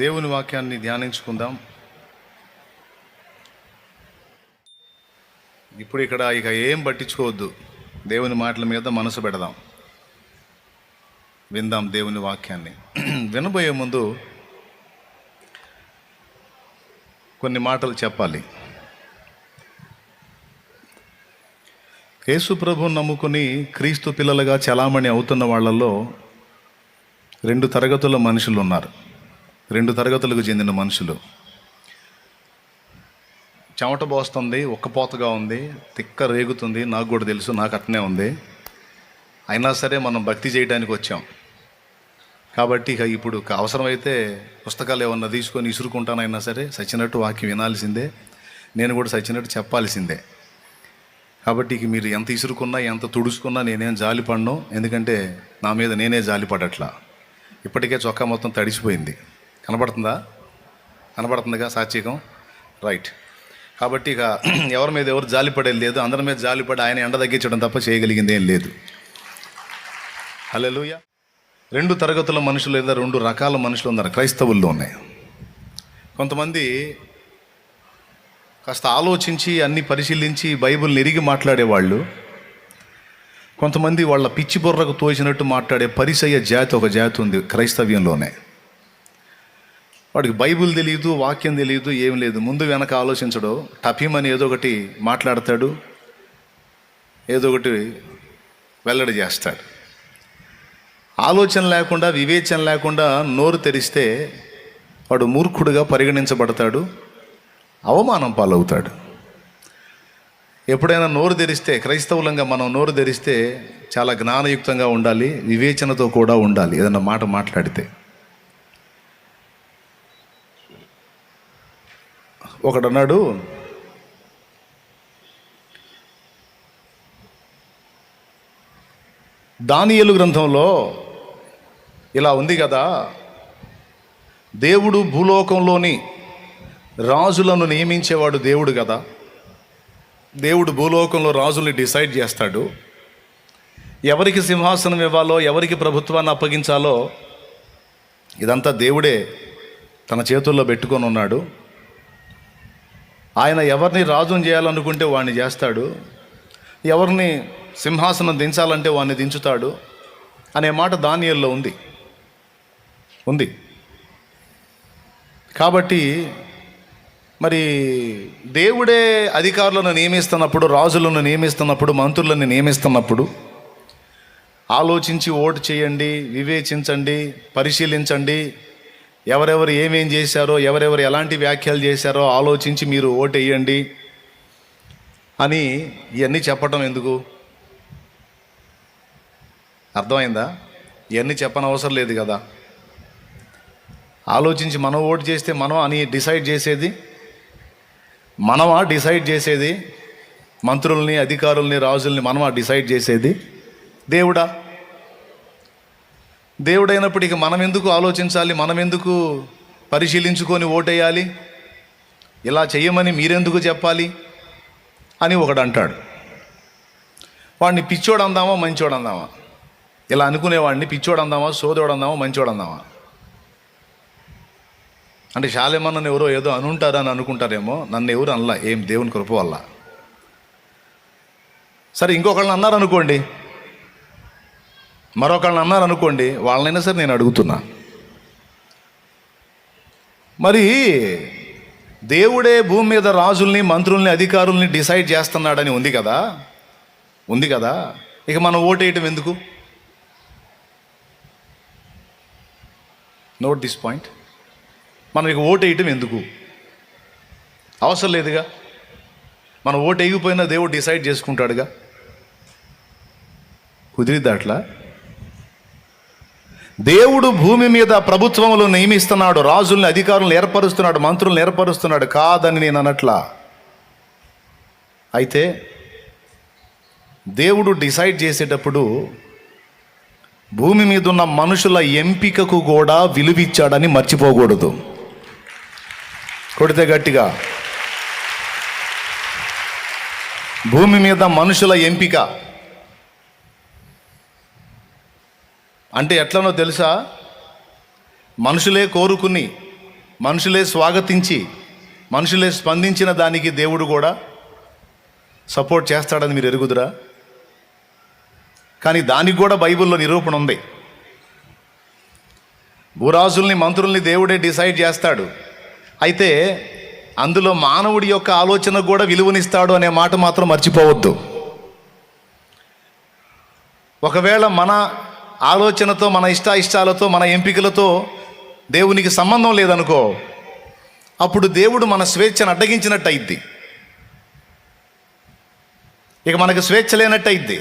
దేవుని వాక్యాన్ని ధ్యానించుకుందాం. ఇప్పుడు ఇక ఏం పట్టించుకోవద్దు, దేవుని మాటల మీద మనసు పెడదాం, విందాం దేవుని వాక్యాన్ని. వినబోయే ముందు కొన్ని మాటలు చెప్పాలి. యేసు ప్రభువుని నమ్ముకుని క్రీస్తు పిల్లలుగా చలామణి అవుతున్న వాళ్ళల్లో రెండు తరగతుల మనుషులు ఉన్నారు. రెండు తరగతులకు చెందిన మనుషులు. చెమట పోస్తుంది, ఒక్కపోతగా ఉంది, తిక్క రేగుతుంది, నాకు కూడా తెలుసు, నాకు అట్నే ఉంది. అయినా సరే మనం భక్తి చేయడానికి వచ్చాం కాబట్టి ఇప్పుడు అవసరమైతే పుస్తకాలు ఏమన్నా తీసుకొని ఇసురుకుంటానైనా సరే సచ్చినట్టు వాక్యం వినాల్సిందే, నేను కూడా సచ్చినట్టు చెప్పాల్సిందే. కాబట్టి మీరు ఎంత ఇసురుకున్నా ఎంత తుడుచుకున్నా నేనేం జాలిపడను, ఎందుకంటే నా మీద నేనే జాలిపడట్లా. ఇప్పటికే చొక్కా మొత్తం తడిసిపోయింది. కనబడుతుందిగా సాత్వికం, రైట్. కాబట్టి ఎవరి మీద ఎవరు జాలిపడేది లేదు, అందరి మీద జాలిపడి ఆయన ఎండ తగ్గించడం తప్ప చేయగలిగింది ఏం లేదు. హల్లెలూయా. రెండు తరగతుల మనుషులు లేదా రెండు రకాల మనుషులు ఉన్నారు క్రైస్తవుల్లో. ఉన్నాయి కొంతమంది కాస్త ఆలోచించి అన్ని పరిశీలించి బైబిల్ని ఎరిగి మాట్లాడేవాళ్ళు, కొంతమంది వాళ్ళ పిచ్చి బుర్రకు తోచినట్టు మాట్లాడే పరిసయ్య జాతి ఒక జాతి ఉంది క్రైస్తవ్యంలోనే. వాడికి బైబిల్ తెలియదు, వాక్యం తెలియదు, ఏం లేదు, ముందు వెనక ఆలోచించడు, టపీమని ఏదో ఒకటి మాట్లాడతాడు, ఏదో ఒకటి వెల్లడి చేస్తాడు. ఆలోచన లేకుండా వివేచన లేకుండా నోరు తెరిస్తే వాడు మూర్ఖుడుగా పరిగణించబడతాడు, అవమానం పాలవుతాడు. ఎప్పుడైనా నోరు తెరిస్తే, క్రైస్తవులంగా మనం నోరు తెరిస్తే చాలా జ్ఞానయుక్తంగా ఉండాలి, వివేచనతో కూడా ఉండాలి. ఏదన్నా మాట మాట్లాడితే ఒకడన్నాడు, దానియేలు గ్రంథంలో ఇలా ఉంది కదా, దేవుడు భూలోకంలోని రాజులను నియమించేవాడు దేవుడు కదా, దేవుడు భూలోకంలో రాజుల్ని డిసైడ్ చేస్తాడు, ఎవరికి సింహాసనం ఇవ్వాలో ఎవరికి ప్రభుత్వాన్ని అప్పగించాలో ఇదంతా దేవుడే తన చేతుల్లో పెట్టుకొని ఉన్నాడు. ఆయన ఎవరిని రాజుని చేయాలనుకుంటే వాడిని చేస్తాడు, ఎవరిని సింహాసనం దించాలంటే వాడిని దించుతాడు అనే మాట దానియేలులో ఉంది. కాబట్టి మరి దేవుడే అధికారులను నియమిస్తున్నప్పుడు, రాజులను నియమిస్తున్నప్పుడు, మంత్రులను నియమిస్తున్నప్పుడు ఆలోచించి ఓటు చేయండి, వివేచించండి, పరిశీలించండి, ఎవరెవరు ఏమేం చేశారో, ఎవరెవరు ఎలాంటి వ్యాఖ్యలు చేశారో ఆలోచించి మీరు ఓటు వేయండి అని ఇవన్నీ చెప్పటం ఎందుకు? అర్థమైందా? ఇవన్నీ చెప్పని అవసరం లేదు కదా. ఆలోచించి మనం ఓటు చేస్తే మనం అని డిసైడ్ చేసేది మనమా? డిసైడ్ చేసేది మంత్రుల్ని, అధికారుల్ని, రాజుల్ని మనమా డిసైడ్ చేసేది? దేవుడా? దేవుడైనప్పటికీ మనం ఎందుకు ఆలోచించాలి, మనం ఎందుకు పరిశీలించుకొని ఓటేయాలి, ఇలా చెయ్యమని మీరెందుకు చెప్పాలి అని ఒకడు అంటాడు. వాడిని పిచ్చోడు అందామా మంచోడు అందామా? ఇలా అనుకునేవాడిని పిచ్చోడు అందామా, సోదోడు అందామా, మంచోడు అందామా? అంటే శాలేమన్నను ఎవరో ఏదో అనుంటారని అనుకుంటారేమో, నన్ను ఎవరు అనలా, ఏం దేవుని కృప వల్ల. సరే, ఇంకొకళ్ళని అన్నారనుకోండి, మరొకళ్ళని అన్నారనుకోండి, వాళ్ళనైనా సరే నేను అడుగుతున్నా, మరి దేవుడే భూమి మీద రాజుల్ని, మంత్రుల్ని, అధికారుల్ని డిసైడ్ చేస్తున్నాడని ఉంది కదా, ఇక మనం ఓటేయటం ఎందుకు? Note this point. మనం ఇక ఓటేయటం ఎందుకు? అవసరం లేదుగా. మనం ఓటు వేయకపోయినా దేవుడు డిసైడ్ చేసుకుంటాడుగా. కుదిరిద్ది అట్లా? దేవుడు భూమి మీద ప్రభుత్వములు నియమిస్తున్నాడు, రాజుల్ని, అధికారులను ఏర్పరుస్తున్నాడు, మంత్రులను ఏర్పరుస్తున్నాడు, కాదని నేను అనట్లా. అయితే దేవుడు డిసైడ్ చేసేటప్పుడు భూమి మీద ఉన్న మనుషుల ఎంపికకు కూడా విలువిచ్చాడని మర్చిపోకూడదు. కొడితే గట్టిగా. భూమి మీద మనుషుల ఎంపిక అంటే ఎట్లనో తెలుసా? మనుషులే కోరుకుని మనుషులే స్వాగతించి మనుషులే స్పందించిన దానికి దేవుడు కూడా సపోర్ట్ చేస్తాడని మీరు ఎరుగుదురా? కానీ దానికి కూడా బైబిల్లో నిరూపణ ఉంది. భూరాజుల్ని మంత్రుల్ని దేవుడే డిసైడ్ చేస్తాడు. అయితే అందులో మానవుడి యొక్క ఆలోచన కూడా విలువనిస్తాడు అనే మాట మాత్రం మర్చిపోవద్దు. ఒకవేళ మన ఆలోచనతో, మన ఇష్టాలతో, మన ఎంపికలతో దేవునికి సంబంధం లేదనుకో, అప్పుడు దేవుడు మన స్వేచ్ఛను అడ్డగించినట్టు అయింది. ఇక మనకు స్వేచ్ఛ లేనట్టు అయింది.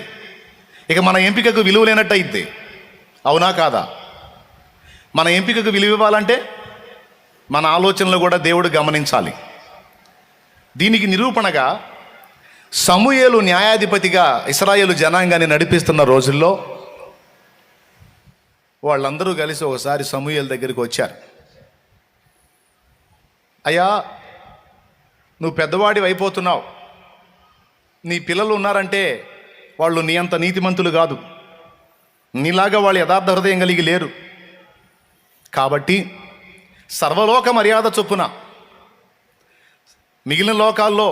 ఇక మన ఎంపికకు విలువ లేనట్టు అయింది. అవునా కాదా? మన ఎంపికకు విలువ ఇవ్వాలంటే మన ఆలోచనలు కూడా దేవుడు గమనించాలి. దీనికి నిరూపణగా సమూయేలు న్యాయాధిపతిగా ఇశ్రాయేలు జనాంగాన్ని నడిపిస్తున్న రోజుల్లో వాళ్ళందరూ కలిసి ఒకసారి సమూయేలు దగ్గరికి వచ్చారు. అయ్యా, నువ్వు పెద్దవాడివి అయిపోతున్నావు, నీ పిల్లలు ఉన్నారంటే వాళ్ళు నీ అంత నీతిమంతులు కాదు, నీలాగా వాళ్ళు యథార్థ హృదయం కలిగి లేరు. కాబట్టి సర్వలోక మర్యాద చొప్పున మిగిలిన లోకాల్లో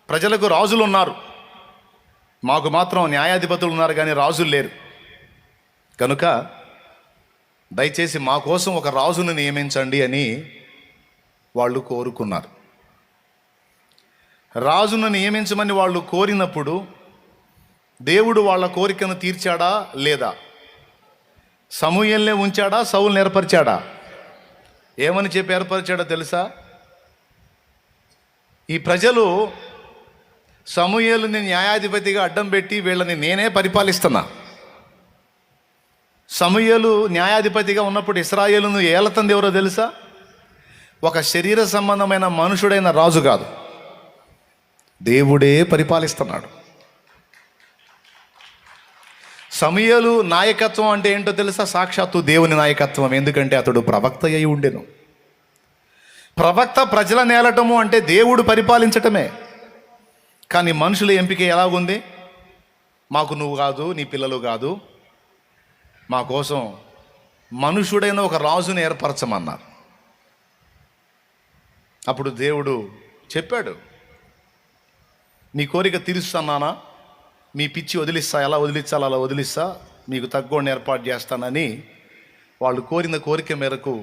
ప్రజలకు రాజులు ఉన్నారు, మాకు మాత్రం న్యాయాధిపతులు ఉన్నారు కానీ రాజులు లేరు. కనుక దయచేసి మా కోసం ఒక రాజును నియమించండి అని వాళ్ళు కోరుకున్నారు. రాజును నియమించమని వాళ్ళు కోరినప్పుడు దేవుడు వాళ్ళ కోరికను తీర్చాడా లేదా? సమూయేలునే ఉంచాడా, సౌలుని ఏర్పరిచాడా? ఏమని చెప్పి ఏర్పరిచాడో తెలుసా? ఈ ప్రజలు సమూయేలుని న్యాయాధిపతిగా అడ్డం పెట్టి వీళ్ళని నేనే పరిపాలిస్తున్నా. సమూయేలు న్యాయాధిపతిగా ఉన్నప్పుడు ఇశ్రాయేలును ఏలతంది ఎవరో తెలుసా? ఒక శరీర సంబంధమైన మనుషుడైన రాజు కాదు, దేవుడే పరిపాలిస్తున్నాడు. సమూయేలు నాయకత్వం అంటే ఏంటో తెలుసా? సాక్షాత్తు దేవుని నాయకత్వం. ఎందుకంటే అతడు ప్రవక్త అయి ఉండెను. ప్రవక్త ప్రజల నేలటము అంటే దేవుడు పరిపాలించటమే. కానీ మనుషుల ఎంపిక ఎలాగుంది? మాకు నువ్వు కాదు, నీ పిల్లలు కాదు, మా కోసం మనుషుడైన ఒక రాజుని ఏర్పరచమన్నారు. అప్పుడు దేవుడు చెప్పాడు, మీ కోరిక తీరుస్తున్నానా? మీ పిచ్చి వదిలిస్తా, ఎలా వదిలించాలో అలా వదిలిస్తా, మీకు తగ్గోడిని ఏర్పాటు చేస్తానని వాళ్ళు కోరిన కోరిక మేరకు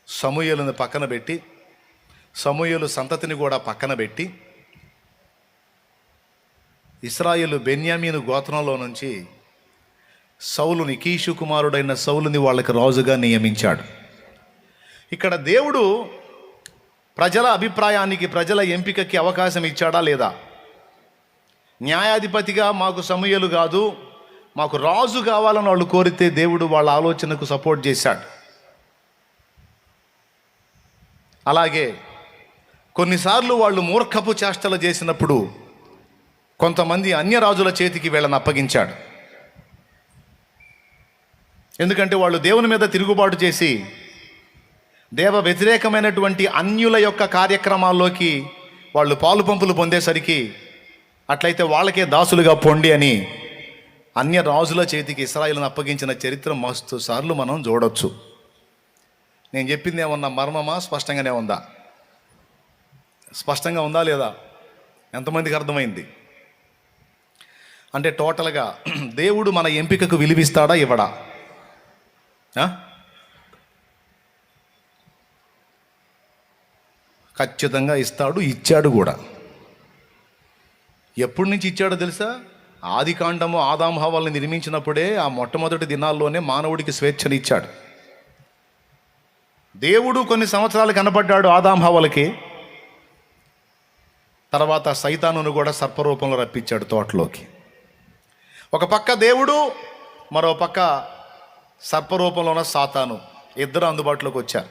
సమూయేలుని పక్కన పెట్టి, సమూయేలు సంతతిని కూడా పక్కన పెట్టి, ఇశ్రాయేలు బెన్యామీను గోత్రంలో నుంచి సౌలుని, కీషు కుమారుడైన సౌలుని వాళ్ళకి రాజుగా నియమించాడు. ఇక్కడ దేవుడు ప్రజల అభిప్రాయానికి, ప్రజల ఎంపికకి అవకాశం ఇచ్చాడా లేదా? న్యాయాధిపతిగా మాకు సమూయేలు కాదు, మాకు రాజు కావాలని వాళ్ళు కోరితే దేవుడు వాళ్ళ ఆలోచనకు సపోర్ట్ చేశాడు. అలాగే కొన్నిసార్లు వాళ్ళు మూర్ఖపు చేష్టలు చేసినప్పుడు కొంతమంది అన్య రాజుల చేతికి వీళ్ళని అప్పగించాడు. ఎందుకంటే వాళ్ళు దేవుని మీద తిరుగుబాటు చేసి దేవ వ్యతిరేకమైనటువంటి అన్యుల యొక్క కార్యక్రమాల్లోకి వాళ్ళు పాలు పంపులు పొందేసరికి, అట్లయితే వాళ్ళకే దాసులుగా పొండి అని అన్య రాజుల చేతికి ఇశ్రాయేలును అప్పగించిన చరిత్ర మస్తు సార్లు మనం చూడొచ్చు. నేను చెప్పింది ఏమన్నా మర్మమా, స్పష్టంగానే ఉందా? స్పష్టంగా ఉందా లేదా? ఎంతమందికి అర్థమైంది? అంటే టోటల్గా దేవుడు మన ఎంపికకు విలువిస్తాడా, ఇవ్వడా? ఖచ్చితంగా ఇస్తాడు, ఇచ్చాడు కూడా. ఎప్పటి నుంచి ఇచ్చాడో తెలుసా? ఆది కాండము ఆదాము హవ్వల్ని నిర్మించినప్పుడే, ఆ మొట్టమొదటి దినాల్లోనే మానవుడికి స్వేచ్ఛని ఇచ్చాడు. దేవుడు కొన్ని సంవత్సరాలు కనబడ్డాడు ఆదాము హవ్వలకి. తర్వాత సైతానును కూడా సర్పరూపంలో రప్పించాడు తోటలోకి. ఒక పక్క దేవుడు, మరో పక్క సర్పరూపంలో ఉన్న సాతాను, ఇద్దరు అందుబాటులోకి వచ్చారు.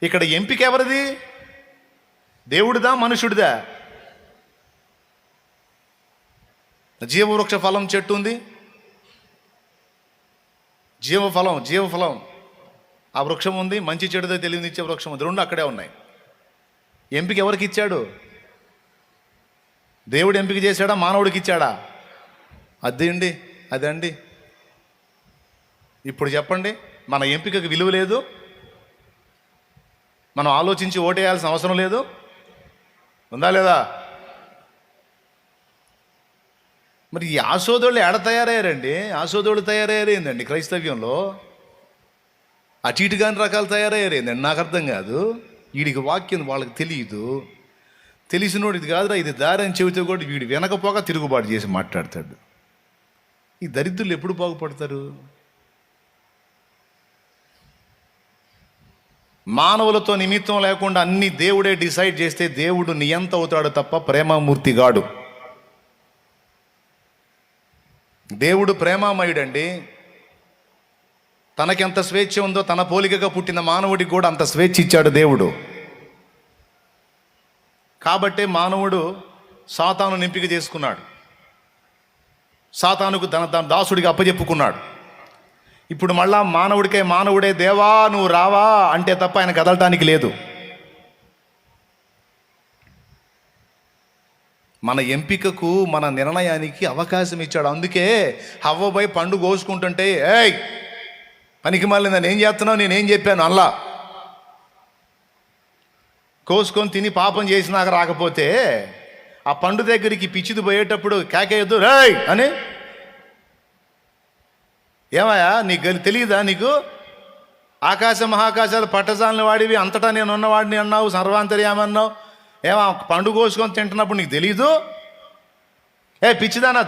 ఇక్కడ ఎంపిక ఎవరిది? దేవుడిదా, మనుషుడిదా? జీవవృక్ష ఫలం చెట్టు ఉంది, జీవఫలం ఆ వృక్షం ఉంది, మంచి చెడుదో తెలియనిచ్చే వృక్షం ఉంది, రెండు అక్కడే ఉన్నాయి. ఎంపిక ఎవరికి ఇచ్చాడు? దేవుడు ఎంపిక చేశాడా, మానవుడికి ఇచ్చాడా? అదండి. ఇప్పుడు చెప్పండి, మన ఎంపికకు విలువ లేదు, మనం ఆలోచించి ఓటేయాల్సిన అవసరం లేదు. ఉందా లేదా? మరి ఈ ఆశోదోళ్ళు ఏడ తయారయ్యారండి? ఆశోదోళ్ళు తయారయ్యారేందండి క్రైస్తవ్యంలో? అటు ఇటు కాని రకాలు తయారయ్యారేందండి? నాకు అర్థం కాదు. వీడికి వాక్యం వాళ్ళకి తెలియదు. తెలిసినోడు ఇది కాదురా ఇది దారి అని చెబితే కూడా వీడు వెనకపోగా తిరుగుబాటు చేసి మాట్లాడతాడు. ఈ దరిద్రులు ఎప్పుడు బాగుపడతారు? మానవులతో నిమిత్తం లేకుండా అన్ని దేవుడే డిసైడ్ చేస్తే దేవుడు నియంత అవుతాడు తప్ప ప్రేమమూర్తి గాడు. దేవుడు ప్రేమామయుడండి. తనకెంత స్వేచ్ఛ ఉందో తన పోలికగా పుట్టిన మానవుడికి కూడా అంత స్వేచ్ఛ ఇచ్చాడు దేవుడు. కాబట్టే మానవుడు సాతాను ఎంపిక చేసుకున్నాడు. సాతానుకు తన దాసుడికి అప్పచెప్పుకున్నాడు. ఇప్పుడు మళ్ళా మానవుడే దేవా నువ్వు రావా అంటే తప్ప ఆయన కదలటానికి లేదు. మన ఎంపికకు మన నిర్ణయానికి అవకాశం ఇచ్చాడు. అందుకే హవ్వపై పండు కోసుకుంటుంటే ఏయ్ పనికి మళ్ళీ నేను ఏం చేస్తున్నావు, నేనేం చెప్పాను అల్లా కోసుకొని తిని పాపం చేసినాక రాకపోతే ఆ పండు దగ్గరికి పిచ్చిది పోయేటప్పుడు కేకేయద్దు రేయ్ అని. ఏమయ్యా నీకు తెలియదా? నీకు ఆకాశ మహాకాశాలు పట్టజాలని వాడివి, అంతటా నేను ఉన్నవాడిని అన్నావు, సర్వాంతర్యామన్నావు. ఏమా పండు కోసుకొని తింటున్నప్పుడు నీకు తెలీదు? పిచ్చిదానా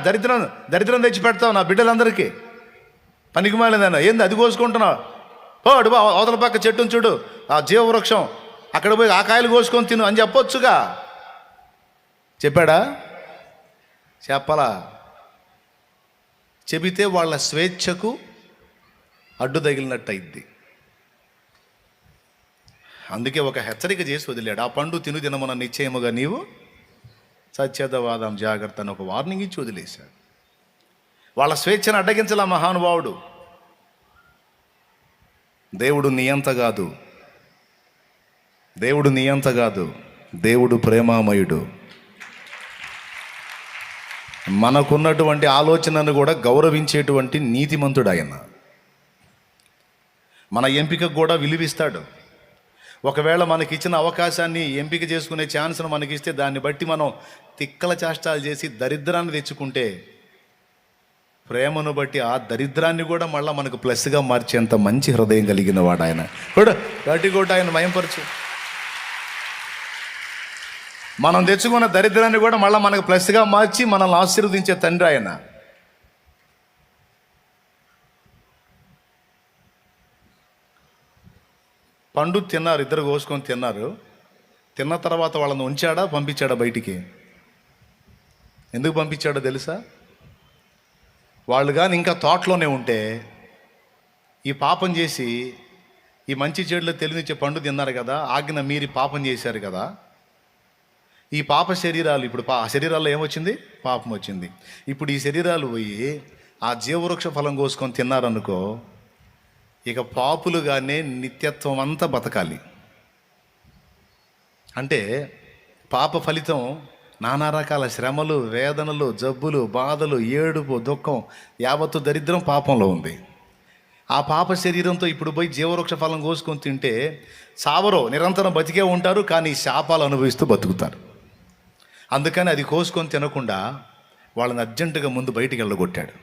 దరిద్రం తెచ్చి పెడతావు నా బిడ్డలందరికీ. పనికి మాలేదన్నా ఏంది అది కోసుకుంటున్నావు? అడుగు అవతల పక్క చెట్టును చూడు, ఆ జీవవృక్షం, అక్కడ పోయి ఆ కాయలు కోసుకొని తిను అని చెప్పొచ్చుగా. చెప్పాడా? చెప్పాలా? చెబితే వాళ్ళ స్వేచ్ఛకు అడ్డు తగిలినట్టు అయింది. అందుకే ఒక హెచ్చరిక చేసి వదిలాడు. ఆ పండు తినమున నిశ్చయముగా నీవు సత్యదవాదం జాగ్రత్త అని ఒక వార్నింగ్ ఇచ్చి వదిలేశాడు. వాళ్ళ స్వేచ్ఛను అడ్డగించలా మహానుభావుడు. దేవుడు నియంత కాదు, దేవుడు ప్రేమామయుడు. మనకున్నటువంటి ఆలోచనను కూడా గౌరవించేటువంటి నీతిమంతుడు ఆయన. మన ఎంపికకు కూడా విలువిస్తాడు. ఒకవేళ మనకిచ్చిన అవకాశాన్ని ఎంపిక చేసుకునే ఛాన్స్ను మనకిస్తే దాన్ని బట్టి మనం తిక్కల చేష్టాలు చేసి దరిద్రాన్ని తెచ్చుకుంటే ప్రేమను బట్టి ఆ దరిద్రాన్ని కూడా మళ్ళీ మనకు ప్లస్గా మార్చేంత మంచి హృదయం కలిగిన వాడు ఆయన. కూడా ఆయన మయంపరచు. మనం తెచ్చుకున్న దరిద్రాన్ని కూడా మళ్ళీ మనకు ప్లస్గా మార్చి మనల్ని ఆశీర్వదించే తండ్రి ఆయన. పండు తిన్నారు, ఇద్దరు కోసుకొని తిన్నారు. తిన్న తర్వాత వాళ్ళని ఉంచాడా పంపించాడా బయటికి? ఎందుకు పంపించాడో తెలుసా? వాళ్ళు కానీ ఇంకా తోటలోనే ఉంటే ఈ పాపం చేసి ఈ మంచి చెడులో తెలివినిచ్చే పండు తిన్నారు కదా, ఆజ్ఞ మీరి పాపం చేశారు కదా, ఈ పాప శరీరాలు ఇప్పుడు ఆ శరీరాల్లో ఏమొచ్చింది? పాపం వచ్చింది. ఇప్పుడు ఈ శరీరాలు పోయి ఆ జీవవృక్ష ఫలం కోసుకొని తిన్నారనుకో, ఇక పాపులుగానే నిత్యత్వం అంతా బతకాలి. అంటే పాప ఫలితం నానా రకాల శ్రమలు, వేదనలు, జబ్బులు, బాధలు, ఏడుపు, దుఃఖం, యావత్తు దరిద్రం పాపంలో ఉంది. ఆ పాప శరీరంతో ఇప్పుడు పోయి జీవవృక్ష ఫలం కోసుకొని తింటే సావరో, నిరంతరం బతికే ఉంటారు, కానీ శాపాలు అనుభవిస్తూ బతుకుతారు. అందుకని అది కోసుకొని తినకుండా వాళ్ళని అర్జెంటుగా ముందు బయటికి వెళ్ళగొట్టాడు.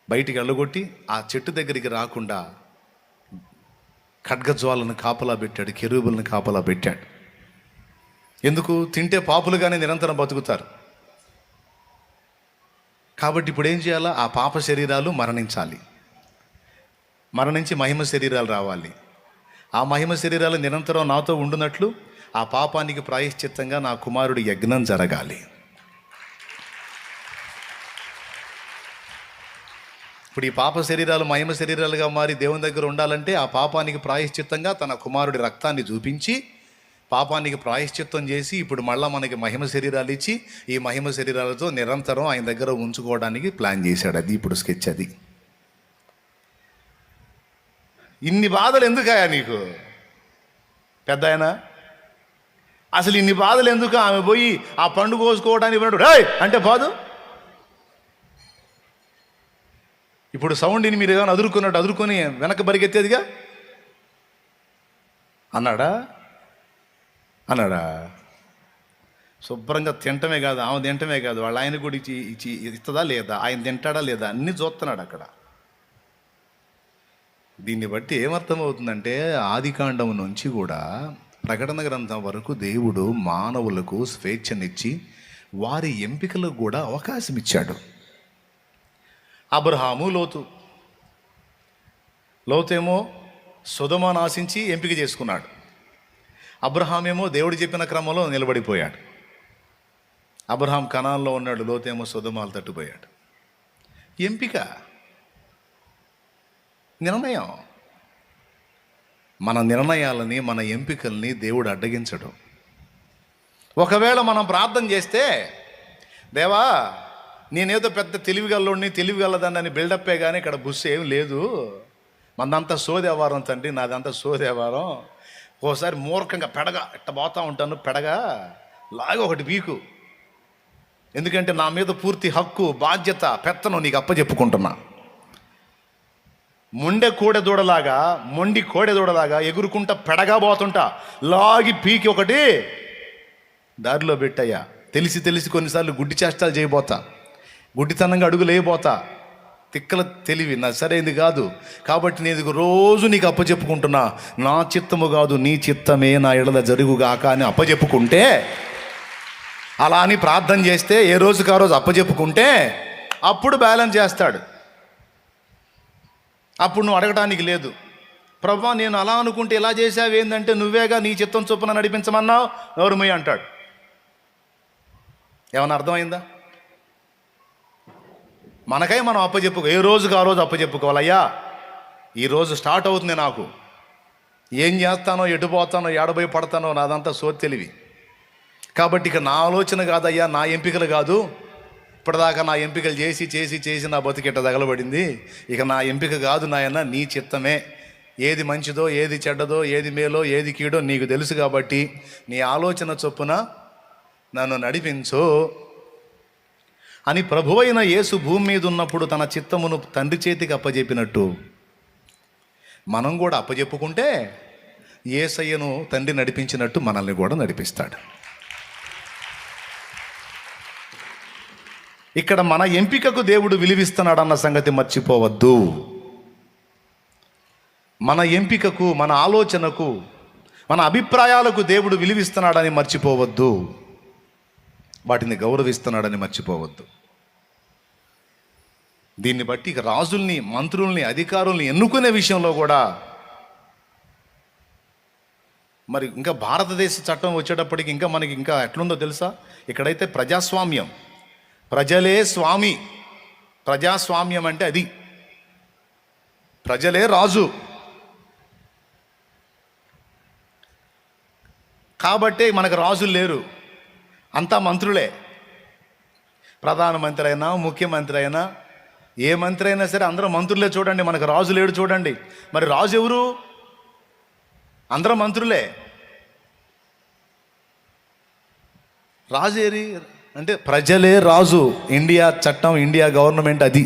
బయటికి వెళ్ళగొట్టి ఆ చెట్టు దగ్గరికి రాకుండా ఖడ్గజ్వాలను కాపలా పెట్టాడు, కెరూబులను కాపలా పెట్టాడు. ఎందుకు? తింటే పాపులుగానే నిరంతరం బతుకుతారు. కాబట్టి ఇప్పుడు ఏం చేయాలా? ఆ పాప శరీరాలు మరణించి మహిమ శరీరాలు రావాలి. ఆ మహిమ శరీరాలు నిరంతరం నాతో ఉండునట్లు ఆ పాపానికి ప్రాయశ్చిత్తంగా నా కుమారుడి యజ్ఞం జరగాలి. ఇప్పుడు ఈ పాప శరీరాలు మహిమ శరీరాలుగా మారి దేవుని దగ్గర ఉండాలంటే ఆ పాపానికి ప్రాయశ్చిత్తంగా తన కుమారుడి రక్తాన్ని చూపించి పాపానికి ప్రాయశ్చిత్తం చేసి ఇప్పుడు మళ్ళీ మనకి మహిమ శరీరాలు ఇచ్చి ఈ మహిమ శరీరాలతో నిరంతరం ఆయన దగ్గర ఉంచుకోవడానికి ప్లాన్ చేశాడు. అది ఇప్పుడు స్కెచ్. అది ఇన్ని బాధలు ఎందుకయా నీకు పెద్ద ఆయన? అసలు ఇన్ని బాధలు ఎందుకు? ఆమె పోయి ఆ పండు కోసుకోవడానికి వినడు రే అంటే బాదు. ఇప్పుడు సౌండ్ని మీరు ఏమైనా అదురుకున్నట్టు అదురుకొని వెనక బరిగెత్తేదిగా. అన్నాడా? అన్నాడా? శుభ్రంగా తినటమే కాదు, ఆమె తినటమే కాదు, వాళ్ళ ఆయన కూడా ఇచ్చి ఇస్తుందా లేదా, ఆయన తింటాడా లేదా, అన్నీ చూస్తున్నాడు అక్కడ. దీన్ని బట్టి ఏమర్థమవుతుందంటే ఆదికాండం నుంచి కూడా ప్రకటన గ్రంథం వరకు దేవుడు మానవులకు స్వేచ్ఛనిచ్చి వారి ఎంపికలకు కూడా అవకాశం ఇచ్చాడు. అబ్రహాము, లోతేమో సొదొమను ఆశించి ఎంపిక చేసుకున్నాడు. అబ్రహామేమో దేవుడు చెప్పిన క్రమంలో నిలబడిపోయాడు. అబ్రహాం కనాన్లో ఉన్నాడు, లోతేమో సొదొమను తట్టుపోయాడు. ఎంపిక, నిర్ణయం. మన నిర్ణయాలని, మన ఎంపికల్ని దేవుడు అడ్డగించడు. ఒకవేళ మనం ప్రార్థన చేస్తే, దేవా నేనేదో పెద్ద తెలివిగలదాన్ని బిల్డప్పే కానీ ఇక్కడ బుస్సు ఏం లేదు, మనదంతా సోదేవారం తండ్రి, నాదంతా సోదేవారం, ఓసారి మూర్ఖంగా పెడగా ఇట్ట పోతా ఉంటాను, పెడగా లాగా ఒకటి పీకు, ఎందుకంటే నా మీద పూర్తి హక్కు, బాధ్యత, పెత్తనం నీకు అప్పచెప్పుకుంటున్నా. మొండి కోడెదూడలాగా ఎగురుకుంటా పెడగా పోతుంటా, లాగి పీకి ఒకటి దారిలో పెట్టయ్యా. తెలిసి కొన్నిసార్లు గుడ్డి చేష్టాలు చేయబోతా, గుడ్డితనంగా అడుగులు వేయబోతా, తిక్కల తెలివి నా సరైనది కాదు. కాబట్టి నేను రోజు నీకు అప్పచెప్పుకుంటున్నా, నా చిత్తము కాదు నీ చిత్తమే నా ఎడల జరుగుగాక అని అప్పచెప్పుకుంటే, అలా అని ప్రార్థన చేస్తే, ఏ రోజుకి ఆ రోజు అప్పచెప్పుకుంటే అప్పుడు బ్యాలెన్స్ చేస్తాడు. అప్పుడు నువ్వు అడగటానికి లేదు, ప్రభువా నేను అలా అనుకుంటే ఇలా చేసావు ఏంటంటే, నువ్వేగా నీ చిత్తం చొప్పున నడిపించమన్నావు, నోరుమయ్య అంటాడు. ఏమన్నా అర్థమైందా? మనకై మనం ఏ రోజుకి ఆ రోజు అప్పచెప్పుకోవాలయ్యా, ఈరోజు స్టార్ట్ అవుతుంది, నాకు ఏం చేస్తానో, ఎటు పోతానో, ఏడబోయి పడతానో నాదంతా తెలివి. కాబట్టి ఇక నా ఆలోచన కాదయ్యా, నా ఎంపికలు కాదు, ఇప్పటిదాకా నా ఎంపికలు చేసి నా బతికిట్ట తగలబడింది, ఇక నా ఎంపిక కాదు నాయన, నీ చిత్తమే. ఏది మంచిదో, ఏది చెడ్డదో, ఏది మేలో, ఏది కీడో నీకు తెలుసు, కాబట్టి నీ ఆలోచన చొప్పున నన్ను నడిపించు అని ప్రభువైన యేసు భూమి మీద ఉన్నప్పుడు తన చిత్తమును తండ్రి చేతికి అప్పజెప్పినట్టు మనం కూడా అప్పజెప్పుకుంటే యేసయ్యను తండ్రి నడిపించినట్టు మనల్ని కూడా నడిపిస్తాడు. ఇక్కడ మన ఎంపికకు దేవుడు విలువిస్తున్నాడు అన్న సంగతి మర్చిపోవద్దు. మన ఎంపికకు, మన ఆలోచనకు, మన అభిప్రాయాలకు దేవుడు విలువిస్తున్నాడని మర్చిపోవద్దు. వాటిని గౌరవిస్తున్నాడని మర్చిపోవద్దు. దీన్ని బట్టి రాజుల్ని, మంత్రుల్ని, అధికారుల్ని ఎన్నుకునే విషయంలో కూడా మరి ఇంకా భారతదేశ చట్టం వచ్చేటప్పటికి ఇంకా మనకి ఇంకా ఎట్లుందో తెలుసా? ఇక్కడైతే ప్రజాస్వామ్యం, ప్రజలే స్వామి. ప్రజాస్వామ్యం అంటే అది, ప్రజలే రాజు. కాబట్టి మనకు రాజులు లేరు, అంతా మంత్రులే. ప్రధానమంత్రి అయినా, ముఖ్యమంత్రి అయినా, ఏ మంత్రి అయినా సరే అందరూ మంత్రులే. చూడండి, మనకు రాజు లేడు చూడండి. మరి రాజు ఎవరు? అందరూ మంత్రులే. రాజు ఏరి అంటే ప్రజలే రాజు. ఇండియా చట్టం, ఇండియా గవర్నమెంట్ అది,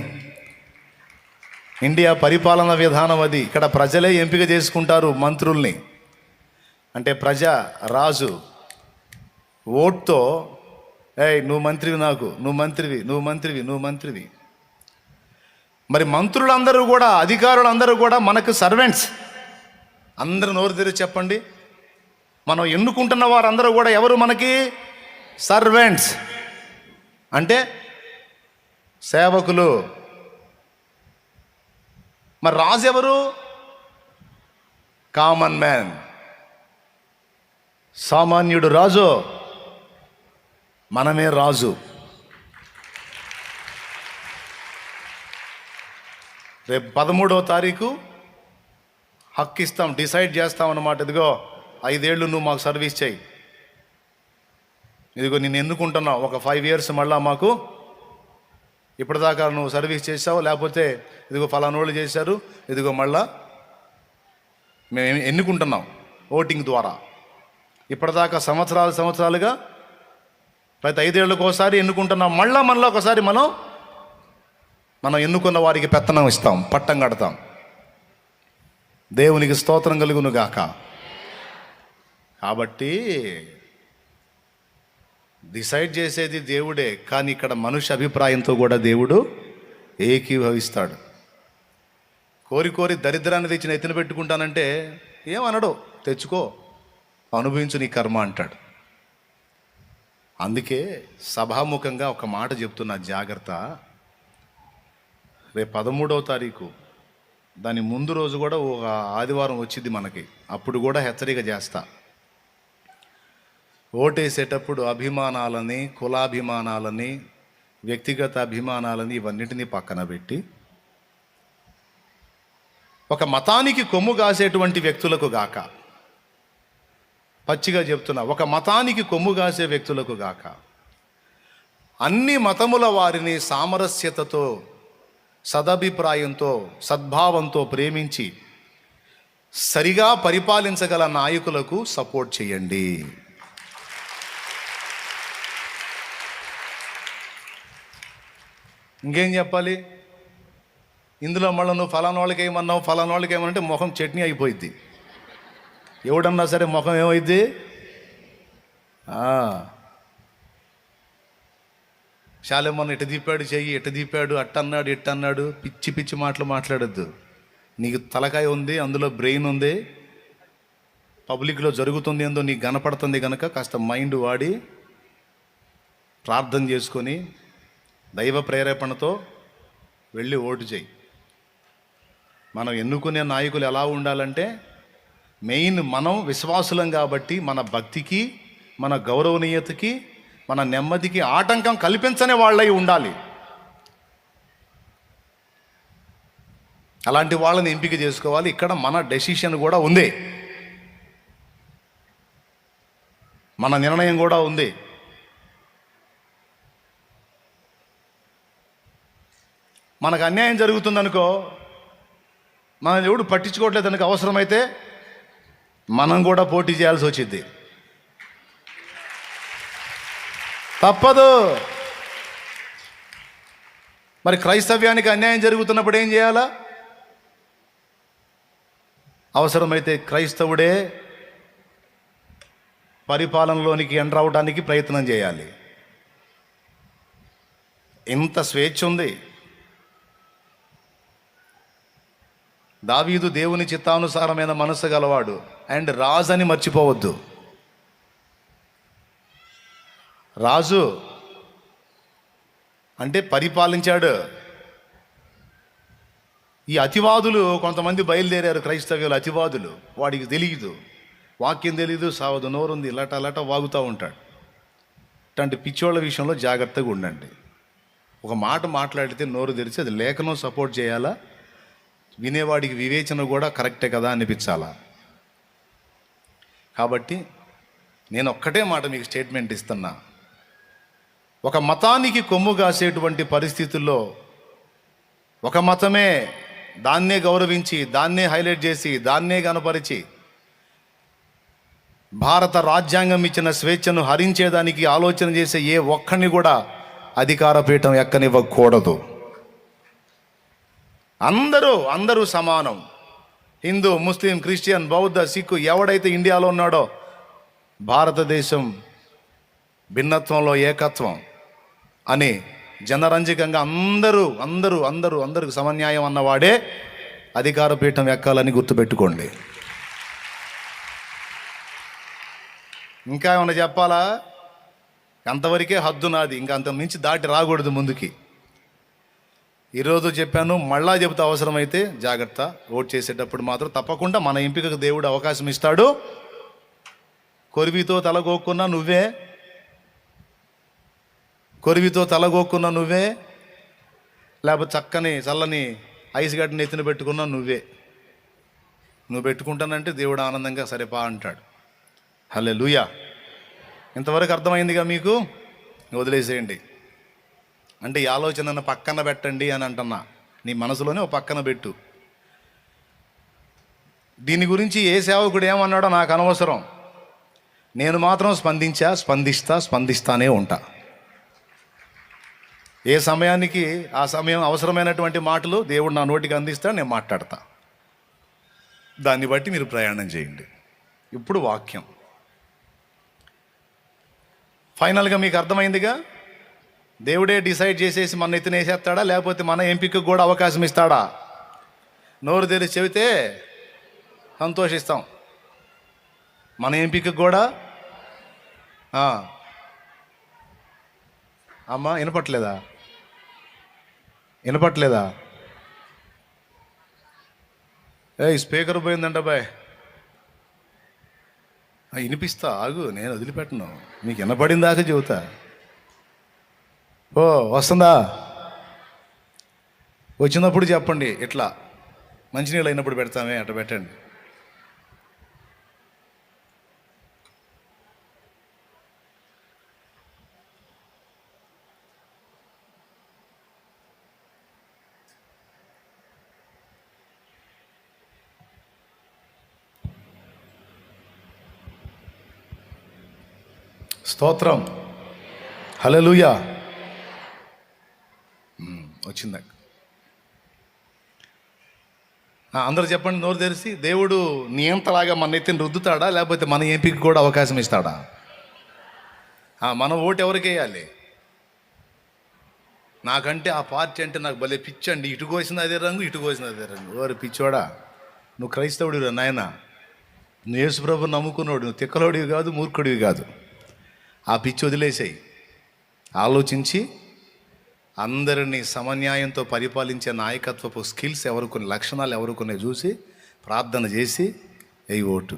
ఇండియా పరిపాలన విధానం అది. ఇక్కడ ప్రజలే ఎంపిక చేసుకుంటారు మంత్రుల్ని. అంటే ప్రజ రాజు ఓట్తో, నువ్వు మంత్రివి, నాకు నువ్వు మంత్రివి. మరి మంత్రులందరూ కూడా, అధికారులందరూ కూడా మనకు సర్వెంట్స్. అందరూ నోరు తెరిచి చెప్పండి, మనం ఎన్నుకుంటున్న వారందరూ కూడా ఎవరు మనకి? సర్వెంట్స్. అంటే సేవకులు. మరి రాజు ఎవరు? కామన్ మ్యాన్, సామాన్యుడు రాజు. మనమే రాజు. రేపు 13వ తారీఖు హక్కు ఇస్తాం, డిసైడ్ చేస్తాం అన్నమాట. ఇదిగో 5 ఏళ్ళు నువ్వు మాకు సర్వీస్ చేయి, ఇదిగో నేను ఎన్నుకుంటున్నావు, ఒక 5 years మళ్ళా మాకు, ఇప్పటిదాకా నువ్వు సర్వీస్ చేసావు, లేకపోతే ఇదిగో ఫలానోళ్ళు చేశారు, ఇదిగో మళ్ళా మేము ఎన్నుకుంటున్నాం ఓటింగ్ ద్వారా. ఇప్పటిదాకా సంవత్సరాలుగా ప్రతి 5 ఏళ్ళకు ఒకసారి ఎన్నుకుంటున్నాం. మళ్ళీ ఒకసారి మనం ఎన్నుకున్న వారికి పెత్తనం ఇస్తాం, పట్టం కడతాం. దేవునికి స్తోత్రం కలుగును గాక. కాబట్టి డిసైడ్ చేసేది దేవుడే, కానీ ఇక్కడ మనుష్య అభిప్రాయంతో కూడా దేవుడు ఏకీభవిస్తాడు. కోరి కోరి దరిద్రాన్ని తెచ్చి నెత్తిన పెట్టుకుంటానంటే ఏమనడు, తెచ్చుకో, అనుభవించు నీ కర్మ అంటాడు. అందుకే సభాముఖంగా ఒక మాట చెప్తున్నా, జాగ్రత్త. రేపు 13వ తారీఖు, దాని ముందు రోజు కూడా ఒక ఆదివారం వచ్చింది మనకి, అప్పుడు కూడా హెచ్చరిక చేస్తా. ఓటేసేటప్పుడు అభిమానాలని, కులాభిమానాలని, వ్యక్తిగత అభిమానాలని ఇవన్నిటినీ పక్కన పెట్టి ఒక మతానికి కొమ్ము కాసేటువంటి వ్యక్తులకు గాక, పచ్చిగా చెప్తున్నా, ఒక మతానికి కొమ్ము కాసే వ్యక్తులకు గాక అన్ని మతముల వారిని సామరస్యతతో, సదభిప్రాయంతో, సద్భావంతో ప్రేమించి సరిగా పరిపాలించగల నాయకులకు సపోర్ట్ చేయండి. ఇంకేం చెప్పాలి? ఇందులో మళ్ళీ నువ్వు ఫలానా వాళ్ళకి ఏమన్నావు, ఫలానా వాళ్ళకి ఏమనంటే ముఖం చట్నీ అయిపోయింది. ఎవడన్నా సరే ముఖం ఏమైంది? శాలేమన్న ఇటు దీపాడు చెయ్యి, ఇటు దీపాడు, అట్టన్నాడు, ఇట్టన్నాడు, పిచ్చి పిచ్చి మాటలు మాట్లాడద్దు. నీకు తలకాయ ఉంది, అందులో బ్రెయిన్ ఉంది, పబ్లిక్లో జరుగుతుంది ఏందో నీకు కనపడుతుంది కనుక కాస్త మైండ్ వాడి ప్రార్థన చేసుకొని దైవ ప్రేరేపణతో వెళ్ళి ఓటు చేయి. మనం ఎన్నుకునే నాయకులు ఎలా ఉండాలంటే, మెయిన్ మనం విశ్వాసులం కాబట్టి మన భక్తికి, మన గౌరవనీయతకి, మన నెమ్మదికి ఆటంకం కల్పించని వాళ్ళై ఉండాలి. అలాంటి వాళ్ళని ఎంపిక చేసుకోవాలి. ఇక్కడ మన డెసిషన్ కూడా ఉంది, మన నిర్ణయం కూడా ఉంది. మనకు అన్యాయం జరుగుతుందనుకో, మన ఎవడు పట్టించుకోవట్లేదు అనుకో, అవసరమైతే మనం కూడా పోటీ చేయాల్సి వచ్చింది, తప్పదు. మరి క్రైస్తవ్యానికి అన్యాయం జరుగుతున్నప్పుడు ఏం చేయాలా? అవసరమైతే క్రైస్తవుడే పరిపాలనలోనికి ఎంటర్ అవడానికి ప్రయత్నం చేయాలి. ఇంత స్వేచ్ఛ ఉంది. దావీదు దేవుని చిత్తానుసారమైన మనసు గలవాడు అండ్ రాజు అని మర్చిపోవద్దు. రాజు అంటే పరిపాలించాడు. ఈ అతివాదులు కొంతమంది బయలుదేరారు, క్రైస్తవ్యులు అతివాదులు. వాడికి తెలియదు, వాక్యం తెలియదు, సావదు, నోరుంది, లట వాగుతూ ఉంటాడు. ఇట్లాంటి పిచ్చోళ్ళ విషయంలో జాగ్రత్తగా ఉండండి. ఒక మాట మాట్లాడితే నోరు తెరిచి అది లేఖనం సపోర్ట్ చేయాలా, వినేవాడికి వివేచన కూడా కరెక్టే కదా అనిపించాలా. కాబట్టి నేను ఒక్కటే మాట మీకు స్టేట్మెంట్ ఇస్తున్నా. ఒక మతానికి కొమ్ము కాసేటువంటి పరిస్థితుల్లో ఒక మతమే, దాన్నే గౌరవించి, దాన్నే హైలైట్ చేసి, దాన్నే కనపరిచి భారత రాజ్యాంగం ఇచ్చిన స్వేచ్ఛను హరించేదానికి ఆలోచన చేసే ఏ ఒక్కడిని కూడా అధికార పీఠం ఎక్కనివ్వకూడదు. అందరూ సమానం. హిందూ, ముస్లిం, క్రిస్టియన్, బౌద్ధ, సిక్కు ఎవడైతే ఇండియాలో ఉన్నాడో, భారతదేశం భిన్నత్వంలో ఏకత్వం అని జనరంజకంగా అందరికి సమన్యాయం అన్నవాడే అధికార పీఠం ఎక్కాలని గుర్తుపెట్టుకోండి. ఇంకా ఏమన్నా చెప్పాలా? అంతవరకే హద్దు నాది, ఇంకా అంత మించి దాటి రాకూడదు ముందుకి. ఈరోజు చెప్పాను, మళ్ళా చెబుతా, అవసరమైతే జాగ్రత్త. ఓట్ చేసేటప్పుడు మాత్రం తప్పకుండా మన ఎంపికకు దేవుడు అవకాశం ఇస్తాడు. కొరివితో తలగొక్కున్నా నువ్వే, లేకపోతే చక్కని చల్లని ఐస్ గడ్డని ఎత్తిన పెట్టుకున్నా నువ్వు పెట్టుకుంటానంటే దేవుడు ఆనందంగా సరేపా అంటాడు. హల్లెలూయా. ఇంతవరకు అర్థమైందిగా మీకు? వదిలేసేయండి. అంటే ఈ ఆలోచనను పక్కన పెట్టండి అని అంటున్నా. నీ మనసులోనే ఒక పక్కన పెట్టు. దీని గురించి ఏ సేవకుడు ఏమన్నాడో నాకు అనవసరం. నేను మాత్రం స్పందిస్తానే ఉంటా. ఏ సమయానికి ఆ సమయం అవసరమైనటువంటి మాటలు దేవుడు నా నోటికి అందిస్తాడు, నేను మాట్లాడతా. దాన్ని బట్టి మీరు ప్రయాణం చేయండి. ఇప్పుడు వాక్యం. ఫైనల్గా మీకు అర్థమైందిగా, దేవుడే డిసైడ్ చేసేసి మన ఎత్తున వేసేస్తాడా, లేకపోతే మన ఎంపికకు కూడా అవకాశం ఇస్తాడా? నోరు తెరిచి చెబితే సంతోషిస్తాం. మన ఎంపికకు కూడా అమ్మా వినపట్లేదా? స్పీకర్ పోయిందంట బాయ్. వినిపిస్తా, ఆగు, నేను వదిలిపెట్టను. మీకు వినపడిన దాకా చెబుతా. ఓ వస్తుందా? వచ్చినప్పుడు చెప్పండి. ఇట్లా మంచినీళ్ళు అయినప్పుడు పెడతామే, అట్లా పెట్టండి. స్తోత్రం, హల్లెలూయా. వచ్చిందా? అందరూ చెప్పండి నోరు తెరిచి. దేవుడు నియంతలాగా మన ఎత్తిని రుద్దుతాడా, లేకపోతే మన ఎంపిక కూడా అవకాశం ఇస్తాడా? మన ఓటు ఎవరికి వేయాలి? నాకంటే ఆ పార్టీ అంటే నాకు భలే పిచ్చండి. ఇటు కోసిన అదే రంగు, ఇటు కోసిన అదే రంగు. ఓరు పిచ్చోడా, నువ్వు క్రైస్తవుడివి నాయన, నువ్వు యేసు ప్రభువుని నమ్ముకున్నాడు, నువ్వు తిక్కలోడివి కాదు, మూర్ఖుడివి కాదు. ఆ పిచ్చి వదిలేసాయి. ఆలోచించి అందరినీ సమన్యాయంతో పరిపాలించే నాయకత్వపు స్కిల్స్ ఎవరుకునే, లక్షణాలు ఎవరుకునే చూసి ప్రార్థన చేసి వేయి ఓటు.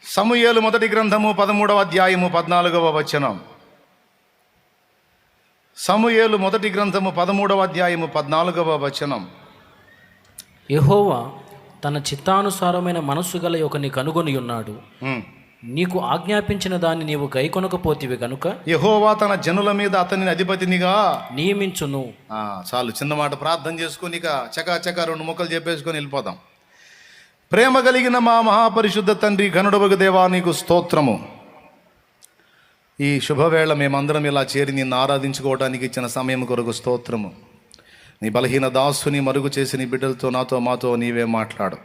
సమూయేలు మొదటి గ్రంథము 13వ అధ్యాయము 14వ వచనం. సమూయేలు మొదటి గ్రంథము 13వ అధ్యాయము 14వ వచనం. యెహోవా తన చిత్తానుసారమైన మనస్సు గల ఒకని కనుగొని ఉన్నాడు. నీకు ఆజ్ఞాపించిన దాన్ని నీవు గైకొనకపోతివి గనుక యెహోవా తన జనుల మీద అతనిని అధిపతినిగా నియమించును. చాలు, చిన్న మాట ప్రార్థన చేసుకొని ఇక చకా 2 ముక్కలు చెప్పేసుకొని వెళ్ళిపోదాం. ప్రేమ కలిగిన మా మహాపరిశుద్ధ తండ్రి, ఘనుడవగు దేవా, నీకు స్తోత్రము. ఈ శుభవేళ మేమందరం ఇలా చేరి నిన్ను ఆరాధించుకోవడానికి ఇచ్చిన సమయం కొరకు స్తోత్రము. నీ బలహీన దాసుని మరుగు చేసి నీ బిడ్డలతో, నాతో, మాతో నీవే మాట్లాడు.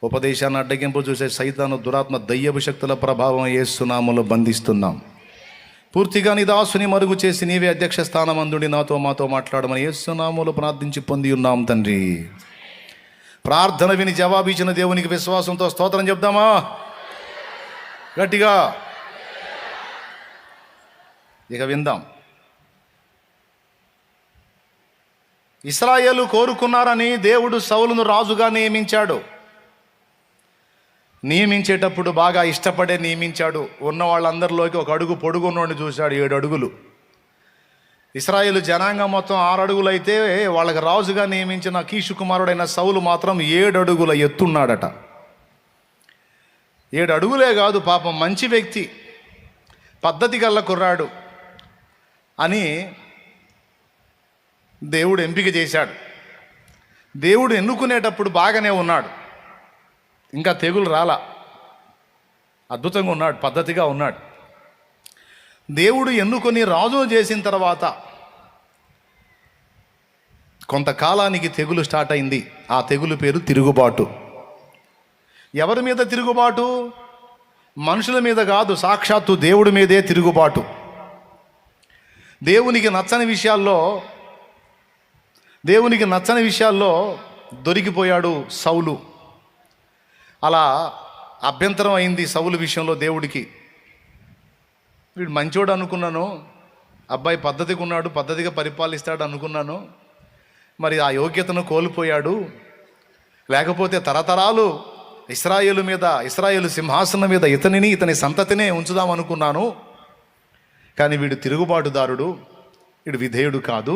ఉపదేశాన్ని అడ్డగింపు చూసే సైతాను, దురాత్మ, దయ్యపు శక్తుల ప్రభావం యేసు నామములో బంధిస్తున్నాం. పూర్తిగా నీ దాసుని మరుగు చేసి నీవే అధ్యక్ష స్థానం అందుడి నాతో, మాతో మాట్లాడమని యేసు నామములో ప్రార్థించి పొంది ఉన్నాం తండ్రి. ప్రార్థన విని జవాబిచ్చిన దేవునికి విశ్వాసంతో స్తోత్రం చెప్దామా గట్టిగా? ఇక విందాం. ఇశ్రాయేలు కోరుకున్నారని దేవుడు సౌలును రాజుగా నియమించాడు. నియమించేటప్పుడు బాగా ఇష్టపడే నియమించాడు. ఉన్న వాళ్ళందరిలోకి ఒక అడుగు పొడుగున్నోడిని చూశాడు, 7 అడుగులు. ఇశ్రాయేలు జనాంగం మొత్తం 6 అడుగులు అయితే వాళ్ళకి రాజుగా నియమించిన కీషు కుమారుడైన సౌలు మాత్రం 7 అడుగుల ఎత్తున్నాడట. 7 అడుగులే కాదు, పాపం మంచి వ్యక్తి, పద్ధతి గల్ల కుర్రాడు అని దేవుడు ఎంపిక చేశాడు. దేవుడు ఎన్నుకునేటప్పుడు బాగానే ఉన్నాడు, ఇంకా తెగులు రాలా, అద్భుతంగా ఉన్నాడు, పద్ధతిగా ఉన్నాడు. దేవుడు ఎన్నుకొని రాజును చేసిన తర్వాత కొంతకాలానికి తెగులు స్టార్ట్ అయింది. ఆ తెగులు పేరు తిరుగుబాటు. ఎవరి మీద తిరుగుబాటు? మనుషుల మీద కాదు, సాక్షాత్తు దేవుడి మీదే తిరుగుబాటు. దేవునికి నచ్చని విషయాల్లో దొరికిపోయాడు సౌలు. అలా అభ్యంతరం అయింది సౌలు విషయంలో దేవుడికి. వీడు మంచోడు అనుకున్నాను, అబ్బాయి పద్ధతిగా ఉన్నాడు, పద్ధతిగా పరిపాలిస్తాడు అనుకున్నాను, మరి ఆ యోగ్యతను కోల్పోయాడు. లేకపోతే తరతరాలు ఇశ్రాయేలు సింహాసనం మీద ఇతని సంతతినే ఉంచుదాం అనుకున్నాను. కానీ వీడు తిరుగుబాటుదారుడు, వీడు విధేయుడు కాదు,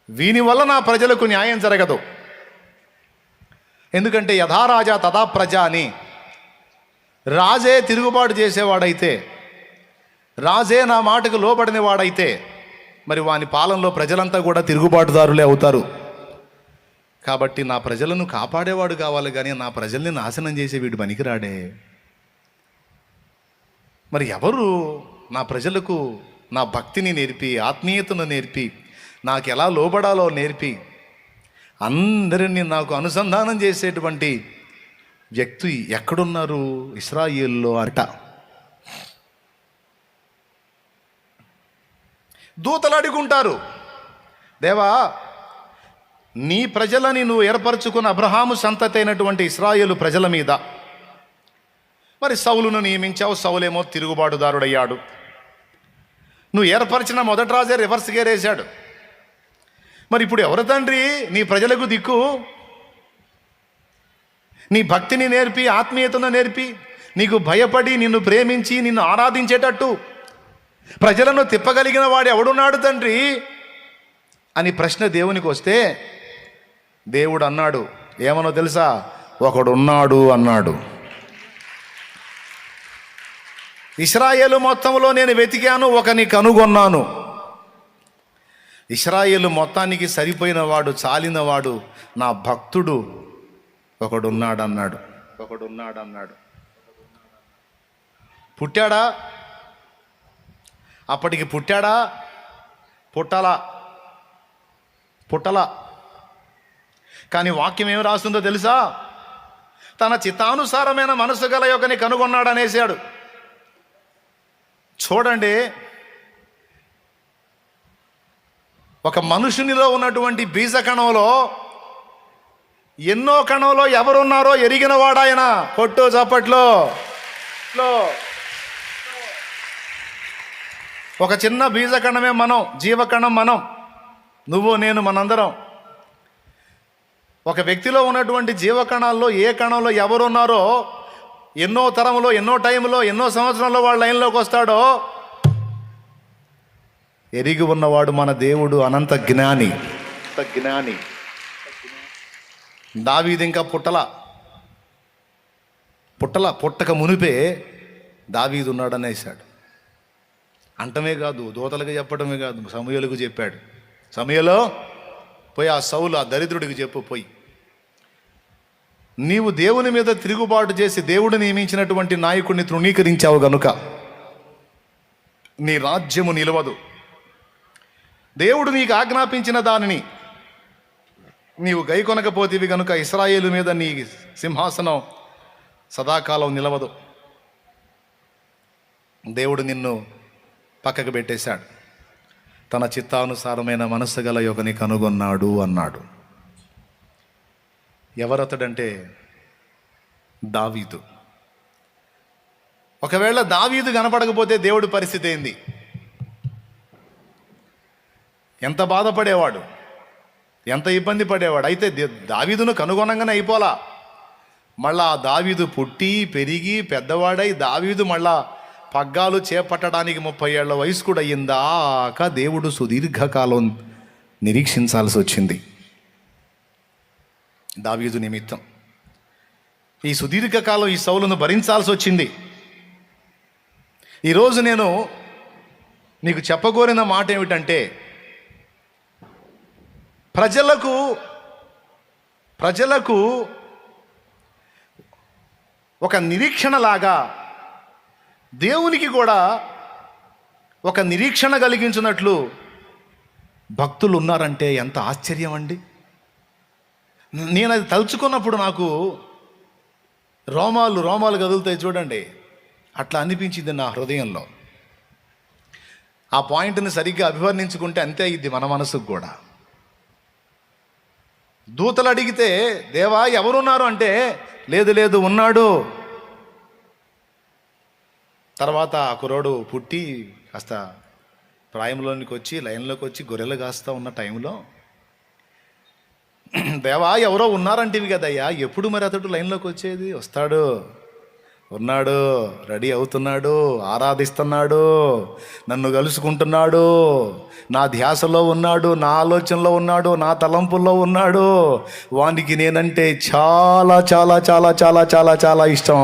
వీని వల్ల నా ప్రజలకు న్యాయం జరగదు. ఎందుకంటే యథారాజా తథా ప్రజ అని రాజే తిరుగుబాటు చేసేవాడైతే, రాజే నా మాటకు లోబడిన వాడైతే, మరి వాని పాలనలో ప్రజలంతా కూడా తిరుగుబాటుదారులే అవుతారు. కాబట్టి నా ప్రజలను కాపాడేవాడు కావాలి, కానీ నా ప్రజల్ని నాశనం చేసే వీడు పనికిరాడే. మరి ఎవరు నా ప్రజలకు నా భక్తిని నేర్పి, ఆత్మీయతను నేర్పి, నాకు ఎలా లోబడాలో నేర్పి, అందరినీ నాకు అనుసంధానం చేసేటువంటి వ్యక్తి ఎక్కడున్నారు ఇశ్రాయేల్లో అట. దూతలు అడుగుంటారు, దేవా నీ ప్రజలని నువ్వు ఏర్పరచుకున్న అబ్రహాము సంతతి అయినటువంటి ఇశ్రాయేలు ప్రజల మీద మరి సౌలును నియమించావు, సౌలేమో తిరుగుబాటుదారుడయ్యాడు. నువ్వు ఏర్పరిచిన మొదటి రాజే రివర్స్ గేర్ వేశాడు. మరి ఇప్పుడు ఎవరు తండ్రి నీ ప్రజలకు దిక్కు? నీ భక్తిని నేర్పి, ఆత్మీయతను నేర్పి, నీకు భయపడి, నిన్ను ప్రేమించి, నిన్ను ఆరాధించేటట్టు ప్రజలను తిప్పగలిగిన వాడు ఎవడున్నాడు తండ్రి అని ప్రశ్న దేవునికి వస్తే దేవుడు అన్నాడు, ఏమనో తెలుసా? ఒకడున్నాడు అన్నాడు. ఇశ్రాయేలు మొత్తంలో నేను వెతికాను, ఒకని కనుగొన్నాను. ఇశ్రాయేలు మొత్తానికి సరిపోయిన వాడు, చాలినవాడు నా భక్తుడు ఒకడున్నాడన్నాడు. పుట్టాడా? అప్పటికి పుట్టాడా? పుట్టలా. కానీ వాక్యం ఏమి రాస్తుందో తెలుసా? తన చిత్తానుసారమైన మనసు గల యొక్కని కనుగొన్నాడు అనేసాడు. చూడండి, ఒక మనుషునిలో ఉన్నటువంటి బీజ కణంలో ఎన్నో కణంలో ఎవరున్నారో ఎరిగిన వాడాయన. కొట్టు చప్పట్లో. ఒక చిన్న బీజకణమే మనం, జీవకణం మనం, నువ్వు నేను మనందరం. ఒక వ్యక్తిలో ఉన్నటువంటి జీవకణాల్లో ఏ కణంలో ఎవరున్నారో ఎన్నో తరంలో, ఎన్నో టైంలో, ఎన్నో సంవత్సరంలో వాళ్ళ లైన్లోకి వస్తాడో ఎరిగి ఉన్నవాడు మన దేవుడు, అనంత జ్ఞాని. దావీదు ఇంకా పుట్టక మునిపే దావీదు ఉన్నాడనేసాడు. అంటమే కాదు, దూతలకు చెప్పడమే కాదు, సమూయేలుకు చెప్పాడు. సమూయేలు పోయి ఆ సౌలు, ఆ దరిద్రుడికి చెప్పు, పోయి నీవు దేవుని మీద తిరుగుబాటు చేసి దేవుడు నియమించినటువంటి నాయకుడిని తృణీకరించావు గనుక నీ రాజ్యము నిలవదు. దేవుడు నీకు ఆజ్ఞాపించిన దానిని నీవు గైకొనకపోతేవి గనుక ఇశ్రాయేలు మీద నీ సింహాసనం సదాకాలం నిలవదు. దేవుడు నిన్ను పక్కకు పెట్టేశాడు. తన చిత్తానుసారమైన మనస్సు గల యొకని కనుగొన్నాడు అన్నాడు. ఎవరతడంటే దావీదు. ఒకవేళ దావీదు కనపడకపోతే దేవుడి పరిస్థితి ఏంది? ఎంత బాధపడేవాడు, ఎంత ఇబ్బంది పడేవాడు. అయితే దావీదును కనుగొనంగానే అయిపోలా. మళ్ళా దావీదు పుట్టి పెరిగి పెద్దవాడై దావీదు మళ్ళా పగ్గాలు చేపట్టడానికి 30 ఏళ్ల వయసు కూడా అయ్యిందాక దేవుడు సుదీర్ఘకాలం నిరీక్షించాల్సి వచ్చింది దావీదు నిమిత్తం. ఈ సుదీర్ఘకాలం ఈ సౌలును భరించాల్సి వచ్చింది. ఈరోజు నేను నీకు చెప్పగోరిన మాట ఏమిటంటే, ప్రజలకు ఒక నిరీక్షణలాగా దేవునికి కూడా ఒక నిరీక్షణ కలిగించినట్లు భక్తులు ఉన్నారంటే ఎంత ఆశ్చర్యం అండి. నేను అది తలుచుకున్నప్పుడు నాకు రోమాలు కదులుతాయి చూడండి. అట్లా అనిపించింది నా హృదయంలో. ఆ పాయింట్ని సరిగ్గా అభివర్ణించుకుంటే అంతే అయ్యిద్ది మన మనసుకు కూడా. దూతలు అడిగితే దేవా ఎవరున్నారు అంటే లేదు ఉన్నాడు. తర్వాత ఆ కుర్రోడు పుట్టి కాస్త ప్రాయంలోనికి వచ్చి లైన్లోకి వచ్చి గొర్రెలు కాస్తా ఉన్న టైంలో దేవా ఎవరో ఉన్నారంటివి కదయ్యా, ఎప్పుడు మరి అతడు లైన్లోకి వచ్చేది? వస్తాడు, ఉన్నాడు, రెడీ అవుతున్నాడు, ఆరాధిస్తున్నాడు, నన్ను కలుసుకుంటున్నాడు, నా ధ్యాసలో ఉన్నాడు, నా ఆలోచనలో ఉన్నాడు, నా తలంపుల్లో ఉన్నాడు. వానికి నేనంటే చాలా చాలా చాలా చాలా చాలా చాలా ఇష్టం.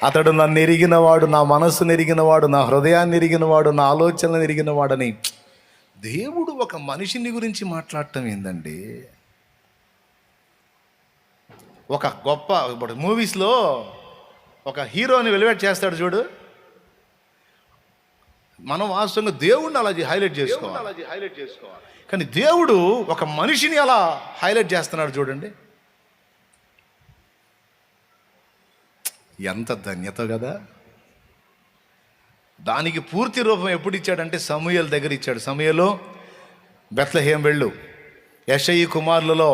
అతడు నన్ను ఎరిగినవాడు, నా మనస్సును ఎరిగినవాడు, నా హృదయాన్ని ఎరిగినవాడు, నా ఆలోచనలను ఎరిగినవాడని దేవుడు ఒక మనిషిని గురించి మాట్లాడటం ఏందండి? ఒక గొప్ప ఇప్పుడు మూవీస్లో ఒక హీరోని వెలివేట్ చేస్తాడు చూడు. మనం వాస్తవంగా దేవుడిని అలా హైలైట్ చేసుకోవాలి. కానీ దేవుడు ఒక మనిషిని అలా హైలైట్ చేస్తున్నాడు చూడండి. ఎంత ధన్యత కదా. దానికి పూర్తి రూపం ఎప్పుడు ఇచ్చాడంటే సమూయేలు దగ్గర ఇచ్చాడు. సమూయేలు, బెత్లెహేం వెళ్ళు, యెషయి కుమారులలో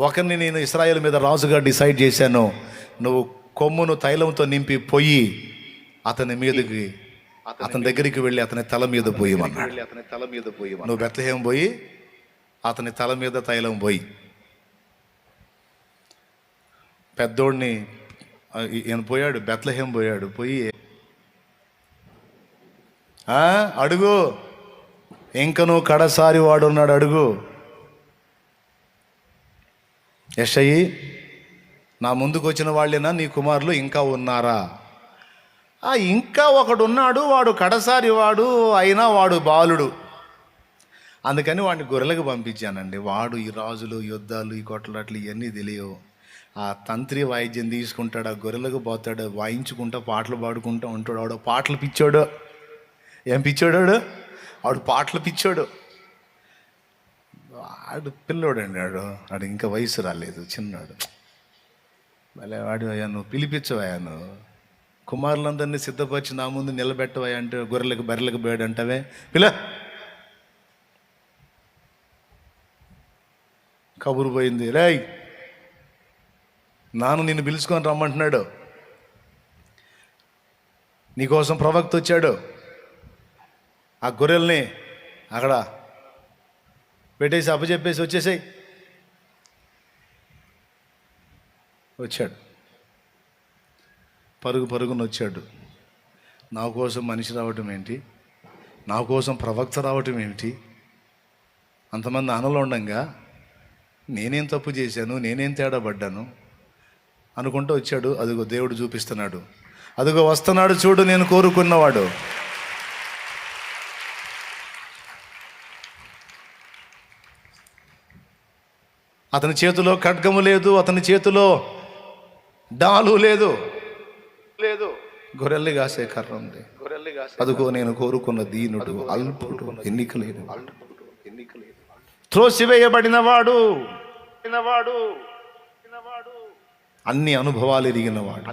ఒకరిని నేను ఇశ్రాయేలు మీద రాజుగా డిసైడ్ చేశాను. నువ్వు కొమ్మును తైలంతో నింపి పొయ్యి అతని దగ్గరికి వెళ్ళి అతని తల మీద పోయమన్నాడు. నువ్వు బెత్లెహేం పోయి అతని తల మీద తైలం పోయి. పెద్దోడిని ఈయన పోయాడు, బెత్లెహేం పోయాడు. పోయి అడుగు, ఇంకను కడసారి వాడు ఉన్నాడు, అడుగు. యెషయి, నా ముందుకు వచ్చిన వాళ్ళేనా నీ కుమారులు, ఇంకా ఉన్నారా? ఇంకా ఒకడు ఉన్నాడు, వాడు కడసారి వాడు, అయినా వాడు బాలుడు. అందుకని వాడిని గొర్రెలకు పంపించానండి. వాడు ఈ రాజులు, యుద్ధాలు, ఈ కొట్లాట్లు ఇవన్నీ తెలియవు. ఆ తంత్రి వాయిద్యం తీసుకుంటాడు, ఆ గొర్రెలకు పోతాడు, వాయించుకుంటా పాటలు పాడుకుంటూ ఉంటాడు. వాడు పాటలు పిచ్చోడు. ఏం పిచ్చోడు వాడు? పాటలు పిచ్చోడు. వాడు పిల్లోడండి, వాడు ఇంకా వయసు రాలేదు, చిన్నాడు. మళ్ళీ వాడు, అయ్యా నువ్వు పిలిపించవయ్యా, నువ్వు కుమారులందరినీ సిద్ధపరిచి నా ముందు నిలబెట్టవయ్యా అంటే గొర్రెలకు బర్రెలకు పోయాడు అంటావే, పిల్ల. కబురు పోయింది, రేయ్ నాన్న నిన్ను పిలుచుకొని రమ్మంటున్నాడు, నీకోసం ప్రవక్త వచ్చాడు, ఆ గొర్రెల్ని అక్కడ పెట్టేసి అప్పచెప్పేసి వచ్చేసాయి. వచ్చాడు, పరుగున వచ్చాడు. నా కోసం మనిషి రావటం ఏంటి, నా కోసం ప్రవక్త రావటం ఏమిటి, అంతమంది ఆనలో ఉండంగా నేనేం తప్పు చేశాను, నేనేం తేడా పడ్డాను అనుకుంటూ వచ్చాడు. అదిగో దేవుడు చూపిస్తున్నాడు, అదిగో వస్తున్నాడు చూడు నేను కోరుకున్నవాడు. అతని చేతిలో ఖడ్గము లేదు, అతని చేతిలో డాలు లేదు, గొర్రెల్ని కాసే కర్ర ఉంది. అదిగో నేను కోరుకున్న దీనుడు, అల్పుడు, ఎన్నిక లేదు, త్రోసివేయబడిన వాడు, అన్ని అనుభవాలు ఎరిగినవాడు.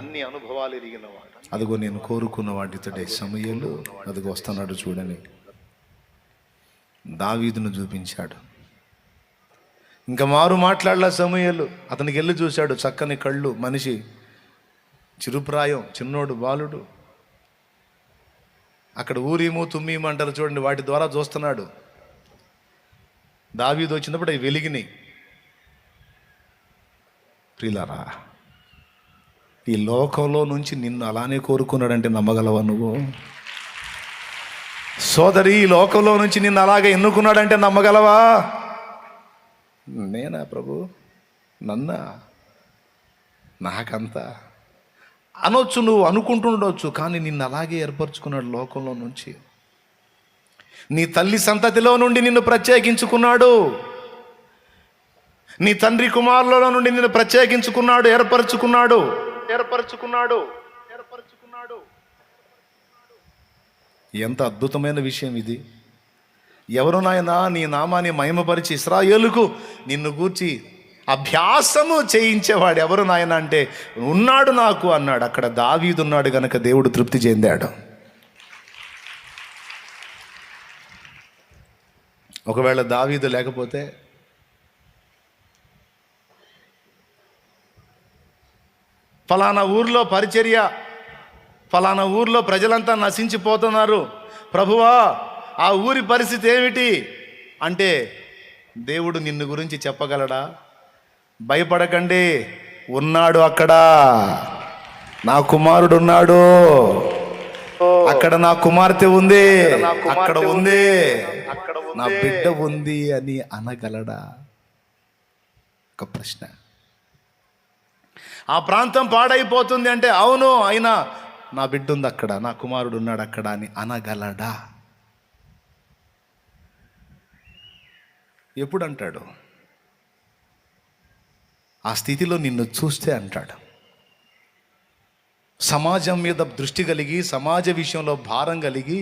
అదిగో నేను కోరుకున్న వాడితోడే సమూయేలు, అదిగో వస్తున్నాడు చూడని దావీదును చూపించాడు. ఇంకా మారు మాట్లాడలా సమూయేలు. అతనికి వెళ్ళి చూశాడు, చక్కని కళ్ళు, మనిషి, చిరుప్రాయం, చిన్నోడు, బాలుడు. అక్కడ ఊరీము తుమ్మీము అంటారు చూడండి, వాటి ద్వారా చూస్తున్నాడు. దావీదు వచ్చినప్పుడు అవి వెలిగినాయి. ప్రియులారా, ఈ లోకంలో నుంచి నిన్ను అలానే కోరుకున్నాడంటే నమ్మగలవా నువ్వు? సోదరి, ఈ లోకంలో నుంచి నిన్ను అలాగే ఎన్నుకున్నాడంటే నమ్మగలవా? నేనా ప్రభు, నన్నా, నాకంతా అనొచ్చు, నువ్వు అనుకుంటుండొచ్చు, కానీ నిన్ను అలాగే ఏర్పరచుకున్నాడు లోకంలో నుంచి. నీ తల్లి సంతతిలో నుండి నిన్ను ప్రత్యేకించుకున్నాడు, నీ తండ్రి కుమారులలో నుండి నిన్ను ప్రత్యేకించుకున్నాడు, ఏర్పరచుకున్నాడు. ఎంత అద్భుతమైన విషయం ఇది. ఎవరు నాయనా నీ నామాన్ని మహిమపరిచి ఇశ్రాయేలుకు నిన్ను గూర్చి అభ్యాసము చేయించేవాడు ఎవరు నాయన అంటే ఉన్నాడు నాకు అన్నాడు. అక్కడ దావీదు ఉన్నాడు గనక దేవుడు తృప్తి చెందాడు. ఒకవేళ దావీదు లేకపోతే ఫలానా ఊర్లో పరిచర్య, ఫలానా ఊర్లో ప్రజలంతా నశించిపోతున్నారు, ప్రభువా ఆ ఊరి పరిస్థితి ఏమిటి అంటే దేవుడు నిన్ను గురించి చెప్పగలడా? భయపడకండి, ఉన్నాడు అక్కడ, నా కుమారుడు ఉన్నాడు, అక్కడ నా కుమార్తె ఉంది, అక్కడ ఉంది, నా బిడ్డ ఉంది అని అనగలడా? ఒక ప్రశ్న. ఆ ప్రాంతం పాడైపోతుంది అంటే అవును, అయినా నా బిడ్డ ఉంది అక్కడ, నా కుమారుడు ఉన్నాడు అక్కడ అని అనగలడా? ఎప్పుడు అంటాడు? ఆ స్థితిలో నిన్ను చూస్తే అంటాడు. సమాజం మీద దృష్టి కలిగి, సమాజ విషయంలో భారం కలిగి,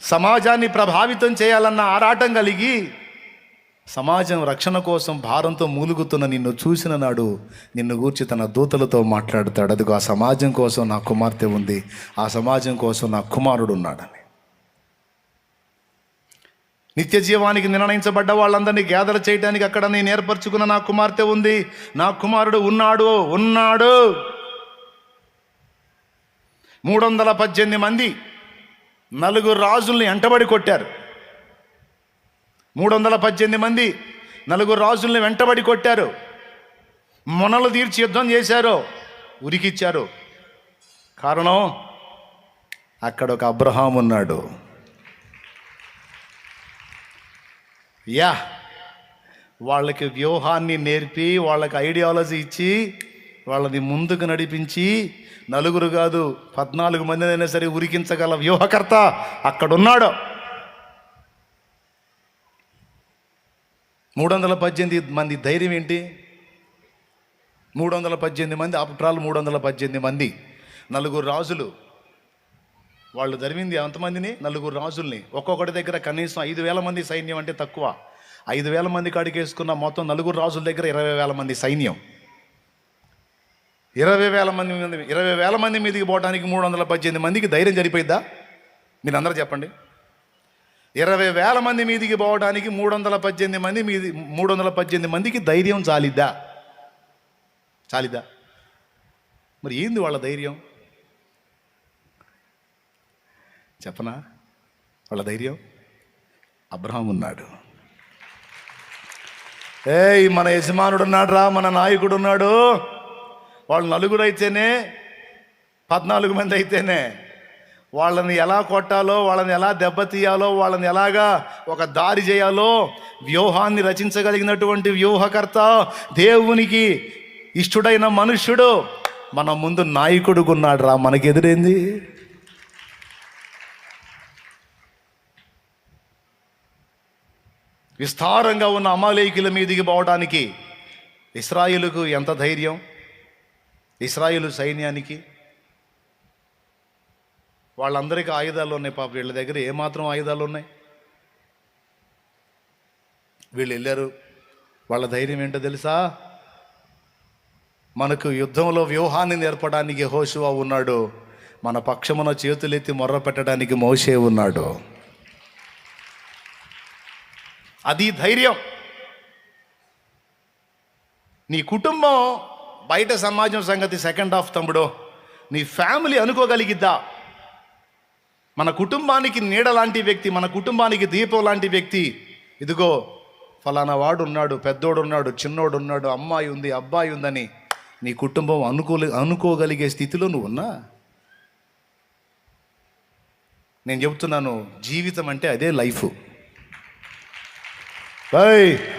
సమాజాన్ని ప్రభావితం చేయాలన్న ఆరాటం కలిగి, సమాజం రక్షణ కోసం భారంతో మూలుగుతున్న నిన్ను చూసిన నాడు నిన్ను గూర్చి తన దూతలతో మాట్లాడతాడు. అదిగో ఆ సమాజం కోసం నా కుమార్తె ఉంది, ఆ సమాజం కోసం నా కుమారుడు ఉన్నాడని. నిత్య జీవానికి నిర్ణయించబడ్డ వాళ్ళందరినీ గ్యాదర్ చేయడానికి అక్కడ నేను ఏర్పరచుకున్న నా కుమార్తె ఉంది, నా కుమారుడు ఉన్నాడు. 318 మంది 4 రాజుల్ని వెంటబడి కొట్టారు. 318 మంది 4 రాజుల్ని వెంటబడి కొట్టారు. మొనలు తీర్చి యుద్ధం చేశారు, ఉరికిచ్చారు. కారణం, అక్కడ ఒక అబ్రహాం ఉన్నాడు. వాళ్ళకి వ్యూహాన్ని నేర్పి, వాళ్ళకి ఐడియాలజీ ఇచ్చి, వాళ్ళని ముందుకు నడిపించి 4 కాదు 14 మంది అయినా సరే ఉరికించగల వ్యూహకర్త అక్కడున్నాడు. 318 మంది ధైర్యం ఏంటి? 318 మంది ఆపుట్రాలు, 318 మంది 4 రాజులు. వాళ్ళు ధరిమింది ఎంతమందిని? 4 రాజుల్ని. ఒక్కొక్కటి దగ్గర కనీసం 5,000 మంది సైన్యం అంటే తక్కువ. 5,000 మంది కాడికి వేసుకున్న మొత్తం 4 రాజుల దగ్గర 20,000 మంది సైన్యం. 20,000 మంది మీదకి పోవడానికి 318 మందికి ధైర్యం సరిపోయిద్దా? మీరు అందరూ చెప్పండి. 20,000 మంది మీదికి పోవడానికి 318 మందికి ధైర్యం చాలిద్దా? మరి ఏంది వాళ్ళ ధైర్యం చెప్పనా? వాళ్ళ ధైర్యం, అబ్రహాం ఉన్నాడు. మన యజమానుడు ఉన్నాడు రా, మన నాయకుడు ఉన్నాడు. వాళ్ళు 4 అయితేనే, 14 మంది అయితేనే వాళ్ళని ఎలా కొట్టాలో, వాళ్ళని ఎలా దెబ్బతీయాలో, వాళ్ళని ఎలాగా ఒక దారి చేయాలో వ్యూహాన్ని రచించగలిగినటువంటి వ్యూహకర్త, దేవునికి ఇష్టుడైన మనుష్యుడు మన ముందు నాయకుడుకున్నాడు రా. మనకి ఎదురైంది విస్తారంగా ఉన్న అమాలేకీయుల మీదికి పోవడానికి ఇశ్రాయేలుకు ఎంత ధైర్యం, ఇశ్రాయేలు సైన్యానికి. వాళ్ళందరికీ ఆయుధాలు ఉన్నాయి. పాప వీళ్ళ దగ్గర ఏమాత్రం ఆయుధాలు ఉన్నాయి? వీళ్ళు వెళ్ళారు. వాళ్ళ ధైర్యం ఏంటో తెలుసా? మనకు యుద్ధంలో వ్యూహాన్ని నేర్పడానికి యెహోషువ ఉన్నాడు, మన పక్షమున చేతులెత్తి మొర్ర పెట్టడానికి మోషే ఉన్నాడు. అది ధైర్యం. నీ కుటుంబం బయట సమాజం సంగతి సెకండ్ హాఫ్ తమ్ముడు. నీ ఫ్యామిలీ అనుకోగలిగిద్దా? మన కుటుంబానికి నీడ లాంటి వ్యక్తి, మన కుటుంబానికి దీపం లాంటి వ్యక్తి, ఇదిగో ఫలానా వాడు ఉన్నాడు, పెద్దోడు ఉన్నాడు, చిన్నోడు ఉన్నాడు, అమ్మాయి ఉంది, అబ్బాయి ఉందని నీ కుటుంబం అనుకోగలిగే స్థితిలో నువ్వు ఉన్నా? నేను చెబుతున్నాను, జీవితం అంటే అదే లైఫ్.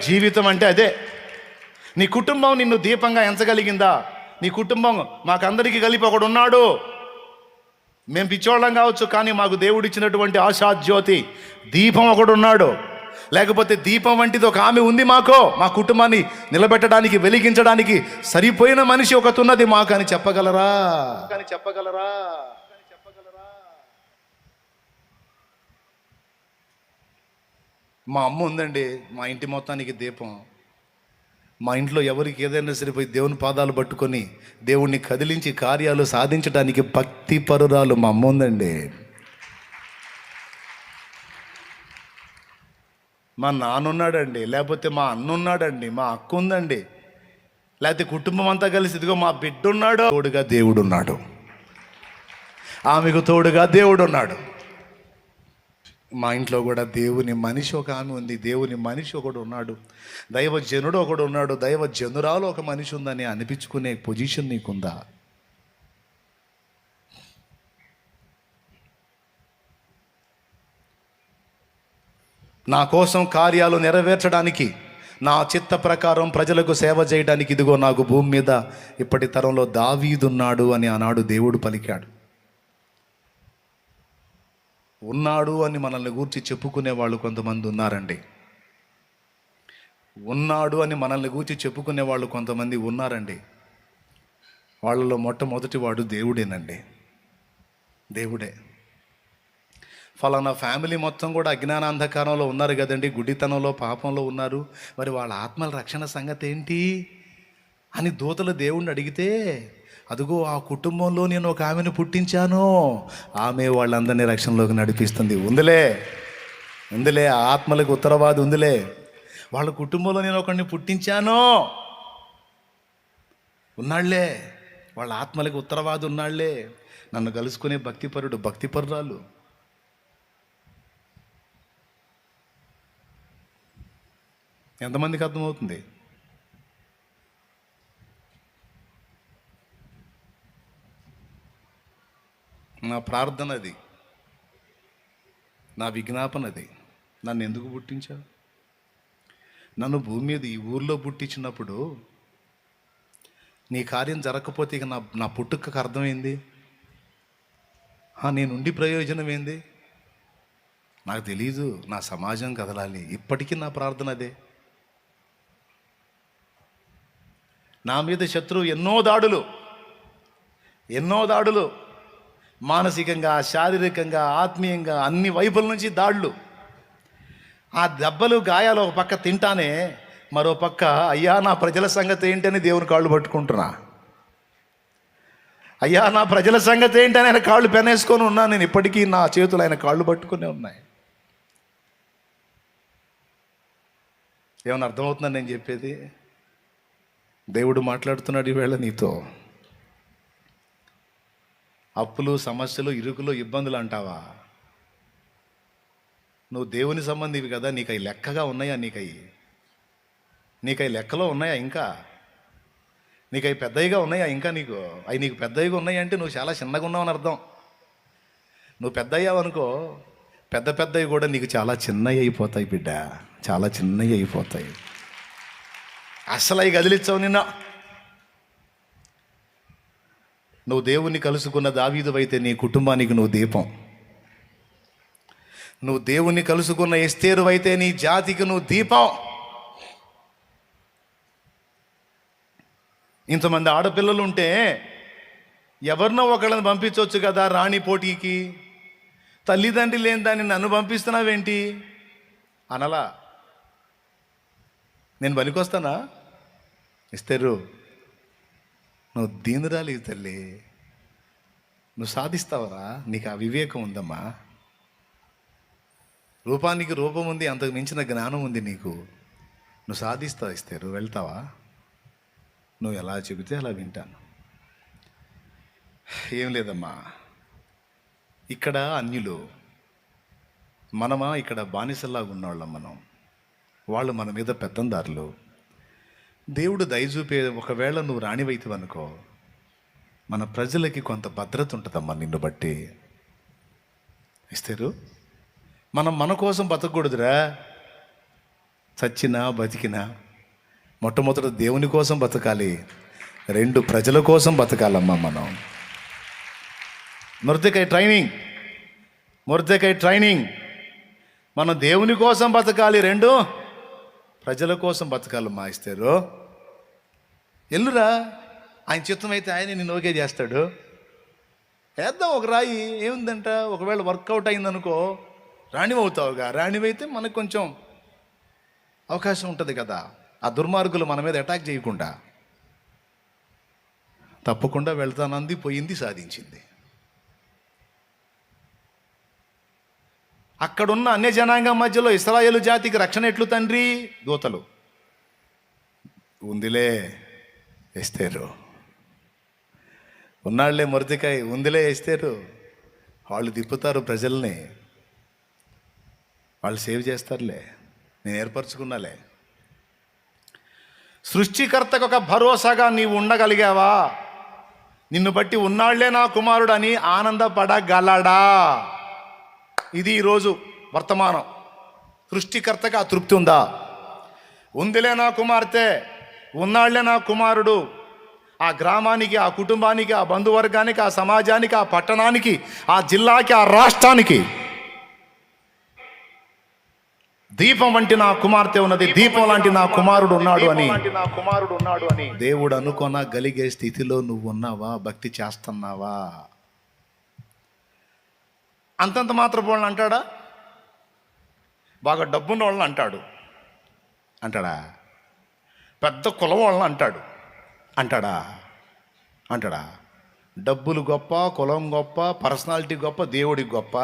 జీవితం అంటే అదే. నీ కుటుంబం నిన్ను దీపంగా ఎంచగలిగిందా? నీ కుటుంబం మాకందరికీ కలిపి ఒకడు ఉన్నాడు. మేము పిచ్చోళ్ళం కావచ్చు, కానీ మాకు దేవుడిచ్చినటువంటి ఆశాజ్యోతి దీపం ఒకడున్నాడు. లేకపోతే దీపం వంటిది ఒక ఆమె ఉంది మాకు, మా కుటుంబాన్ని నిలబెట్టడానికి, వెలిగించడానికి సరిపోయిన మనిషి ఒకతున్నది మాకు అని చెప్పగలరా? మా అమ్మ ఉందండి, మా ఇంటి మొత్తానికి దీపం. మా ఇంట్లో ఎవరికి ఏదైనా సరిపోయి దేవుని పాదాలు పట్టుకొని దేవుణ్ణి కదిలించి కార్యాలు సాధించడానికి భక్తి పరురాలు మా అమ్మ ఉందండి. మా నాన్నున్నాడండి, లేకపోతే మా అన్న ఉన్నాడండి, మా అక్క ఉందండి, లేకపోతే కుటుంబం అంతా కలిసి ఇదిగో మా బిడ్డ ఉన్నాడు. తోడుగా దేవుడు ఉన్నాడు, ఆమెకు తోడుగా దేవుడు ఉన్నాడు. మా ఇంట్లో కూడా దేవుని మనిషి ఒక ఆమె ఉంది, దేవుని మనిషి ఒకడు ఉన్నాడు, దైవజనుడు ఒకడు ఉన్నాడు, దైవజనురాలు ఒక మనిషి ఉందని అనిపించుకునే పొజిషన్ నీకుందా? నా కోసం కార్యాలు నెరవేర్చడానికి, నా చిత్త ప్రకారం ప్రజలకు సేవ చేయడానికి ఇదిగో నాకు భూమి మీద ఇప్పటి తరంలో దావీదున్నాడు అని ఆనాడు దేవుడు పలికాడు. ఉన్నాడు అని మనల్ని గూర్చి చెప్పుకునే వాళ్ళు కొంతమంది ఉన్నారండి. ఉన్నాడు అని మనల్ని గూర్చి చెప్పుకునే వాళ్ళు కొంతమంది ఉన్నారండి. వాళ్ళలో మొట్టమొదటి వాడు దేవుడేనండి, దేవుడే. ఫలానా ఫ్యామిలీ మొత్తం కూడా అజ్ఞానాంధకారంలో ఉన్నారు కదండి, గుడ్డితనంలో పాపంలో ఉన్నారు, మరి వాళ్ళ ఆత్మల రక్షణ సంగతి ఏంటి అని దూతలు దేవుణ్ణి అడిగితే, అదిగో ఆ కుటుంబంలో నేను ఒక ఆమెను పుట్టించాను, ఆమె వాళ్ళందరినీ రక్షణలోకి నడిపిస్తుంది. ఉందిలే ఆ ఆత్మలకు ఉత్తరవాది ఉందిలే. వాళ్ళ కుటుంబంలో నేను ఒకరిని పుట్టించాను, ఉన్నాళ్లే, వాళ్ళ ఆత్మలకు ఉత్తరవాది ఉన్నాళ్లే, నన్ను కలుసుకునే భక్తిపరుడు భక్తిపరురాలు. ఎంతమందికి అర్థమవుతుంది? నా ప్రార్థన అది, నా విజ్ఞాపన అది. నన్ను ఎందుకు పుట్టించావు? నన్ను భూమి మీద ఈ ఊర్లో పుట్టించినప్పుడు నీ కార్యం జరగకపోతే ఇక నా పుట్టుకకు అర్థమైంది, నేనుండి ప్రయోజనం ఏంది? నాకు తెలీదు. నా సమాజం కదలాలి. ఇప్పటికీ నా ప్రార్థన అదే. నా మీద శత్రువు ఎన్నో దాడులు, మానసికంగా, శారీరకంగా, ఆత్మీయంగా, అన్ని వైపుల నుంచి దాడులు. ఆ దెబ్బలు, గాయాలు ఒక పక్క తింటానే, మరో పక్క అయ్యా నా ప్రజల సంగతి ఏంటని దేవుని కాళ్ళు పట్టుకుంటున్నా. అయ్యా నా ప్రజల సంగతి ఏంటని ఆయన కాళ్ళు పెనేసుకొని ఉన్నా. నేను ఇప్పటికీ నా చేతులు ఆయన కాళ్ళు పట్టుకునే ఉన్నాయి. ఏమన్నా అర్థమవుతుందని నేను చెప్పేది? దేవుడు మాట్లాడుతున్నాడు ఈవేళ నీతో. అప్పులు, సమస్యలు, ఇరుకులు, ఇబ్బందులు అంటావా? నువ్వు దేవుని సంబంధివి కదా, నీకు అవి లెక్కగా ఉన్నాయా? నీకు అవి లెక్కలో ఉన్నాయా? ఇంకా నీకు అవి పెద్దవిగా ఉన్నాయా? ఇంకా అవి నీకు పెద్దవిగా ఉన్నాయి అంటే నువ్వు చాలా చిన్నగా ఉన్నావు అని అర్థం. నువ్వు పెద్ద అయ్యావనుకో, పెద్దవి కూడా నీకు చాలా చిన్నవి అయిపోతాయి బిడ్డ, చాలా చిన్నవి అయిపోతాయి. అసలు అవి కదిలించవు నిన్న. నువ్వు దేవుణ్ణి కలుసుకున్న దావీదువైతే నీ కుటుంబానికి నువ్వు దీపం. నువ్వు దేవుణ్ణి కలుసుకున్న ఎస్తేరు అయితే నీ జాతికి నువ్వు దీపం. ఇంతమంది ఆడపిల్లలు ఉంటే ఎవరినో ఒకళ్ళని పంపించవచ్చు కదా రాణి పోటీకి. తల్లిదండ్రి లేని దాన్ని నన్ను పంపిస్తున్నావేంటి అనలా. నేను పనికొస్తానా? ఎస్తేరు, నువ్వు దీనురాలి తల్లి, నువ్వు సాధిస్తావరా? నీకు ఆ వివేకం ఉందమ్మా. రూపానికి రూపం ఉంది, అంతకు మించిన జ్ఞానం ఉంది నీకు. నువ్వు సాధిస్తావు ఎస్తేరు. వెళ్తావా? నువ్వు ఎలా చెబితే అలా వింటాను. ఏం లేదమ్మా, ఇక్కడ అన్యులు, మనమా ఇక్కడ బానిసల్లాగా ఉన్నవాళ్ళం మనం. వాళ్ళు మన మీద పెత్తందారులు. దేవుడు దయచూపే ఒకవేళ నువ్వు రాణివైతివనుకో, మన ప్రజలకి కొంత భద్రత ఉంటుందమ్మా నిన్ను బట్టి. ఇస్తారు. మనం మన కోసం బతకూడదురా. చచ్చినా బతికినా మొట్టమొదట దేవుని కోసం బతకాలి, 2 ప్రజల కోసం బతకాలమ్మా మనం. Mordecai training. మనం దేవుని కోసం బతకాలి, 2 ప్రజల కోసం బతకాలమ్మా. ఇస్తారు. ఎల్లురా, ఆయన చిత్తం అయితే ఆయన నిన్ను ఓకే చేస్తాడు. వేద్దాం ఒక రాయి, ఏముందంట. ఒకవేళ వర్కౌట్ అయిందనుకో రాణివవుతావుగా. రాణివైతే మనకు కొంచెం అవకాశం ఉంటుంది కదా, ఆ దుర్మార్గులు మన మీద అటాక్ చేయకుండా. తప్పకుండా వెళ్తానంది, పోయింది, సాధించింది. అక్కడున్న అన్య జనాంగం మధ్యలో ఇశ్రాయేలు జాతికి రక్షణ ఎట్లు తండ్రి? దూతలు. ఉందిలే ఎస్తేరు, ఉన్నాళ్లే మొర్దెకై, ఉందిలే ఎస్తేరు. వాళ్ళు తిప్పుతారు ప్రజల్ని, వాళ్ళు సేవ్ చేస్తారులే, నేను ఏర్పరచుకున్నాలే. సృష్టికర్తకు ఒక భరోసాగా నీవు ఉండగలిగావా? నిన్ను బట్టి ఉన్నాళ్లే నా కుమారుడు అని ఆనందపడగలడా? ఇది ఈరోజు వర్తమానం. సృష్టికర్తగా ఆ తృప్తి ఉందా? ఉందిలే నా కుమార్తె, ఉన్నాళ్లే నా కుమారుడు. ఆ గ్రామానికి, ఆ కుటుంబానికి, ఆ బంధువర్గానికి, ఆ సమాజానికి, ఆ పట్టణానికి, ఆ జిల్లాకి, ఆ రాష్ట్రానికి దీపం వంటి నా కుమార్తె ఉన్నది, దీపం లాంటి నా కుమారుడు ఉన్నాడు అని దేవుడు అనుకోనగలిగే స్థితిలో నువ్వు ఉన్నావా? భక్తి చేస్తున్నావా? అంతంత మాత్రపు వాళ్ళని అంటాడా? బాగా డబ్బున్న వాళ్ళని అంటాడా? పెద్ద కులం వాళ్ళని అంటాడా? డబ్బులు గొప్ప, కులం గొప్ప, పర్సనాలిటీ గొప్ప, దేవుడికి గొప్ప?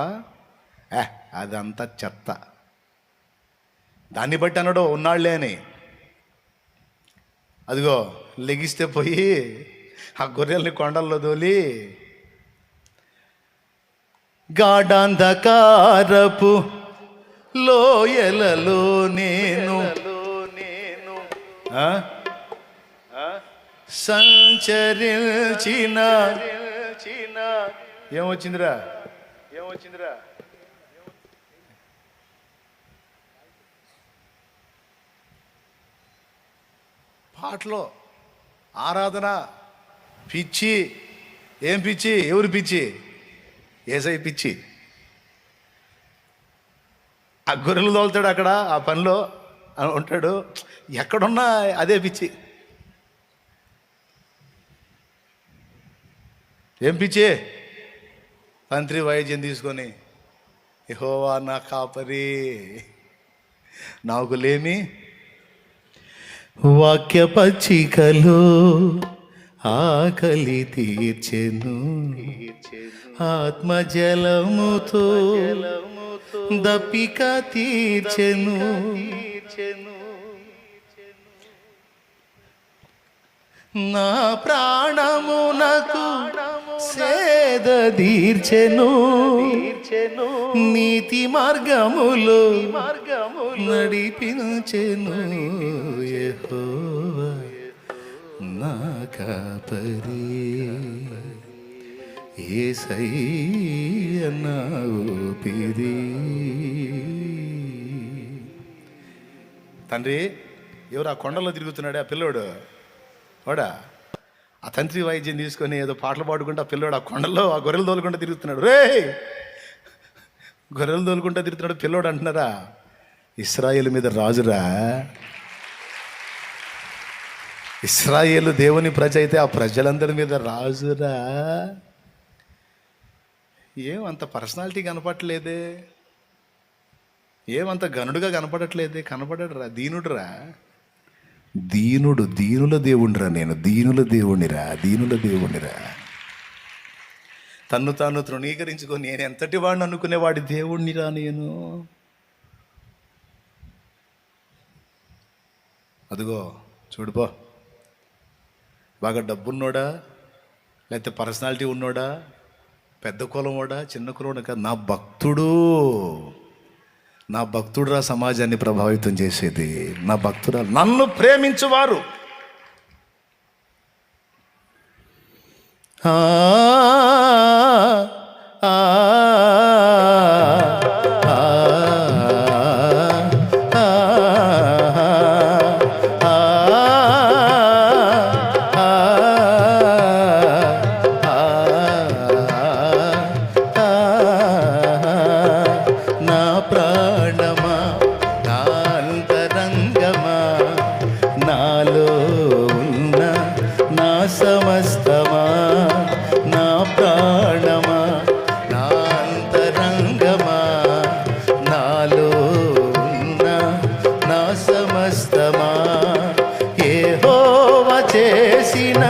అదంతా చెత్త. దాన్ని బట్టి అన్నాడు ఉన్నాళ్లే అని. అదిగో లెగిస్తే పోయి ఆ గొర్రెల్ని కొండల్లో దోలి గాఢాంధకారపు లోయలలో నేను సంచరించిన ఏమొచ్చిందిరా? పాటలో ఆరాధన పిచ్చి. ఏం పిచ్చి? ఎవరు పిచ్చి? ఏసై పిచ్చి. ఆ గొర్రెలు తోలుతాడు అక్కడ, ఆ పనిలో ఉంటాడు. ఎక్కడున్నా అదే పిచ్చి. ఏం పిచ్చి? తంత్రి వాయిద్యం తీసుకొని యెహోవా నా కాపరి నాకు లేమి, వాక్య పచ్చికలో ఆకలి తీర్చెను, ఆత్మజలముతో దప్పిక తీర్చెను, నా ప్రాణమునకు సేద తీర్చెను, నీతి మార్గములో నడిపించెను, యెహోవా నా కాపరి, యేసయ్య నా ఊపిరి. తండ్రి, ఎవరు ఆ కొండలో తిరుగుతున్నాడే ఆ పిల్లోడు? వాడా ఆ తంత్రి వాయిద్యం తీసుకొని ఏదో పాటలు పాడుకుంటూ ఆ పిల్లోడు ఆ కొండల్లో ఆ గొర్రెలు తోలుకుంటూ తిరుగుతున్నాడు. గొర్రెలు తోలుకుంటూ తిరుగుతున్నాడు పిల్లోడు అంటున్నారా? ఇశ్రాయేలు మీద రాజురా. ఇశ్రాయేలు దేవుని ప్రజ అయితే ఆ ప్రజలందరి మీద రాజురా. ఏమంత పర్సనాలిటీ కనపడట్లేదే, ఏమంత గనుడుగా కనపడట్లేదే. కనపడరా? దీనుడురా, దీనుల దేవుణ్ణిరా నేను. దీనుల దేవుణ్ణిరా. తన్ను తాను తృణీకరించుకొని నేను ఎంతటి వాడిని అనుకునేవాడి దేవుణ్ణిరా నేను. అదిగో చూడుపో, బాగా డబ్బున్నోడా, లేకపోతే పర్సనాలిటీ ఉన్నోడా, పెద్ద కులమోడా, చిన్న కులమోడా కాదు, నా భక్తుడురా సమాజాన్ని ప్రభావితం చేసేది. నా భక్తురా, నన్ను ప్రేమించువారు. సమస్తమా, నా ప్రాణమా, నా అంతరంగమా, నాలో ఉన్న నా సమస్తమా, యెహోవా చేసిన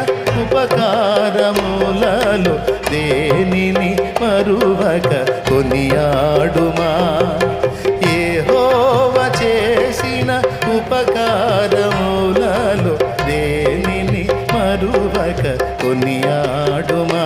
ఉపకారములలో దేనిని మరువక కొనియాడుమా. యెహోవా చేసిన ఉపకారములలో దేనిని మరువక కొనియాడుమా.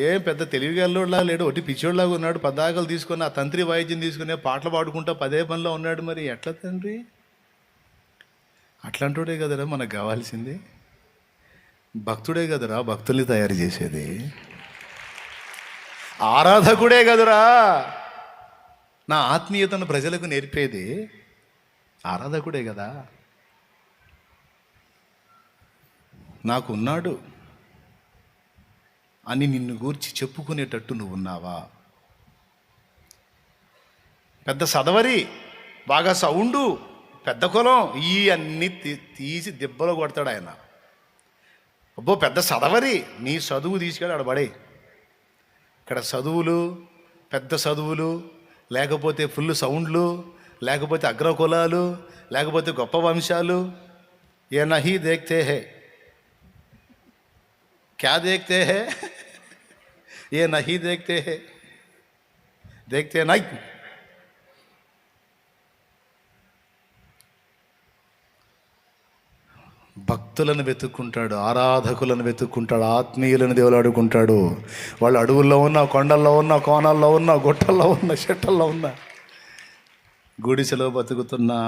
ఏం పెద్ద తెలివిగల్లోలా లేడు, ఒకటి పిచ్చోళ్ళలాగా ఉన్నాడు. పదాకలు తీసుకొని ఆ తంత్రి వాయిద్యం తీసుకుని పాటలు పాడుకుంటా పదే పనిలో ఉన్నాడు. మరి ఎట్లా తండ్రి? అట్లాంటోడే కదరా మనకు కావాల్సింది. భక్తుడే కదరా భక్తుల్ని తయారు చేసేది. ఆరాధకుడే కదరా నా ఆత్మీయతను ప్రజలకు నేర్పేది. ఆరాధకుడే కదా. నాకు ఉన్నాడు అని నిన్ను గూర్చి చెప్పుకునేటట్టు నువ్వు ఉన్నావా? పెద్ద సదవరి, బాగా సౌండు, పెద్ద కులం, ఈ అన్నీ తీసి దెబ్బలో కొడతాడు ఆయన. అబ్బో పెద్ద సదవరి, నీ చదువు తీసుకెళ్ళి ఆడ పడే. ఇక్కడ చదువులు, పెద్ద చదువులు, లేకపోతే ఫుల్ సౌండ్లు, లేకపోతే అగ్రకులాలు, లేకపోతే గొప్ప వంశాలు, ఏ నహీ దేఖ్తే హే, క్యా దేఖ్తే హే, ఏ నహీ దేఖ్తే హే, దేఖ్తే నై. భక్తులను వెతుక్కుంటాడు, ఆరాధకులను వెతుక్కుంటాడు, ఆత్మీయులను దేవులాడుకుంటాడు. వాళ్ళు అడవుల్లో ఉన్న, కొండల్లో ఉన్న, కోణాల్లో ఉన్న, గుట్టల్లో ఉన్న, చెట్టల్లో ఉన్న, గుడిసెలో బతుకుతున్నా,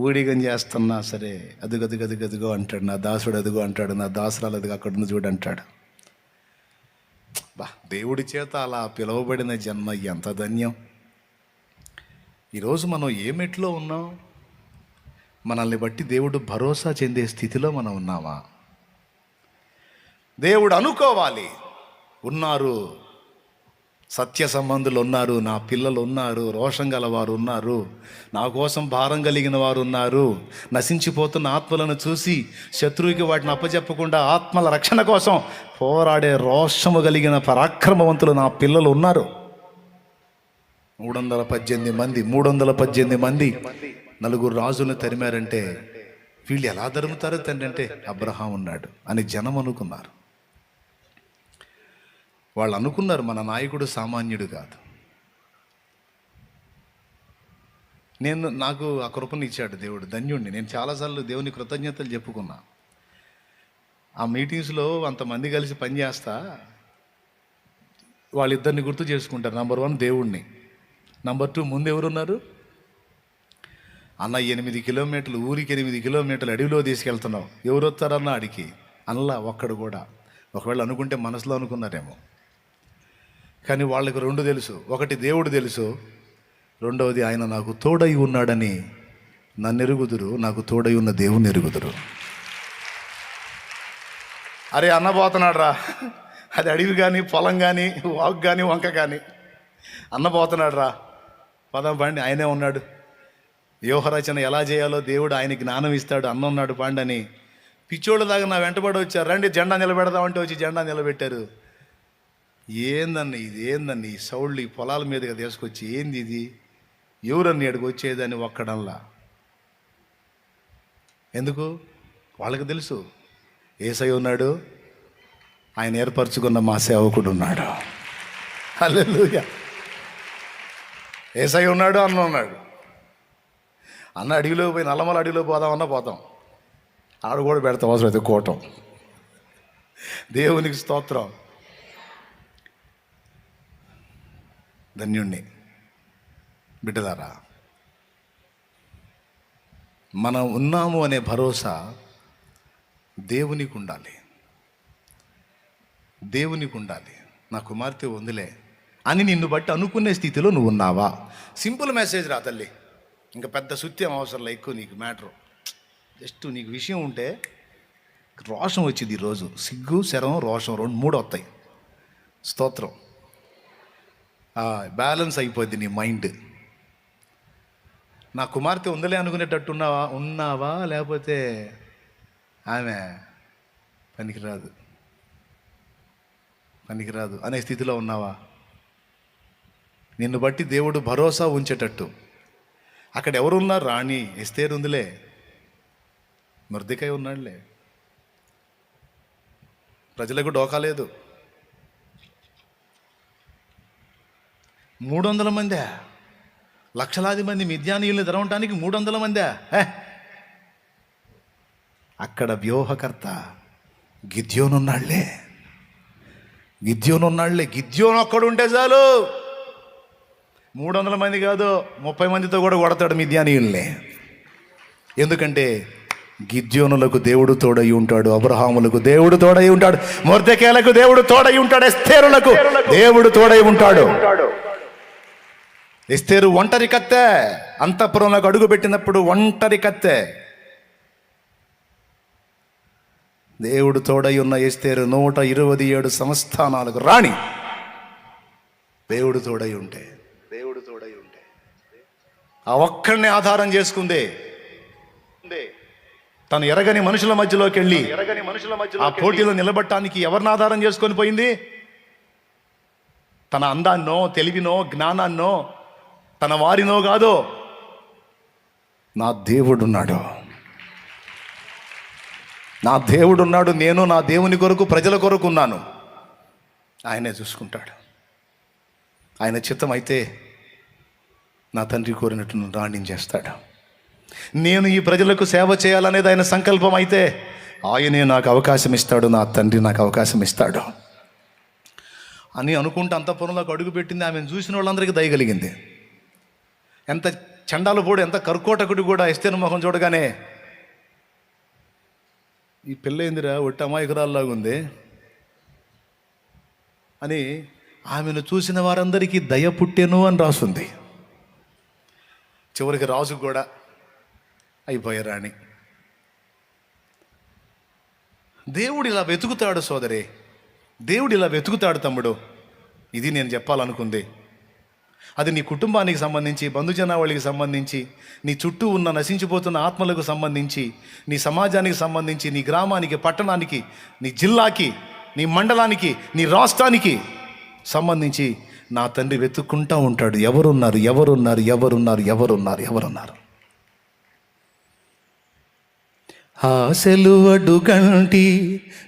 ఊడిగం చేస్తున్నా సరే, అదుగదుగదుగదుగో అంటాడు, నా దాసుడు అదుగో అంటాడు, నా దాసురాలు అదుగు అక్కడ ఉంది చూడు అంటాడు. బా, దేవుడి చేత అలా పిలువబడిన జన్మ ఎంత ధన్యం. ఈరోజు మనం ఏ మెట్లో ఉన్నాం? మనల్ని బట్టి దేవుడు భరోసా చెందే స్థితిలో మనం ఉన్నామా? దేవుడు అనుకోవాలి, ఉన్నారు, సత్య సంబంధులు ఉన్నారు, నా పిల్లలు ఉన్నారు, రోషం గలవారు ఉన్నారు, నా కోసం భారం కలిగిన వారు ఉన్నారు, నశించిపోతున్న ఆత్మలను చూసి శత్రువుకి వాటిని అప్పచెప్పకుండా ఆత్మల రక్షణ కోసం పోరాడే రోషము కలిగిన పరాక్రమవంతులు నా పిల్లలు ఉన్నారు. 318 మంది నలుగురు రాజులను తరిమారంటే వీళ్ళు ఎలా తరుముతారో తండ్రి అంటే అబ్రహాం ఉన్నాడు అని జనం అనుకున్నారు. వాళ్ళు అనుకున్నారు మన నాయకుడు సామాన్యుడు కాదు. నాకు ఆ కృపను ఇచ్చాడు దేవుడు, ధన్యుణ్ణి. నేను చాలాసార్లు దేవుని కృతజ్ఞతలు చెప్పుకున్నా. ఆ మీటింగ్స్లో అంతమంది కలిసి పనిచేస్తా వాళ్ళిద్దరిని గుర్తు చేసుకుంటారు. నంబర్ 1 దేవుణ్ణి, నంబర్ 2 ముందు ఎవరున్నారు? అన్న 8 కిలోమీటర్లు, ఊరికి 8 కిలోమీటర్లు అడవిలో తీసుకెళ్తున్నావు, ఎవరు వస్తారన్న అడిగి అనలా ఒక్కడు కూడా. ఒకవేళ అనుకుంటే మనసులో అనుకున్నారేమో, కానీ వాళ్ళకి 2 తెలుసు. ఒకటి దేవుడు తెలుసు, రెండవది ఆయన నాకు తోడై ఉన్నాడని నన్ను ఎరుగుదురు, నాకు తోడై ఉన్న దేవుని ఎరుగుదురు. అరే అన్న పోతున్నాడు రా, అది అడవి కానీ, పొలం కానీ, వాగు కానీ, వంక కానీ, అన్న పోతున్నాడు రా, పదం పండి, ఆయనే ఉన్నాడు. వ్యూహరచన ఎలా చేయాలో దేవుడు ఆయన జ్ఞానం ఇస్తాడు, అన్న ఉన్నాడు పాండని. పిచ్చోళ్ళు దాకా నా వెంటబడి వచ్చారు, రండి జెండా నిలబెడదామంటే వచ్చి జెండా నిలబెట్టారు. ఏందన్న ఇది, ఏందన్న ఈ సౌళ్ళు ఈ పొలాల మీదుగా తీసుకొచ్చి, ఏంది ఇది, ఎవరన్నీ అడిగి వచ్చేదని ఒక్కడంలా. ఎందుకు? వాళ్ళకి తెలుసు యేసయ్య ఉన్నాడు, ఆయన ఏర్పరచుకున్న మా సేవకుడు ఉన్నాడు. హల్లెలూయా. యేసయ్య ఉన్నాడు, అన్న ఉన్నాడు. అన్న అడవిలో పోయి నల్లమల అడవిలో పోదామన్నా పోతాం, ఆడ కూడా పెడతాం అవసరం అయితే కోటం. దేవునికి స్తోత్రం. ధన్యుణ్ణి. బిడ్డలారా, మనం ఉన్నాము అనే భరోసా దేవునికి ఉండాలి. దేవునికి ఉండాలి. నా కుమార్తె ఉందిలే అని నిన్ను బట్టి అనుకునే స్థితిలో నువ్వు ఉన్నావా? సింపుల్ మెసేజ్ రా తల్లి, ఇంకా పెద్ద సుత్యం అవసరం లే. ఎక్కువ నీకు మ్యాటరు, జస్ట్ నీకు విషయం ఉంటే రోషం వచ్చింది. ఈరోజు సిగ్గు, శరం, రోషం 2-3 వస్తాయి. స్తోత్రం. బ్యాలెన్స్ అయిపోద్ది నీ మైండ్. నా కుమార్తె ఉందలే అనుకునేటట్టు ఉన్నావా లేకపోతే ఆమె పనికిరాదు అనే స్థితిలో ఉన్నావా? నిన్ను బట్టి దేవుడు భరోసా ఉంచేటట్టు. అక్కడ ఎవరున్నారు? రాణి ఎస్తేరు ఉందిలే, మొర్దెకై ఉన్నాడులే, ప్రజలకు డోకా లేదు. 300 మందే, లక్షలాది మంది మిద్యానీయుల్ని తెరవటానికి 300 మందే. అక్కడ వ్యూహకర్త గిద్యోనున్నాళ్లే. గిద్యోను ఒక్కడుంటే చాలు, 300 మంది కాదు 30 మందితో కూడా కొడతాడు మిద్యానీయుల్ని. ఎందుకంటే గిద్యోనులకు దేవుడు తోడై ఉంటాడు, అబ్రహాములకు దేవుడు తోడై ఉంటాడు, మొర్దెకైలకు దేవుడు తోడై ఉంటాడు, ఎస్తేరులకు దేవుడు తోడై ఉంటాడు. ఎస్తేరు ఒంటరి కత్తె, అంతఃపురంలోకి అడుగు పెట్టినప్పుడు ఒంటరి కత్తె. దేవుడు తోడై ఉన్న ఎస్తేరు 127 సంస్థానాలకు రాణి. దేవుడు తోడై ఉంటే ఆ ఒక్కడిని ఆధారం చేసుకుందే. తను ఎరగని మనుషుల మధ్యలోకి వెళ్ళి ఆ పోటీలో నిలబడటానికి ఎవరిని ఆధారం చేసుకొని పోయింది? తన అందాన్నో, తెలివినో, జ్ఞానాన్నో, తన వారినో కాదో, నా దేవుడున్నాడు. నా దేవుడున్నాడు. నేను నా దేవుని కొరకు, ప్రజల కొరకు ఉన్నాను. ఆయనే చూసుకుంటాడు. ఆయన చిత్తం అయితే నా తండ్రి కోరినట్టు నన్ను రాణించేస్తాడు. నేను ఈ ప్రజలకు సేవ చేయాలనేది ఆయన సంకల్పం అయితే ఆయనే నాకు అవకాశం ఇస్తాడు. నా తండ్రి నాకు అవకాశం ఇస్తాడు అని అనుకుంటూ అంతఃపురంలోకి అడుగుపెట్టింది. ఆమెను చూసిన వాళ్ళందరికీ దయగలిగింది. ఎంత చండాలపోడు, ఎంత కర్కోటకుడు కూడా ఎస్తేరు మొహం చూడగానే, ఈ పిల్ల ఏందిరా ఒట్టి అమాయకురాల్లాగా ఉంది అని ఆమెను చూసిన వారందరికీ దయ పుట్టెను అని రాసుంది. చివరికి రాజు కూడా అయిపోయారు రాణి. దేవుడు ఇలా వెతుకుతాడు సోదరే, దేవుడు ఇలా వెతుకుతాడు తమ్ముడు. ఇది నేను చెప్పాలనుకుంది. అది నీ కుటుంబానికి సంబంధించి, బంధుజనావళికి సంబంధించి, నీ చుట్టూ ఉన్న నశించిపోతున్న ఆత్మలకు సంబంధించి, నీ సమాజానికి సంబంధించి, నీ గ్రామానికి, పట్టణానికి, నీ జిల్లాకి, నీ మండలానికి, నీ రాష్ట్రానికి సంబంధించి నా తండ్రి వెతుక్కుంటూ ఉంటాడు. ఎవరున్నారు, ఎవరున్నారు, ఎవరున్నారు, ఎవరున్నారు, ఎవరున్నారు. ఆశలు అడుగంటి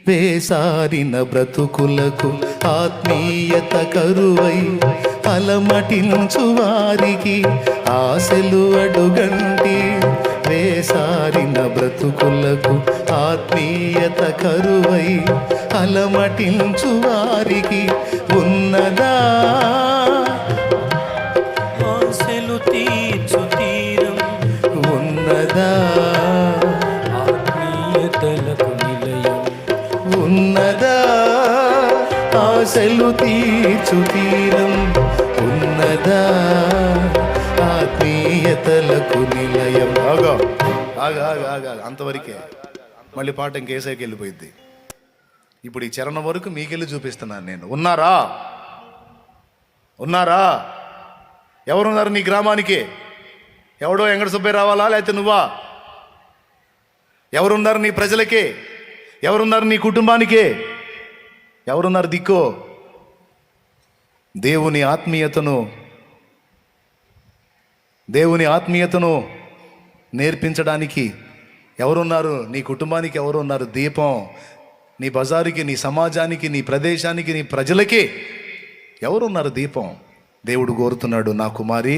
వేసారిన బ్రతుకులకు ఆత్మీయత కరువై అలమటించు వారికి, ఆశలు అడుగంటి వేసారిన బ్రతుకులకు ఆత్మీయత కరువై అలమటించు వారికి ఉన్నదా ఆశలు తీర్చు తీరం, ఉన్నదా ఆత్మీయతలకు నిలయం, ఉన్నదా ఆశలు తీర్చు తీరం, ఉన్నదా ఆత్మీయతలకు నిలయం. ఆగా ఆగా ఆగా ఆగా అంతవరకే. మళ్ళీ పాట ఇంకేసాకి వెళ్ళిపోయింది. ఇప్పుడు ఈ చరణం వరకు మీకెళ్ళి చూపిస్తున్నాను నేను. ఉన్నారా? ఉన్నారా? ఎవరున్నారు నీ గ్రామానికి? ఎవడో వెంకట సుబ్బయ్య రావాలా, లేకపోతే నువ్వా? ఎవరున్నారు నీ ప్రజలకి? ఎవరున్నారు నీ కుటుంబానికి? ఎవరున్నారు దిక్కో? దేవుని ఆత్మీయతను నేర్పించడానికి ఎవరున్నారు? నీ కుటుంబానికి ఎవరున్నారు? దీపం నీ బజారుకి, నీ సమాజానికి, నీ ప్రదేశానికి, నీ ప్రజలకి ఎవరున్నారు? దీపం. దేవుడు కోరుతున్నాడు, నా కుమారి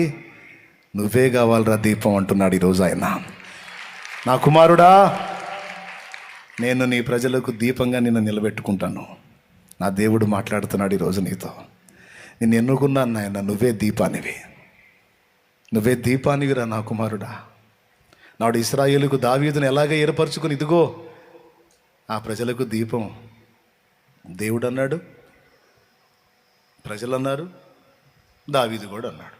నువ్వే కావాలరా దీపం అంటున్నాడు ఈరోజు ఆయన. నా కుమారుడా, నేను నీ ప్రజలకు దీపంగా నిన్ను నిలబెట్టుకుంటాను. నా దేవుడు మాట్లాడుతున్నాడు ఈరోజు నీతో. నిన్ను ఎన్నుకున్నాను నాయన, నువ్వే దీపానివి, నువ్వే దీపానివిరా నా కుమారుడా. నాడు ఇశ్రాయేలుకు దావీదును ఎలాగ ఏర్పరచుకుని, ఇదిగో ఆ ప్రజలకు దీపం దేవుడు అన్నాడు, ప్రజలు అన్నారు, దావీదు కూడా అన్నాడు.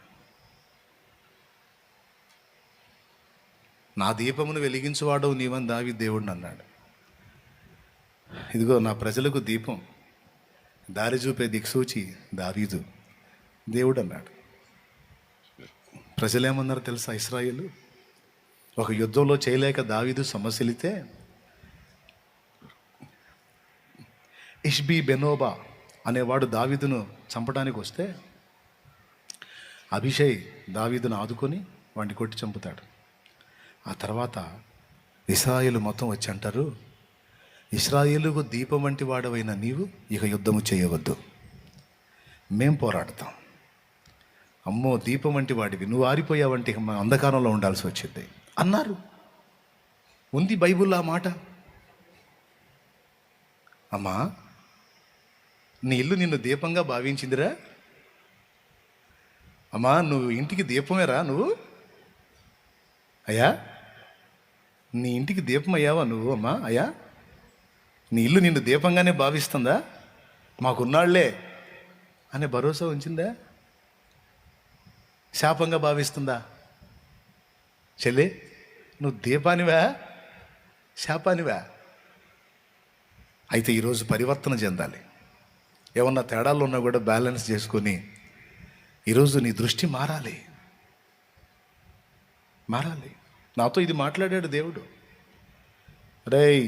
నా దీపమును వెలిగించువాడవు నీవని దావీదు దేవుడిని అన్నాడు. ఇదిగో నా ప్రజలకు దీపం, దారి చూపే దిక్సూచి దావీదు దేవుడు అన్నాడు. ప్రజలేమన్నారు తెలుసా? ఇశ్రాయేలు ఒక యుద్ధంలో చేయలేక దావీదు సమస్యలితే ఇష్బీ బెనోబా అనేవాడు దావీదును చంపడానికి వస్తే అభిషై దావీదును ఆదుకొని వాడిని కొట్టి చంపుతాడు. ఆ తర్వాత ఇశ్రాయేలు మొత్తం వచ్చి అంటారు, ఇశ్రాయేలుకు దీపం వంటి వాడవైన నీవు ఇక యుద్ధము చేయవద్దు, మేం పోరాడతాం. అమ్మో దీపం వంటి వాడివి, నువ్వు ఆరిపోయావంటే అంధకారంలో ఉండాల్సి వచ్చింది అన్నారు. ఉంది బైబిల్లో ఆ మాట. అమ్మా, నీ ఇల్లు నిన్ను దీపంగా భావించిందిరా. అమ్మా, నువ్వు ఇంటికి దీపమేరా నువ్వు. అయ్యా, నీ ఇంటికి దీపం అయ్యావా నువ్వు? అమ్మా, అయ్యా, నీ ఇల్లు నిన్ను దీపంగానే భావిస్తుందా? మాకున్నాళ్లే అనే భరోసా ఉంచిందా? శాపంగా భావిస్తుందా? చెల్లి, నువ్వు దీపానివా శాపానివా? అయితే ఈరోజు పరివర్తన చెందాలి. ఏమన్నా తేడాలు ఉన్నా కూడా బ్యాలెన్స్ చేసుకొని ఈరోజు నీ దృష్టి మారాలి. నాతో ఇది మాట్లాడాడు దేవుడు. రేయ్,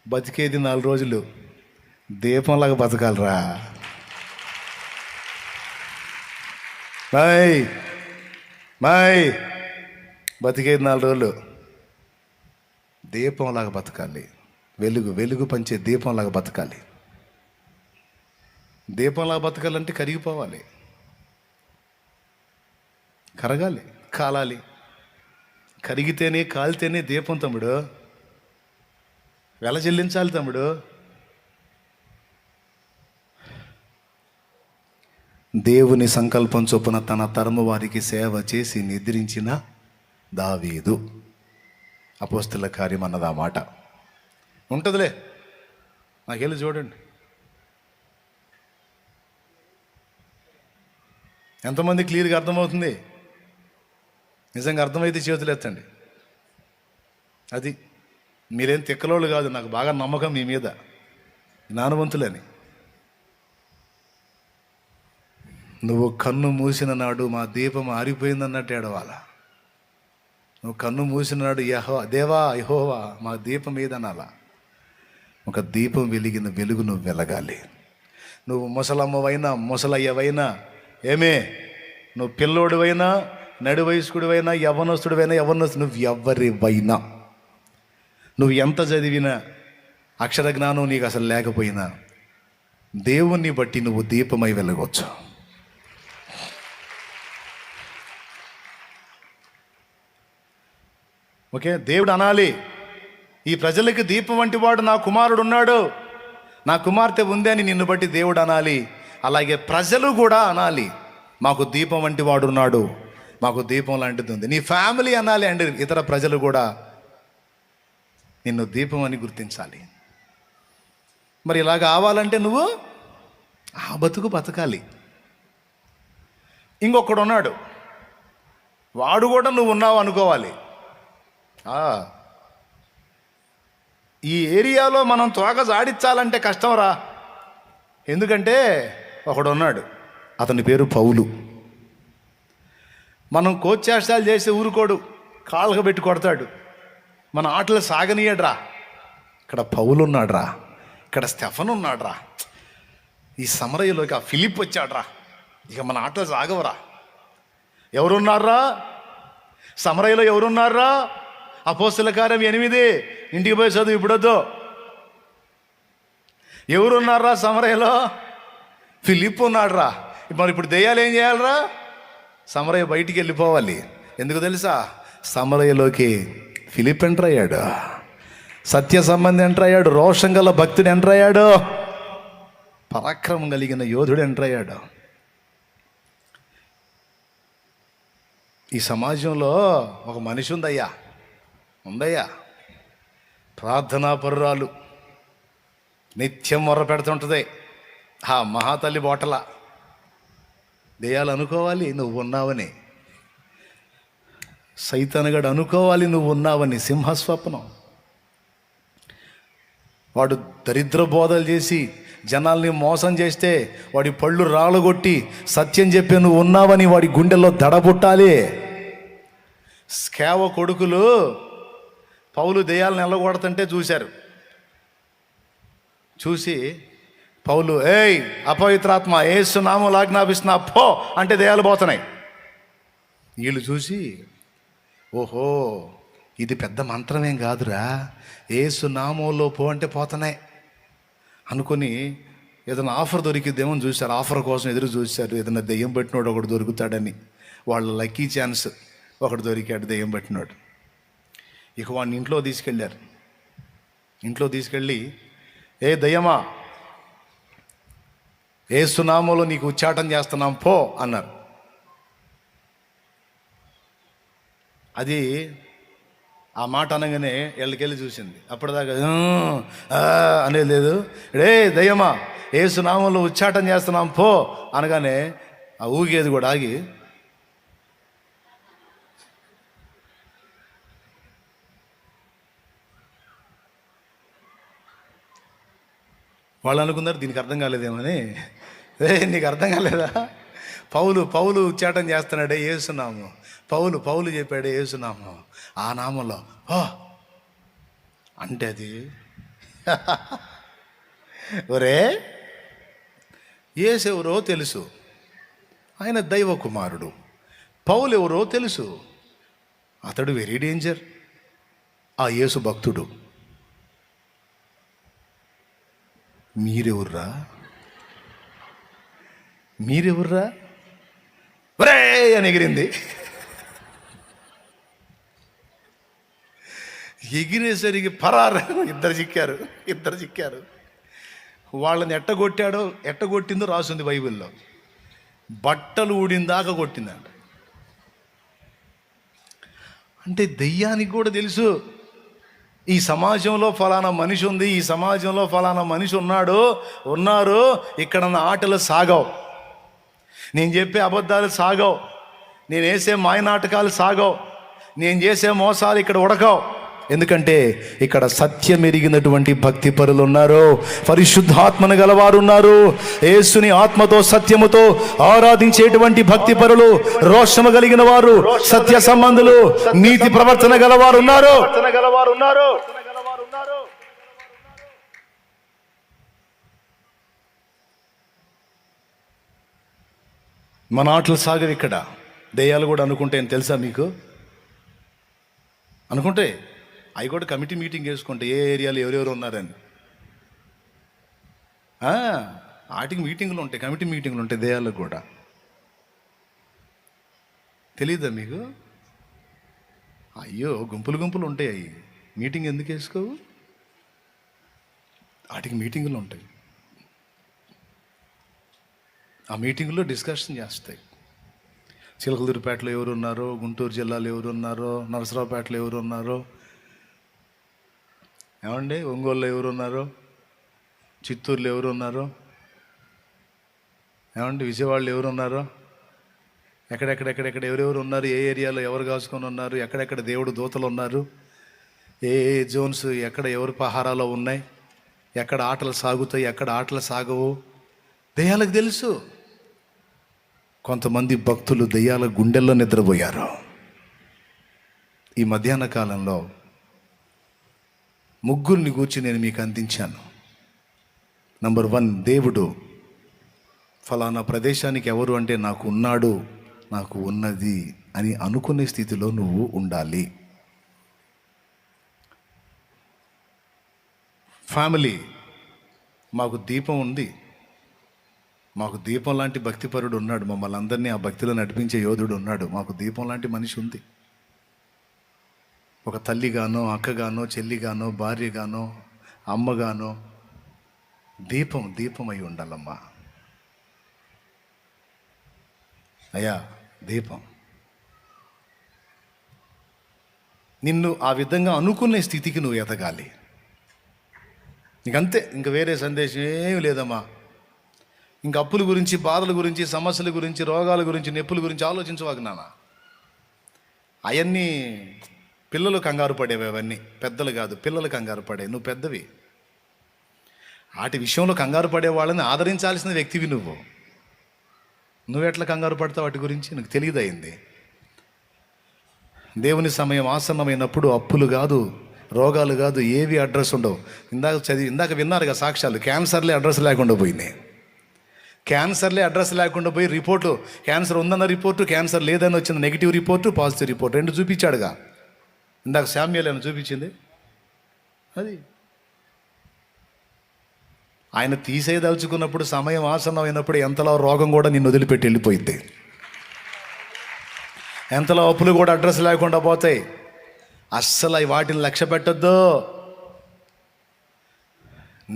బతికేది 4 రోజులు, దీపంలాగా బతకాలరా. మాయ్ బతికేది 4 రోజులు, దీపంలాగా బతకాలి. వెలుగు పంచే దీపంలాగా బతకాలి. దీపంలాగా బతకాలంటే కరిగిపోవాలి, కరగాలి, కాలాలి. కరిగితేనే కాలితేనే దీపం తమ్ముడు. వెల చెల్లించాలి తమ్ముడు. దేవుని సంకల్పం చొప్పున తన తరము వారికి సేవ చేసి నిద్రించిన దావీదు. అపోస్తల కార్యం అన్నది ఆ మాట ఉంటుందిలే. నాకెళ్ళి చూడండి, ఎంతమంది క్లియర్గా అర్థమవుతుంది? నిజంగా అర్థమైతే చేతులు ఎత్తండి. అది మీరేం తిక్కలోళ్ళు కాదు, నాకు బాగా నమ్మకం మీ మీద, జ్ఞానవంతులని. నువ్వు కన్ను మూసిన నాడు మా దీపం ఆరిపోయిందన్నట్టు ఏడవాలా. నువ్వు కన్ను మూసిన నాడు దేవా యెహోవా మా దీపం ఏదనాలా. ఒక దీపం వెలిగిన వెలుగు నువ్వు వెలగాలి. నువ్వు ముసలమ్మవైనా ముసలయ్యవైనా, నువ్వు పిల్లోడివైనా, నడి వయస్కుడివైనా, యవ్వనస్తుడివైనా, నువ్వు ఎవరివైనా, నువ్వు ఎంత చదివినా, అక్షర జ్ఞానం నీకు అసలు లేకపోయినా, దేవుణ్ణి బట్టి నువ్వు దీపమై వెలగవచ్చు. ఓకే, దేవుడు అనాలి, ఈ ప్రజలకి దీపం వంటి వాడు నా కుమారుడు ఉన్నాడు, నా కుమార్తె ఉంది అని నిన్ను బట్టి దేవుడు అనాలి. అలాగే ప్రజలు కూడా అనాలి, మాకు దీపం వంటి వాడు ఉన్నాడు, మాకు దీపం లాంటిది ఉంది. నీ ఫ్యామిలీ అనాలి అండి, ఇతర ప్రజలు కూడా నిన్ను దీపం అని గుర్తించాలి. మరి ఇలా కావాలంటే నువ్వు ఆ బతకాలి. ఇంకొకడు ఉన్నాడు, వాడు కూడా నువ్వు ఉన్నావు అనుకోవాలి. ఈ ఏరియాలో మనం తోక జాడించాలంటే కష్టంరా. ఎందుకంటే ఒకడు ఉన్నాడు, అతని పేరు పౌలు. మనం కోచ్చేష్టాలు చేసి ఊరుకోడు, కాళ్ళకు పెట్టి కొడతాడు, మన ఆటలు సాగనీయడ్రా. ఇక్కడ పౌలు ఉన్నాడ్రా, ఇక్కడ స్టెఫన్ ఉన్నాడ్రా, ఈ సమరయలోకి ఆ ఫిలిప్ వచ్చాడ్రా, ఇక మన ఆటలు సాగవరా. ఎవరున్నారా సమరయలో? ఎవరున్నారా? అపోస్తల కార్యం 8, ఇంటికి పోయి చదువు, ఇప్పుడొద్దు. ఎవరున్నారా సమరయలో? ఫిలిప్ ఉన్నాడ్రా. మరి ఇప్పుడు దెయ్యాలు ఏం చేయాలరా? సమరయ బయటికి వెళ్ళిపోవాలి. ఎందుకు తెలుసా? సమరయలోకి ఫిలిప్ ఎంటర్ అయ్యాడు, సత్య సంబంధి ఎంటర్ అయ్యాడు, రోషం గల భక్తుడు ఎంటర్ అయ్యాడు, పరాక్రమం కలిగిన యోధుడు ఎంటర్ అయ్యాడు. ఈ సమాజంలో ఒక మనిషి ఉందయ్యా, ప్రార్థనా పరురాలు, నిత్యం మొర్ర పెడుతుంటుంది. ఆ మహాతల్లి బోటల దెయ్యాలు అనుకోవాలి నువ్వు ఉన్నావని, సైతానుగాడు అనుకోవాలి నువ్వు ఉన్నావని. సింహస్వప్నం. వాడు దరిద్ర బోధలు చేసి జనాల్ని మోసం చేస్తే వాడి పళ్ళు రాళ్ళగొట్టి సత్యం చెప్పి నువ్వు ఉన్నావని వాడి గుండెల్లో దడబుట్టాలి. స్కేవ కొడుకులు పౌలు దెయ్యాలను ఎల్లగొడుతుంటే చూసి పౌలు, ఏయ్ అపవిత్రాత్మ, యేసు నామములో ఆజ్ఞాపిస్తున్నా పో అంటే దెయ్యాలు పోతున్నాయి. వీళ్ళు చూసి, ఓహో ఇది పెద్ద మంత్రమేం కాదురా, యేసు నామములో పో అంటే పోతున్నాయి అనుకుని ఏదైనా ఆఫర్ దొరికిద్దేమో చూశారు. ఆఫర్ కోసం ఎదురు చూశారు. ఏదైనా దెయ్యం పెట్టినోడు ఒకడు దొరుకుతాడని. వాళ్ళ లక్కీ ఛాన్స్, ఒకడు దొరికాడు దెయ్యం పెట్టినోడు. ఇక వాడిని ఇంట్లో తీసుకెళ్ళారు. ఇంట్లో తీసుకెళ్ళి, ఏ దయ్యమా, యేసు నామములో నీకు ఉచ్చాటం చేస్తున్నాం పో అన్నారు. అది ఆ మాట అనగానే వీళ్ళకెళ్ళి చూసింది. అప్పటిదాకా అనేది లేదు. రే దయ్యమా, యేసు నామములో ఉచ్చాటం చేస్తున్నాం పో అనగానే ఆ ఊగేది కూడా ఆగి, వాళ్ళు అనుకున్నారు దీనికి అర్థం కాలేదేమని. నీకు అర్థం కాలేదా? పౌలు ఉచ్చాటం చేస్తున్నాడే యేసునామం. పౌలు చెప్పాడే యేసునామం. ఆ నామంలో అంటే అది ఒరే యేసు ఎవరో తెలుసు, ఆయన దైవ కుమారుడు. పౌలు ఎవరో తెలుసు, అతడు వెరీ డేంజర్, ఆ యేసు భక్తుడు. మీరెవర్రా ఒరే అని ఎగిరింది. ఎగిరేసరికి పరారు. ఇద్దరు చిక్కారు. వాళ్ళని ఎట్టగొట్టిందో రాసింది బైబిల్లో. బట్టలు ఊడిందాకా కొట్టిందంట. అంటే దెయ్యానికి కూడా తెలుసు ఈ సమాజంలో ఫలానా మనిషి ఉంది, ఈ సమాజంలో ఫలానా మనిషి ఉన్నారు, ఇక్కడ నా ఆటలు సాగవు, నేను చెప్పే అబద్ధాలు సాగవు, నేను వేసే మాయనాటకాలు సాగవు, నేను చేసే మోసాలు ఇక్కడ ఉడకవు. ఎందుకంటే ఇక్కడ సత్యం ఎరిగినటువంటి భక్తి పరులు ఉన్నారు, పరిశుద్ధాత్మను గలవారు ఉన్నారు, యేసుని ఆత్మతో సత్యముతో ఆరాధించేటువంటి భక్తి పరులు, రోషము కలిగిన వారు, సత్య సంబంధులు, నీతి ప్రవర్తన గలవారు ఉన్నారు. మన ఆటలు సాగవు ఇక్కడ. దెయ్యాలు కూడా అనుకుంటే ఏం తెలుసా మీకు? అనుకుంటే అవి కూడా కమిటీ మీటింగ్ వేసుకుంటే ఏ ఏరియాలో ఎవరెవరు ఉన్నారని వాటికి మీటింగులు ఉంటాయి, కమిటీ మీటింగులు ఉంటాయి. దెయ్యాలకు కూడా తెలీదా మీకు? అయ్యో గుంపులు ఉంటాయి. అవి మీటింగ్ ఎందుకు వేసుకోవు? వాటికి మీటింగులు ఉంటాయి. ఆ మీటింగులో డిస్కషన్ చేస్తాయి. చిలకలూరిపేటలో ఎవరున్నారో, గుంటూరు జిల్లాలో ఎవరున్నారో, నరసరావుపేటలో ఎవరున్నారో, ఏమండి ఒంగోలులో ఎవరున్నారో, చిత్తూరులో ఎవరున్నారో, ఏమండి విజయవాడలో ఎవరున్నారో, ఎక్కడెక్కడ ఎవరెవరు ఉన్నారు, ఏ ఏరియాలో ఎవరు కాసుకొని ఉన్నారు, ఎక్కడెక్కడ దేవుడు దూతలు ఉన్నారు, ఏ జోన్స్ ఎక్కడ ఎవరి పహారాలో ఉన్నాయి, ఎక్కడ ఆటలు సాగుతాయి, ఎక్కడ ఆటలు సాగవు, దెయ్యాలకు తెలుసు. కొంతమంది భక్తులు దెయ్యాల గుండెల్లో నిద్రపోయారు. ఈ మధ్యాహ్న కాలంలో ముగ్గురిని గూర్చి నేను మీకు అందించాను. నంబర్ 1, దేవుడు ఫలానా ప్రదేశానికి ఎవరు అంటే నాకు ఉన్నాడు, నాకు ఉన్నది అని అనుకునే స్థితిలో నువ్వు ఉండాలి. ఫ్యామిలీ, మాకు దీపం ఉంది, మాకు దీపం లాంటి భక్తిపరుడు ఉన్నాడు, మమ్మల్ని అందరినీ ఆ భక్తిలో నడిపించే యోధుడు ఉన్నాడు, మాకు దీపం లాంటి మనిషి ఉంది. ఒక తల్లిగానో, అక్కగానో, చెల్లిగానో, భార్యగానో, అమ్మగానో దీపమై ఉండాలమ్మా. అయ్యా దీపం. నిన్ను ఆ విధంగా అనుకునే స్థితికి నువ్వు ఎదగాలి. నీకంతే, ఇంక వేరే సందేశం ఏమి లేదమ్మా. ఇంక అప్పుల గురించి, బాధల గురించి, సమస్యల గురించి, రోగాల గురించి, నొప్పుల గురించి ఆలోచించవాకు నాన్న. అవన్నీ పిల్లలు కంగారు పడేవి, అవన్నీ పెద్దలు కాదు, పిల్లలు కంగారు పడే. నువ్వు పెద్దవి. వాటి విషయంలో కంగారు పడే వాళ్ళని ఆదరించాల్సిన వ్యక్తివి నువ్వు. నువ్వెట్లా కంగారు పడతావు వాటి గురించి? నీకు తెలియదయింది. దేవుని సమయం ఆసన్నమైనప్పుడు అప్పులు కాదు, రోగాలు కాదు, ఏవి అడ్రస్ ఉండవు. ఇందాక విన్నారుగా సాక్ష్యాలు. క్యాన్సర్లే అడ్రస్ లేకుండా పోయినాయి. క్యాన్సర్లే అడ్రస్ లేకుండా పోయి రిపోర్టు, క్యాన్సర్ ఉందన్న రిపోర్టు, క్యాన్సర్ లేదని వచ్చింది నెగిటివ్ రిపోర్టు, పాజిటివ్ రిపోర్ట్, 2 చూపించాడుగా. ఇందాక శామ్యూయల్ అని చూపించింది. అది ఆయన తీసేయదలుచుకున్నప్పుడు, సమయం ఆసన్నమైనప్పుడు ఎంతలో రోగం కూడా నిన్ను వదిలిపెట్టి వెళ్ళిపోయింది. ఎంతలో అప్పులు కూడా అడ్రస్ లేకుండా పోతాయి. అస్సలు వాటిని లక్ష్య పెట్టొద్దు.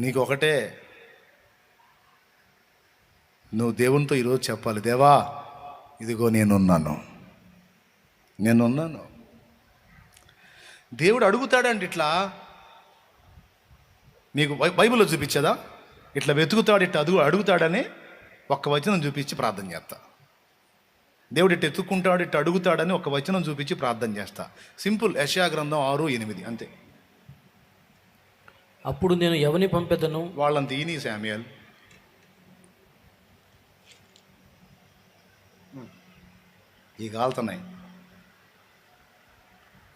నీకు ఒకటే, నువ్వు దేవునితో ఈరోజు చెప్పాలి, దేవా ఇదిగో నేనున్నాను. దేవుడు అడుగుతాడండి ఇట్లా. మీకు బైబిల్లో చూపించదా? ఇట్లా వెతుకుతాడు, ఇట్లా అడుగుతాడని ఒక్క వచనం చూపించి ప్రార్థన చేస్తా. దేవుడు ఇట్లా ఎత్తుక్కుంటాడు, ఇట్లా అడుగుతాడని ఒక వచనం చూపించి ప్రార్థన చేస్తా. సింపుల్. యెషయా గ్రంథం 6:8 అంతే. అప్పుడు నేను ఎవని పంపెదను? వాళ్ళని తీని శామ్యుయల్. ఈ కాలుతున్నాయి.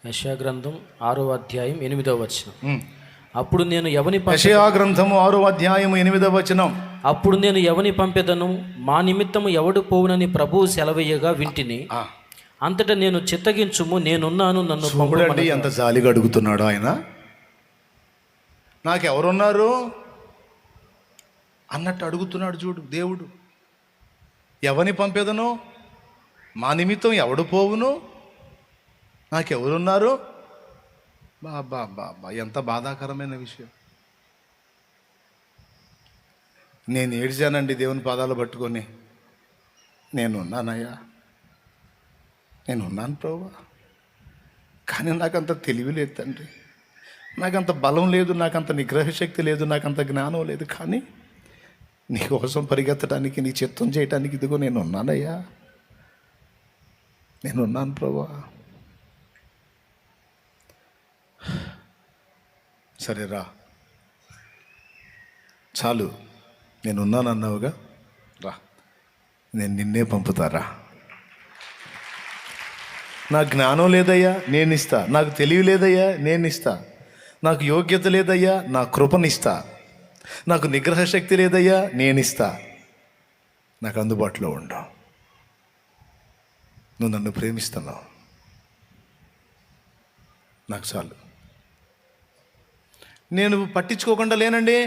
యెషయా గ్రంథం 6వ అధ్యాయం 8వ వచనం. అప్పుడు నేను ఎవని యెషయా గ్రంథము 6వ అధ్యాయము 8వ వచనం. అప్పుడు నేను ఎవని పంపెదను? మా నిమిత్తము ఎవడు పోవునని ప్రభువు సెలవయ్యగా వింటిని. అంతటా నేను చిత్తగించుము, నేనున్నాను, నన్ను చూడండి ఎంత జాలిగా అడుగుతున్నాడు ఆయన. నాకెవరున్నారు అన్నట్టు అడుగుతున్నాడు చూడు దేవుడు. ఎవని పంపేదను? మా నిమిత్తం ఎవడు పోవును? నాకెవరున్నారు? బాబా బాబా, ఎంత బాధాకరమైన విషయం. నేను ఏడ్చానండి దేవుని పాదాలు పట్టుకొని. నేనున్నానయ్యా, నేనున్నాను ప్రభువా, కానీ నాకంత తెలివి లేదు తండ్రి, నాకంత బలం లేదు, నాకంత నిగ్రహ శక్తి లేదు, నాకంత జ్ఞానం లేదు. కానీ నీ కోసం పరిగెత్తడానికి, నీ చిత్తం చేయడానికి ఇదిగో నేనున్నానయ్యా, నేనున్నాను ప్రభువా. సరే రా, చాలు, నేనున్నాను అన్నావుగా, రా, నేను నిన్నే పంపుతారా. నాకు జ్ఞానం లేదయ్యా, నేను ఇస్తా. నాకు తెలివి లేదయ్యా, నేను ఇస్తా. నాకు యోగ్యత లేదయ్యా, నా కృపనిస్తా. నాకు నిగ్రహ శక్తి లేదయ్యా, నేను ఇస్తా. నాకు అందుబాటులో ఉండు. నువ్వు నన్ను ప్రేమిస్తున్నావు, నాకు చాలు. నేను పట్టించుకోకుండా లేనండి.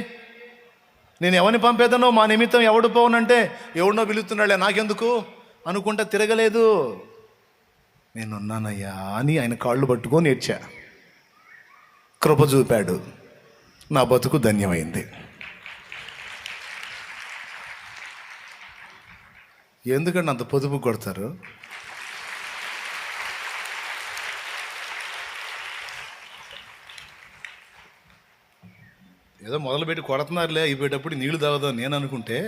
నేను ఎవరిని పంపేదనో, మా నిమిత్తం ఎవడు పోవునంటే ఎవడనో పిలుస్తున్నాడులే నాకెందుకు అనుకుంటా తిరగలేదు. నేనున్నానయ్యా అని ఆయన కాళ్ళు పట్టుకొని ఏడ్చా. కృప చూపాడు, నా బతుకు ధన్యమైంది. ఎందుకంటే అంత పొదుపు కొడతారు? ఏదో మొదలుపెట్టి కొడుతున్నారులే, అయిపోయేటప్పుడు నీళ్లు తాగదాం నేను అనుకుంటే,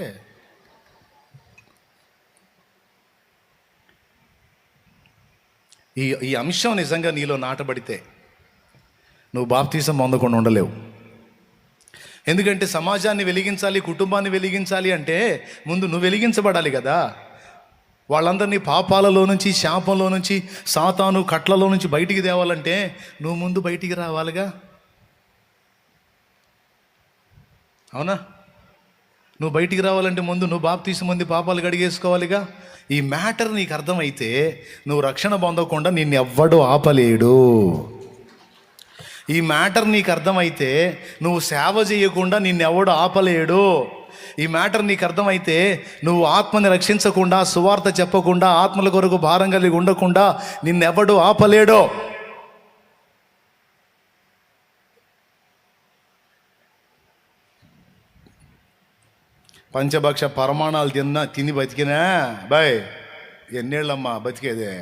ఈ అంశం నిజంగా నీలో నాటబడితే నువ్వు బాప్తీసం పొందకుండా ఉండలేవు. ఎందుకంటే సమాజాన్ని వెలిగించాలి, కుటుంబాన్ని వెలిగించాలి అంటే ముందు నువ్వు వెలిగించబడాలి కదా. వాళ్ళందరినీ పాపాలలో నుంచి, శాపంలో నుంచి, సాతాను కట్లలో నుంచి బయటికి తేవాలంటే నువ్వు ముందు బయటికి రావాలిగా. అవునా? నువ్వు బయటికి రావాలంటే ముందు నువ్వు బాప్తీసం పొంది పాపాలు కడిగేసుకోవాలిగా. ఈ మ్యాటర్ నీకు అర్థమైతే నువ్వు రక్షణ పొందకుండా నిన్ను ఎవ్వడూ ఆపలేడు. ఈ మ్యాటర్ నీకు అర్థమైతే నువ్వు సేవ చేయకుండా నిన్నెవడు ఆపలేడు. ఈ మ్యాటర్ నీకు అర్థమైతే నువ్వు ఆత్మని రక్షించకుండా, సువార్త చెప్పకుండా, ఆత్మల కొరకు భారం కలిగి ఉండకుండా నిన్నెవడు ఆపలేడో. పంచభక్ష పరమాణాలు తిని బతికినా బాయ్, ఎన్నేళ్ళమ్మా బతికేదే?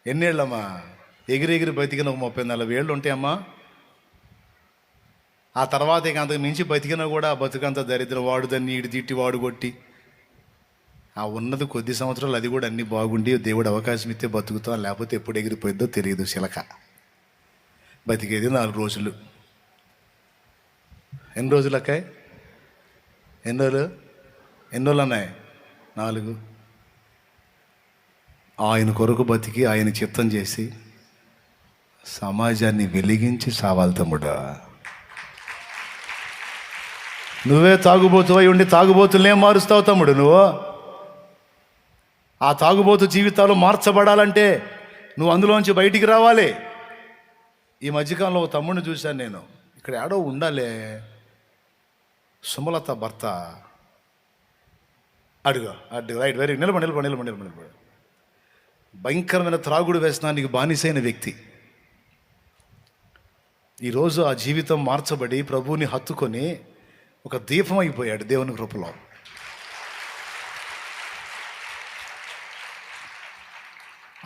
ఎన్నేళ్ళమ్మా? ఎగిరెగిరి బతికిన 30-40 ఏళ్ళు ఉంటాయమ్మా. ఆ తర్వాత ఇక అంతకు మించి బతికినా కూడా బతుకంత దరిద్రం. వాడు దాన్ని ఈడు తిట్టి, వాడు కొట్టి, ఆ ఉన్నది కొద్ది సంవత్సరాలు, అది కూడా అన్నీ బాగుండి దేవుడు అవకాశం ఇస్తే బతుకుతాం, లేకపోతే ఎప్పుడు ఎగిరిపోయిద్దో తెలియదు. చిలక బతికేది 4 రోజులు. ఎన్ని రోజులు అక్కాయ్? ఎన్ని రోజులు అన్నాయి? 4. ఆయన కొరకు బతికి, ఆయన చిత్తం చేసి సమాజాన్ని వెలిగించి సావాలి తమ్ముడా. నువ్వే తాగుబోతువై ఉండి తాగుబోతులనే మారుస్తావు తమ్ముడు. నువ్వు ఆ తాగుబోతు జీవితాలు మార్చబడాలంటే నువ్వు అందులోంచి బయటికి రావాలి. ఈ మధ్యకాలంలో ఓ తమ్ముడిని చూశాను నేను. ఇక్కడ ఏడో ఉండాలే, సుమలత భర్త. అడుగు రైట్, వెరీ నిలబడి. భయంకరమైన త్రాగుడు వ్యసనానికి బానిసైన వ్యక్తి. ఈరోజు ఆ జీవితం మార్చబడి ప్రభువుని హత్తుకొని ఒక దీపం అయిపోయాడు దేవుని కృపలో.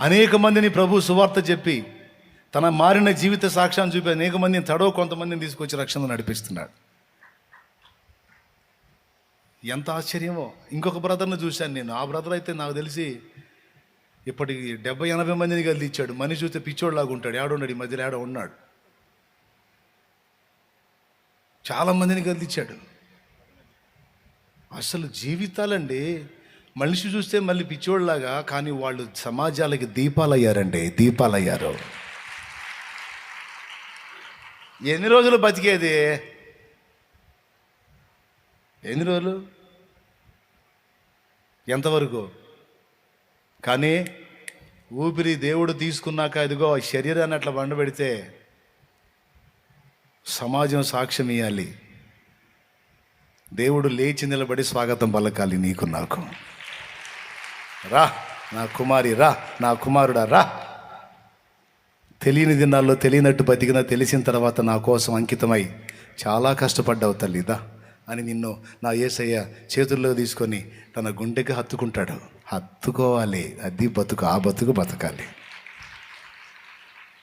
అనేక మందిని ప్రభు సువార్త చెప్పి తన మారిన జీవిత సాక్ష్యాన్ని చూపి అనేక మందిని కొంతమందిని తీసుకొచ్చి రక్షణ నడిపిస్తున్నాడు. ఎంత ఆశ్చర్యమో. ఇంకొక బ్రదర్ని చూశాను నేను. ఆ బ్రదర్ అయితే నాకు తెలిసి ఇప్పటికి 70-80 మందిని కలిసి ఇచ్చాడు. మనిషి చూస్తే పిచ్చోడ్లాగా ఉంటాడు. ఏడున్నాడు, ఈ మధ్యలో ఏడో ఉన్నాడు. చాలామందిని కదిలించాడు. అసలు జీవితాలండి, మనిషి చూస్తే మళ్ళీ పిచ్చోళ్ళలాగా, కానీ వాళ్ళు సమాజాలకి దీపాలయ్యారండి, దీపాలయ్యారు. ఎన్ని రోజులు బతికేది? ఎన్ని రోజులు? ఎంతవరకు? కానీ ఊపిరి దేవుడు తీసుకున్నాక ఇదిగో శరీరాన్ని అట్లా బండబెడితే సమాజం సాక్ష్యం ఇవ్వాలి. దేవుడు లేచి నిలబడి స్వాగతం పలకాలి నీకు నాకు. రా నా కుమారి, రా నా కుమారుడా, రా. తెలియని దినాల్లో తెలియనట్టు బతికినా తెలిసిన తర్వాత నా కోసం అంకితమై చాలా కష్టపడ్డావు తల్లిదా అని నిన్ను నా యేసయ్య చేతుల్లో తీసుకొని తన గుండెకి హత్తుకుంటాడు. హత్తుకోవాలి, అది బతుకు. ఆ బతుకు బతకాలి.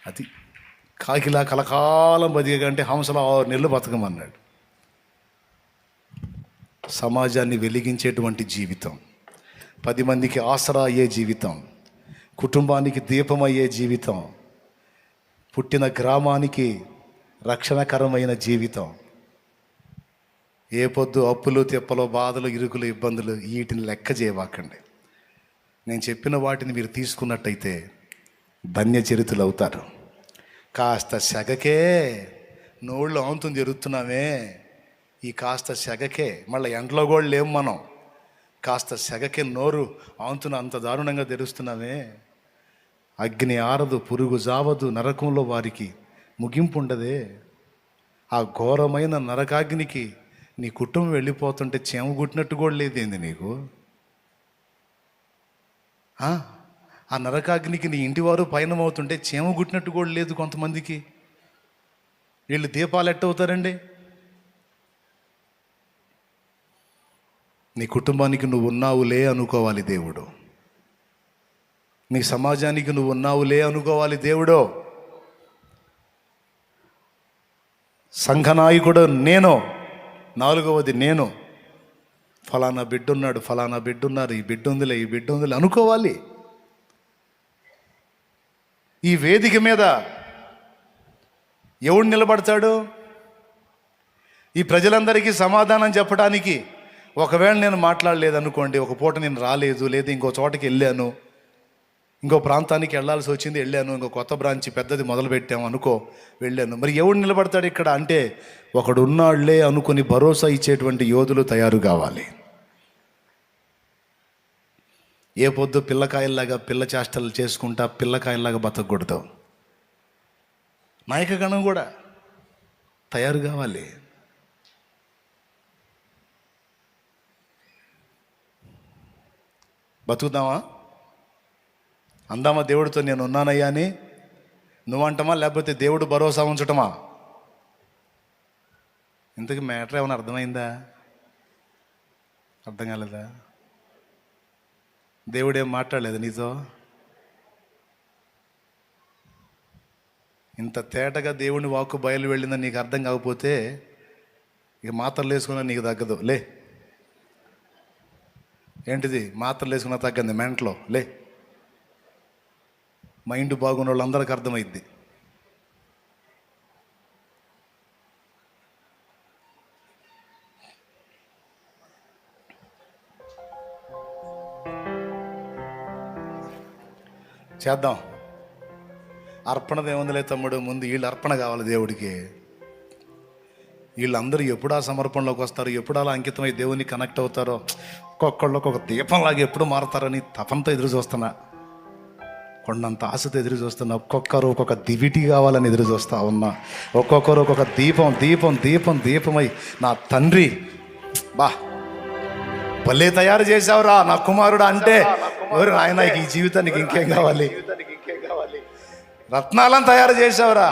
అది కాకిలా కలకాలం బతికంటే హంసలా 6 నెలలు బతకమన్నాడు. సమాజాన్ని వెలిగించేటువంటి జీవితం, 10 మందికి ఆసరా అయ్యే జీవితం, కుటుంబానికి దీపం అయ్యే జీవితం, పుట్టిన గ్రామానికి రక్షణకరమైన జీవితం. ఏ పొద్దు అప్పులు తిప్పలు బాధలు ఇరుకులు ఇబ్బందులు వీటిని లెక్క చేయవాకండి. నేను చెప్పిన వాటిని మీరు తీసుకున్నట్టయితే ధన్య చరితులు అవుతారు. కాస్త సెగకే నోళ్ళు ఆంతుని జరుగుతున్నామే, ఈ కాస్త సెగకే మళ్ళీ ఎండలో కూడా లేము మనం. కాస్త సెగకే నోరు ఆంతున అంత దారుణంగా తెరుస్తున్నామే. అగ్ని ఆరదు, పురుగు జావదు, నరకంలో వారికి ముగింపు ఉండదే. ఆ ఘోరమైన నరకాగ్నికి నీ కుటుంబం వెళ్ళిపోతుంటే చేమ గుట్టినట్టు కూడా లేదేంది నీకు? ఆ నరకాగ్నికి నీ ఇంటివారు పయనమవుతుంటే చేమ గుట్టినట్టు కూడా లేదు కొంతమందికి. వీళ్ళు దీపాలు ఎట్టవుతారండి? నీ కుటుంబానికి నువ్వు ఉన్నావులే అనుకోవాలి దేవుడు. నీ సమాజానికి నువ్వు ఉన్నావులే అనుకోవాలి దేవుడు. సంఘనాయకుడు నేను, 4వది నేను. ఫలానా బిడ్డ ఉన్నాడు, ఫలానా బిడ్డ ఉన్నారు, ఈ బిడ్డ ఉందిలే, ఈ బిడ్డ ఉందిలే అనుకోవాలి. ఈ వేదిక మీద ఎవడు నిలబడతాడు? ఈ ప్రజలందరికీ సమాధానం చెప్పడానికి ఒకవేళ నేను మాట్లాడలేదనుకోండి, ఒక పూట నేను రాలేదు, లేదా ఇంకో చోటకి వెళ్ళాను, ఇంకో ప్రాంతానికి వెళ్ళాల్సి వచ్చింది, వెళ్ళాను, ఇంకో కొత్త బ్రాంచ్ పెద్దది మొదలు పెట్టాము అనుకో, వెళ్ళాను. మరి ఎవడు నిలబడతాడు ఇక్కడ అంటే ఒకడు ఉన్నాళ్లే అనుకుని భరోసా ఇచ్చేటువంటి యోధులు తయారు కావాలి. ఏ పొద్దు పిల్లకాయల్లాగా పిల్ల చేష్టలు చేసుకుంటా పిల్లకాయల్లాగా బతకూడదు. నాయకగణం కూడా తయారు కావాలి. బతుకుదామా? అందామా దేవుడితో నేను ఉన్నానయ్యా అని నువ్వంటమా, లేకపోతే దేవుడు భరోసా ఉంచటమా? ఇంతకీ మ్యాటర్ ఏమైనా అర్థమైందా? అర్థం కాలేదా? దేవుడేం మాట్లాడలేదు నీతో? ఇంత తేటగా దేవుని వాక్కు బయలు వెళ్ళిందని నీకు అర్థం కాకపోతే ఇక మాత్రలు వేసుకున్నా నీకు తగ్గదు. లే, ఏంటిది మాత్రలు వేసుకున్నా తగ్గంది మెంట్లో? లే, మైండ్ బాగున్న వాళ్ళందరికీ అర్థమైద్ది. చేద్దాం. అర్పణది ఏముందిలే తమ్ముడు, ముందు వీళ్ళు అర్పణ కావాలి దేవుడికి. వీళ్ళందరూ ఎప్పుడు ఆ సమర్పణలోకి వస్తారు, ఎప్పుడు అలా అంకితమై దేవుని కనెక్ట్ అవుతారో, ఒక్కొక్కళ్ళు ఒక్కొక్క దీపంలాగా ఎప్పుడు మారతారని తపంతో ఎదురు చూస్తున్నా. కొండంత ఆశతో ఎదురు చూస్తున్నా. ఒక్కొక్కరు ఒక్కొక్క దివిటి కావాలని ఎదురు చూస్తా ఉన్నా. ఒక్కొక్కరు ఒక్కొక్క దీపం దీపం దీపం దీపమై నా తండ్రి బా భలే తయారు చేసావురా నా కుమారుడు అంటే ఎవరు ఆయన? ఈ జీవితానికి ఇంకేం కావాలి? రత్నాలను తయారు చేసావురా,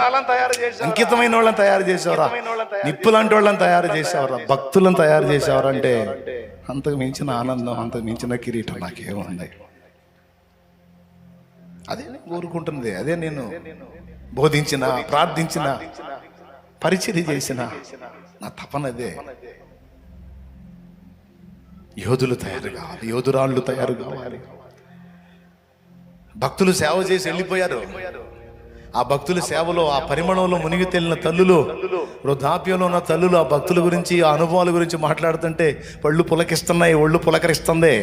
అంకితమైన వాళ్ళని తయారు చేసావురా, నిప్పులాంటి వాళ్ళని తయారు చేసావురా, భక్తులను తయారు చేసావురా అంటే అంతకు మించిన ఆనందం, అంతకు మించిన కిరీటం నాకేముంది? అదే నేను కోరుకుంటున్నది, అదే నేను బోధించిన, ప్రార్థించిన, పరిచర్య చేసిన నా తపనదే. యోధులు తయారు కావాలి, యోధురాళ్ళు తయారు కావాలి. భక్తులు సేవ చేసి వెళ్ళిపోయారు. ఆ భక్తుల సేవలో, ఆ పరిమళంలో మునిగి తేలిన తల్లులు, వృద్ధాప్యంలో ఉన్న తల్లులు ఆ భక్తుల గురించి, ఆ అనుభవాల గురించి మాట్లాడుతుంటే పళ్ళు పులకిస్తున్నాయి, ఒళ్ళు పులకరిస్తుంది.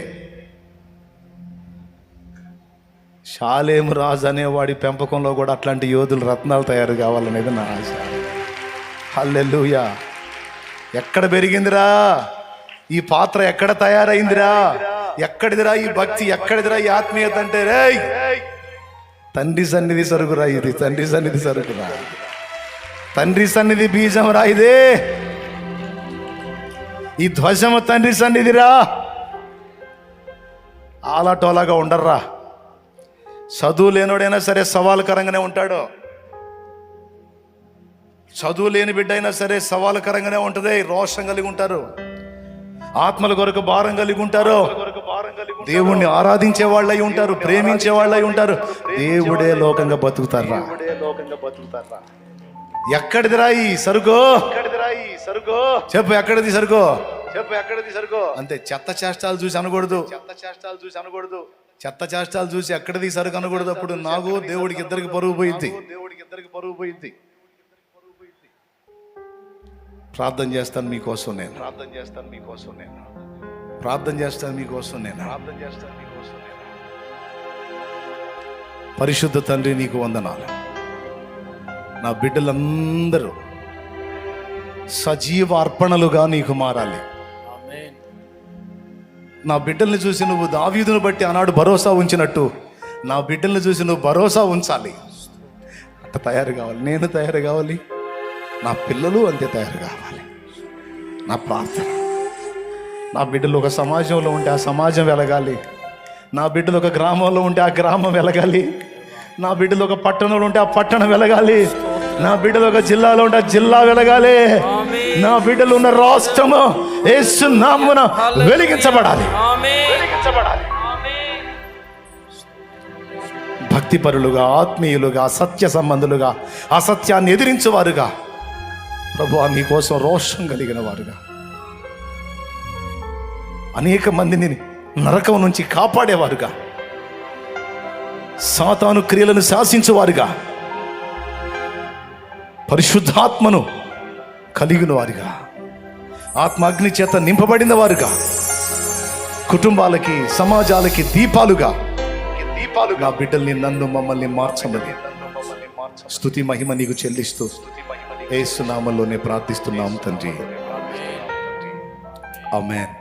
షాలేము రాజు అనేవాడి పెంపకంలో కూడా అట్లాంటి యోధులు, రత్నాలు తయారు కావాలనేది నా ఆశ. హల్లెలూయా. ఎక్కడ పెరిగిందిరా ఈ పాత్ర, ఎక్కడ తయారైందిరా, ఎక్కడిదిరా ఈ భక్తి, ఎక్కడిదిరా ఈ ఆత్మీయత అంటే, రేయ్ తండ్రి సన్నిధి సరుకురా ఇది, తండ్రి సన్నిధి సరుకురా, తండ్రి సన్నిధి బీజం రా ఇదే, ఈ ధ్వజము తండ్రి సన్నిధిరా. ఆలాటోలాగా ఉండర్రా. చదువు లేనోడైనా సరే సవాలుకరంగానే ఉంటాడు. చదువు లేని బిడ్డ అయినా సరే సవాలుకరంగానే ఉంటుంది. రోషం కలిగి ఉంటారు, ఆత్మల కొరకు భారం కలిగి ఉంటారు, దేవుణ్ణి ఆరాధించే వాళ్ళై ఉంటారు, ప్రేమించే వాళ్ళై ఉంటారు. దేవుడే లోకంగా బతుకుతారా. ఎక్కడిదిరా ఈ సరుకు, చెప్పు ఎక్కడిది సరుకు, చెప్పు ఎక్కడిది సరుకు. అంతే. చెత్త చేష్టాలు చూసి అనకూడదు, చెత్త చేష్టాలు చూసి ఎక్కడిది సరుకు అనకూడదు. అప్పుడు నాకు దేవుడికి ఇద్దరికి పరువు పోయింది. ప్రార్థన చేస్తాను మీకోసం నేను, ప్రార్థన చేస్తాను మీకోసం నేను. పరిశుద్ధ తండ్రి నీకు వందనాలు. నా బిడ్డలందరూ సజీవ అర్పణలుగా నీకు మారాలి. నా బిడ్డల్ని చూసి నువ్వు దావీదును బట్టి ఆనాడు భరోసా ఉంచినట్టు నా బిడ్డల్ని చూసి నువ్వు భరోసా ఉంచాలి. అట్ట తయారు కావాలి, నేను తయారు కావాలి, నా పిల్లలు అంతే తయారు కావాలి. నా ప్రార్థన, నా బిడ్డలు ఒక సమాజంలో ఉంటే ఆ సమాజం వెలగాలి, నా బిడ్డలు ఒక గ్రామంలో ఉంటే ఆ గ్రామం వెలగాలి, నా బిడ్డలు ఒక పట్టణంలో ఉంటే ఆ పట్టణం వెలగాలి, నా బిడ్డలు ఒక జిల్లాలో ఉంటే ఆ జిల్లా వెలగాలి, నా బిడ్డలు ఉన్న రాష్ట్రము యేసు నామమున వెలిగించబడాలి. భక్తిపరులుగా, ఆత్మీయులుగా, సత్య సంబంధులుగా, అసత్యాన్ని ఎదిరించేవారుగా, ప్రభువా నీ కోసం రోషం కలిగిన వారుగా, అనేక మందిని నరకం నుంచి కాపాడేవారుగా, సాతాను క్రియలను శాసించేవారుగా, పరిశుద్ధాత్మను కలిగిన వారుగా, ఆత్మాగ్ని చేత నింపబడిన వారుగా, కుటుంబాలకి, సమాజాలకి దీపాలుగా నా బిడ్డల్ని, నన్ను, మమ్మల్ని మార్చమని స్తుతి మహిమ నీకు చెల్లిస్తూ యేసు నామములోనే ప్రార్థిస్తున్నాం తండ్రి. ఆమేన్.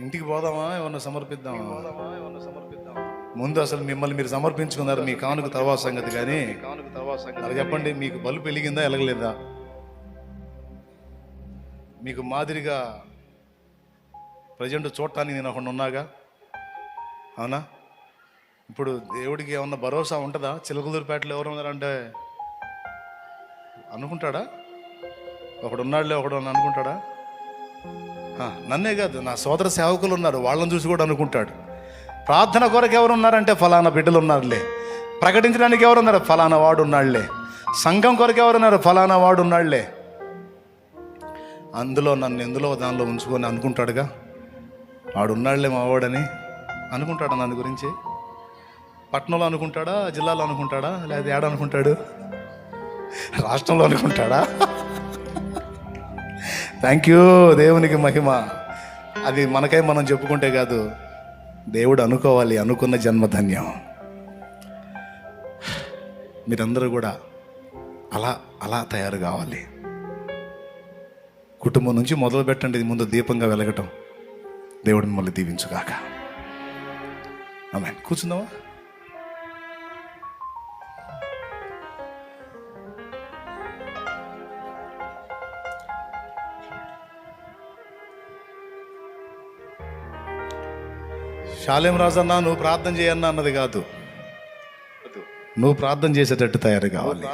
ఇంటికి పోదామా, ఏమన్నా సమర్పిద్దామా? ముందు అసలు మిమ్మల్ని మీరు సమర్పించుకున్నారు, మీ కానుక తవా సంగతి. కానీ అది చెప్పండి, మీకు బల్బు వెలిగిందా, ఎలగలేదా? మీకు మాదిరిగా ప్రజెంట్ చూడటానికి నేను ఒకడు ఉన్నాగా, అవునా? ఇప్పుడు దేవుడికి ఏమన్నా భరోసా ఉంటుందా? చిలకలూరుపేటలో ఎవరు ఉన్నారంటే అనుకుంటాడా? ఒకడున్నాడులే ఒకడు అని అనుకుంటాడా? నన్నే కాదు, నా సోదర సేవకులు ఉన్నారు, వాళ్ళని చూసి కూడా అనుకుంటాడు. ప్రార్థన కొరకు ఎవరు ఉన్నారంటే ఫలానా బిడ్డలు ఉన్నారులే, ప్రకటించడానికి ఎవరున్నారు, ఫలానా వాడు ఉన్నాడులే, సంఘం కొరకు ఎవరున్నారు, ఫలానా వాడు ఉన్నాడులే. అందులో నన్ను ఎందులో దానిలో ఉంచుకొని అనుకుంటాడుగా, వాడున్నాడులే మా వాడని అనుకుంటాడా? నన్ను గురించి పట్టణంలో అనుకుంటాడా, జిల్లాలో అనుకుంటాడా, లేదా ఏడ అనుకుంటాడు, రాష్ట్రంలో అనుకుంటాడా? థ్యాంక్ యూ, దేవునికి మహిమ. అది మనకై మనం చెప్పుకుంటే కాదు, దేవుడు అనుకోవాలి. అనుకున్న జన్మధన్యం. మీరందరూ కూడా అలా అలా తయారు కావాలి. కుటుంబం నుంచి మొదలు పెట్టండి, ఇది ముందు దీపంగా వెలగటం. దేవుడు మిమ్మల్ని దీవించుగాక. ఆమేన్. కూర్చుందామా? షాలేం రాజన్నా నువ్వు ప్రార్థన చేయన్నా అన్నది కాదు, నువ్వు ప్రార్థన చేసేటట్టు తయారు కావాలి.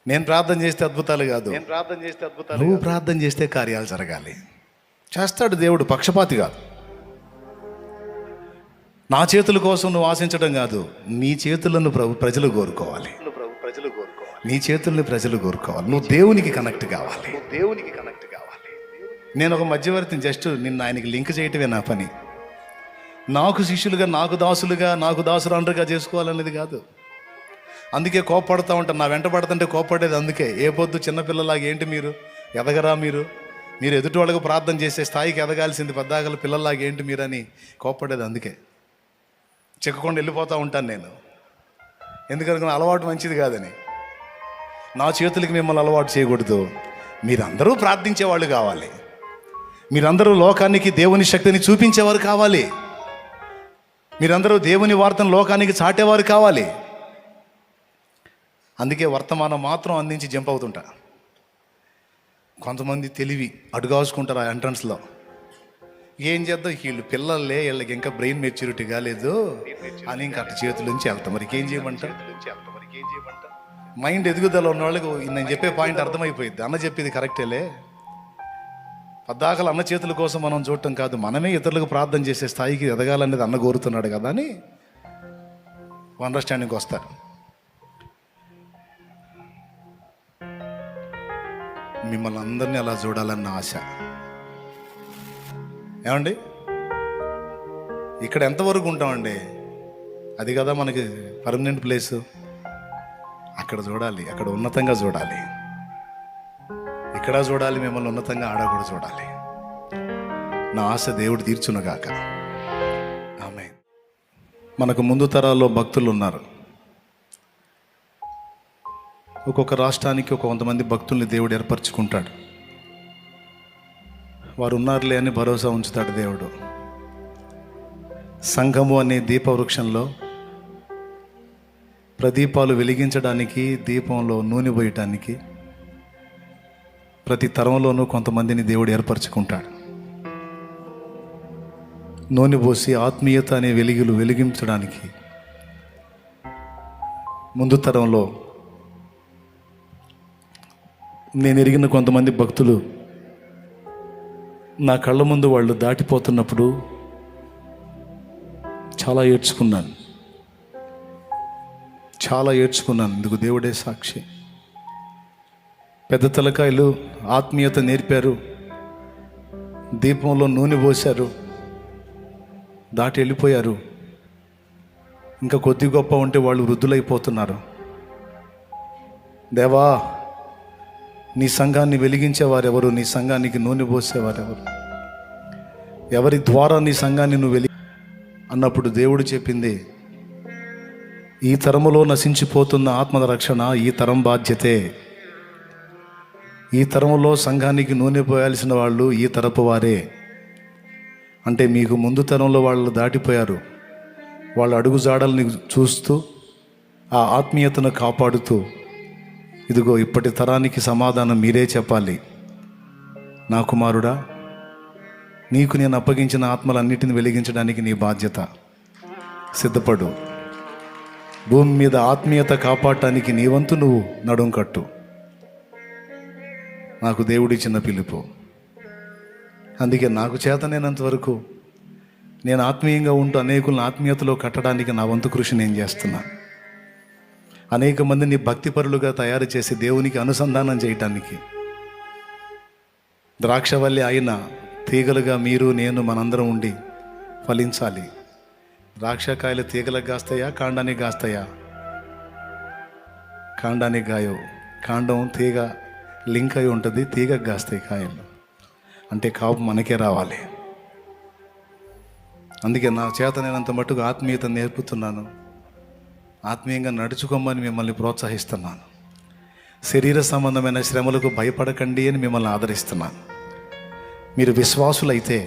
నేను ప్రార్థన చేస్తే అద్భుతాలు కాదు, నువ్వు ప్రార్థన చేస్తే కార్యాలు జరగాలి. చేస్తాడు దేవుడు, పక్షపాతి కాదు. నా చేతుల కోసం నువ్వు ఆశించడం కాదు, నీ చేతులను ప్రజలు కోరుకోవాలి, నీ చేతుల్ని ప్రజలు కోరుకోవాలి. నువ్వు దేవునికి కనెక్ట్ కావాలి. నేను ఒక మధ్యవర్తిని, జస్ట్ నిన్న ఆయనకి లింక్ చేయటమే నా పని. నాకు శిష్యులుగా, నాకు దాసులుగా, నాకు దాసురాండ్రుగా చేసుకోవాలనేది కాదు. అందుకే కోప్పడుతూ ఉంటాను. నా వెంట పడుతుంటే కోప్పడేది అందుకే. ఏ పొద్దు చిన్నపిల్లలాగా ఏంటి మీరు ఎదగరా, మీరు ఎదుటి వాళ్ళకు ప్రార్థన చేసే స్థాయికి ఎదగాల్సింది పెద్దాగల పిల్లల్లాగా ఏంటి మీరని కోప్పడేది అందుకే. చిక్కకుండా వెళ్ళిపోతూ ఉంటాను నేను. ఎందుకనుకున్న అలవాటు మంచిది కాదని. నా చేతులకి మిమ్మల్ని అలవాటు చేయకూడదు. మీరందరూ ప్రార్థించేవాళ్ళు కావాలి. మీరందరూ లోకానికి దేవుని శక్తిని చూపించేవారు కావాలి. మీరందరూ దేవుని వార్తను లోకానికి చాటేవారు కావాలి. అందుకే వర్తమానం మాత్రం అందించి జంప్ అవుతుంటా. కొంతమంది తెలివి అడుగాసుకుంటారు ఆ ఎంట్రన్స్లో. ఏం చేద్దాం, వీళ్ళు పిల్లలే, వీళ్ళకి ఇంకా బ్రెయిన్ మెచ్యూరిటీ కాలేదు అని ఇంకా అట్ట చేతులుంచి వెళ్తాం. మరి ఏం చేయమంటారు? మైండ్ ఎదుగుదల ఉన్న వాళ్ళకి నేను చెప్పే పాయింట్ అర్థమైపోయింది. అన్న చెప్పేది కరెక్టేలే. పద్దాకలు అన్న చేతుల కోసం మనం చూడటం కాదు, మనమే ఇతరులకు ప్రార్థన చేసే స్థాయికి ఎదగాలనేది అన్న కోరుతున్నాడు కదా అని అండర్స్టాండింగ్కి వస్తారు. మిమ్మల్ని అందరినీ అలా చూడాలన్న ఆశ. ఏమండి, ఇక్కడ ఎంతవరకు ఉంటామండి? అది కదా మనకి పర్మనెంట్ ప్లేసు. అక్కడ చూడాలి, అక్కడ ఉన్నతంగా చూడాలి. ఇక్కడ చూడాలి, మిమ్మల్ని ఉన్నతంగా ఆడ కూడా చూడాలి. నా ఆశ దేవుడు తీర్చునుగాక. ఆమేన్. మనకు ముందు తరాల్లో భక్తులు ఉన్నారు. ఒక్కొక్క రాష్ట్రానికి కొంతమంది భక్తుల్ని దేవుడు ఏర్పరచుకుంటాడు. వారు ఉన్నారులే అని భరోసా ఉంచుతాడు దేవుడు. సంఘము అనే దీపవృక్షంలో ప్రదీపాలు వెలిగించడానికి, దీపంలో నూనె పోయటానికి ప్రతి తరంలోనూ కొంతమందిని దేవుడు ఏర్పరచుకుంటాడు. నూనె పోసి ఆత్మీయత అనే వెలుగులు వెలిగించడానికి ముందు తరంలో నేను ఎరిగిన కొంతమంది భక్తులు నా కళ్ళ ముందు వాళ్ళు దాటిపోతున్నప్పుడు చాలా ఏడ్చుకున్నాను. ఇందుకు దేవుడే సాక్షి. పెద్ద తలకాయలు ఆత్మీయత నేర్పారు, దీపంలో నూనె పోశారు, దాటి వెళ్ళిపోయారు. ఇంకా కొద్ది గొప్ప ఉంటే వాళ్ళు వృద్ధులైపోతున్నారు. దేవా, నీ సంఘాన్ని వెలిగించేవారెవరు? నీ సంఘానికి నూనె పోసేవారెవరు? ఎవరి ద్వారా నీ సంఘాన్ని నువ్వు అన్నప్పుడు దేవుడు చెప్పింది, ఈ తరములో నశించిపోతున్న ఆత్మల రక్షణ ఈ తరం బాధ్యతే. ఈ తరములో సంఘానికి నూనె పోయాల్సిన వాళ్ళు ఈ తరపు వారే. అంటే మీకు ముందు తరంలో వాళ్ళు దాటిపోయారు. వాళ్ళ అడుగు జాడల్ని చూస్తూ ఆ ఆత్మీయతను కాపాడుతూ, ఇదిగో ఇప్పటి తరానికి సమాధానం మీరే చెప్పాలి. నా కుమారుడా, నీకు నేను అప్పగించిన ఆత్మలన్నిటిని వెలిగించడానికి నీ బాధ్యత. సిద్ధపడు. భూమి మీద ఆత్మీయత కాపాడటానికి నీ వంతు నువ్వు నడుం కట్టు. నాకు దేవుడిచ్చిన పిలుపు. అందుకే నాకు చేతనైనంత వరకు నేను ఆత్మీయంగా ఉంటూ అనేకులను ఆత్మీయతలో కట్టడానికి నా వంతు కృషి నేను చేస్తున్నా. అనేక మందిని భక్తిపరులుగా తయారు చేసి దేవునికి అనుసంధానం చేయటానికి. ద్రాక్షవల్లి అయిన తీగలుగా మీరు నేను మనందరం ఉండి ఫలించాలి. ద్రాక్షకాయలు తీగలకు కాస్తాయా, కాండానికి కాస్తాయా? కాండానికి గాయవు. కాండం తీగ లింక్ అయి ఉంటుంది, తీగకు కాస్తాయి కాయలు. అంటే కాపు మనకే రావాలి. అందుకే నా చేతనైనంత మట్టుకు ఆత్మీయత నేర్పుతున్నాను. ఆత్మీయంగా నడుచుకోమని మిమ్మల్ని ప్రోత్సహిస్తున్నాను. శరీర సంబంధమైన శ్రమలకు భయపడకండి అని మిమ్మల్ని ఆదరిస్తున్నాను. మీరు విశ్వాసులైతే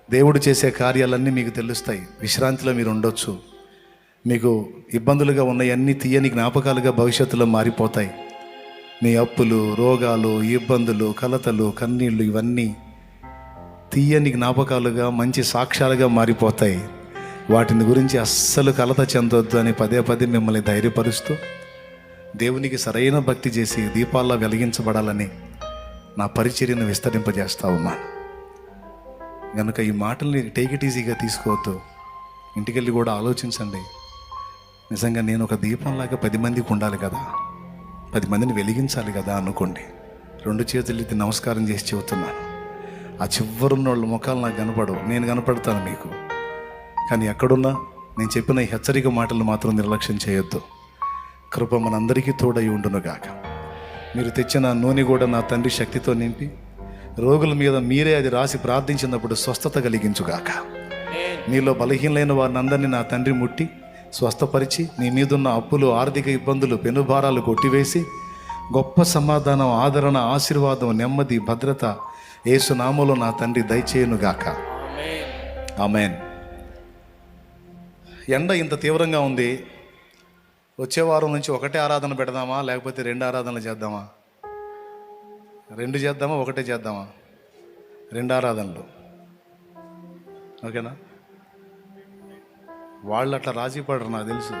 దేవుడు చేసే కార్యాలన్నీ మీకు తెలుస్తాయి. విశ్రాంతిలో మీరు ఉండొచ్చు. మీకు ఇబ్బందులుగా ఉన్నవన్నీ తీయని జ్ఞాపకాలుగా భవిష్యత్తులో మారిపోతాయి. మీ అప్పులు, రోగాలు, ఇబ్బందులు, కలతలు, కన్నీళ్ళు ఇవన్నీ తీయని జ్ఞాపకాలుగా, మంచి సాక్ష్యాలుగా మారిపోతాయి. వాటిని గురించి అస్సలు కలత చెందొద్దు అని పదే పదే మిమ్మల్ని ధైర్యపరుస్తూ దేవునికి సరైన భక్తి చేసి దీపాల్లో వెలిగించబడాలని నా పరిచర్యను విస్తరింపజేస్తూ ఉన్నాను. కనుక ఈ మాటల్ని టేక్ ఇట్ ఈజీగా తీసుకోవద్దు. ఇంటికెళ్ళి కూడా ఆలోచించండి. నిజంగా నేను ఒక దీపంలాగా 10 మందికి ఉండాలి కదా, 10 మందిని వెలిగించాలి కదా అనుకోండి. 2 చేతులు ఎత్తి నమస్కారం చేసి చెబుతున్నాను. ఆ చివరున్న వాళ్ళ ముఖాలు నాకు కనపడవు, నేను కనపడతాను మీకు. కానీ ఎక్కడున్నా నేను చెప్పిన ఈ హెచ్చరిక మాటలు మాత్రం నిర్లక్ష్యం చేయొద్దు. కృప మనందరికీ తోడై ఉండునుగాక. మీరు తెచ్చిన నూనె కూడా నా తండ్రి శక్తితో నింపి రోగుల మీద మీరే అది రాసి ప్రార్థించినప్పుడు స్వస్థత కలిగించుగాక. మీలో బలహీనలైన వారిని అందరినీ నా తండ్రి ముట్టి స్వస్థపరిచి నీ మీదున్న అప్పులు, ఆర్థిక ఇబ్బందులు, పెనుభారాలు కొట్టివేసి గొప్ప సమాధానం, ఆదరణ, ఆశీర్వాదం, నెమ్మది, భద్రత యేసు నామములో నా తండ్రి దయచేయునుగాక. ఆమేన్. ఎండ ఇంత తీవ్రంగా ఉంది. వచ్చే వారం నుంచి ఒకటే ఆరాధన పెడదామా, లేకపోతే 2 ఆరాధనలు చేద్దామా? 2 చేద్దామా, ఒకటే చేద్దామా? 2 ఆరాధనలు, ఓకేనా? వాళ్ళు అట్లా రాజీ పడరు, నాకు తెలుసు.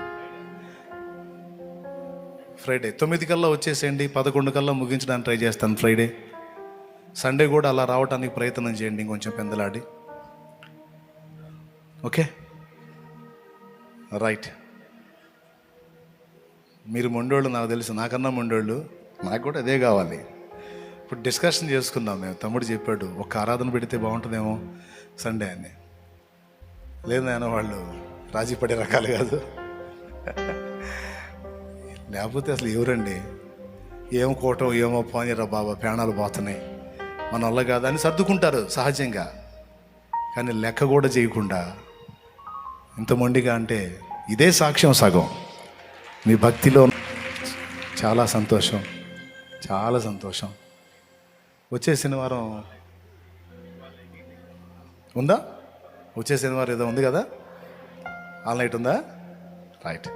ఫ్రైడే 9 కల్లా వచ్చేసేయండి, 11 కల్లా ముగించడానికి ట్రై చేస్తాను. ఫ్రైడే, సండే కూడా అలా రావడానికి ప్రయత్నం చేయండి, ఇంకొంచెం పెందలాడి. Okay, right. మీరు మొండోళ్ళు, నాకు తెలుసు, నాకన్నా మొండోళ్ళు. నాకు కూడా అదే కావాలి. ఇప్పుడు డిస్కషన్ చేసుకుందాం. మేము తమ్ముడు చెప్పాడు ఒక ఆరాధన పెడితే బాగుంటుందేమో సండే అని. లేదు నాయన, వాళ్ళు రాజీ పడే రకాలు కాదు. లేకపోతే అసలు ఎవరండి, ఏమో కోటం, ఏమో పోనీరా బాబా, ప్రాణాలు పోతున్నాయి, మన వల్ల కాదని సర్దుకుంటారు సహజంగా. కానీ లెక్క కూడా చేయకుండా ఇంత మొండిగా అంటే ఇదే సాక్ష్యం సగం. మీ భక్తిలో చాలా సంతోషం, చాలా సంతోషం. వచ్చే శనివారం ఉందా? వచ్చే శనివారం ఏదో ఉంది కదా, ఆల్ నైట్ ఉందా? రైట్.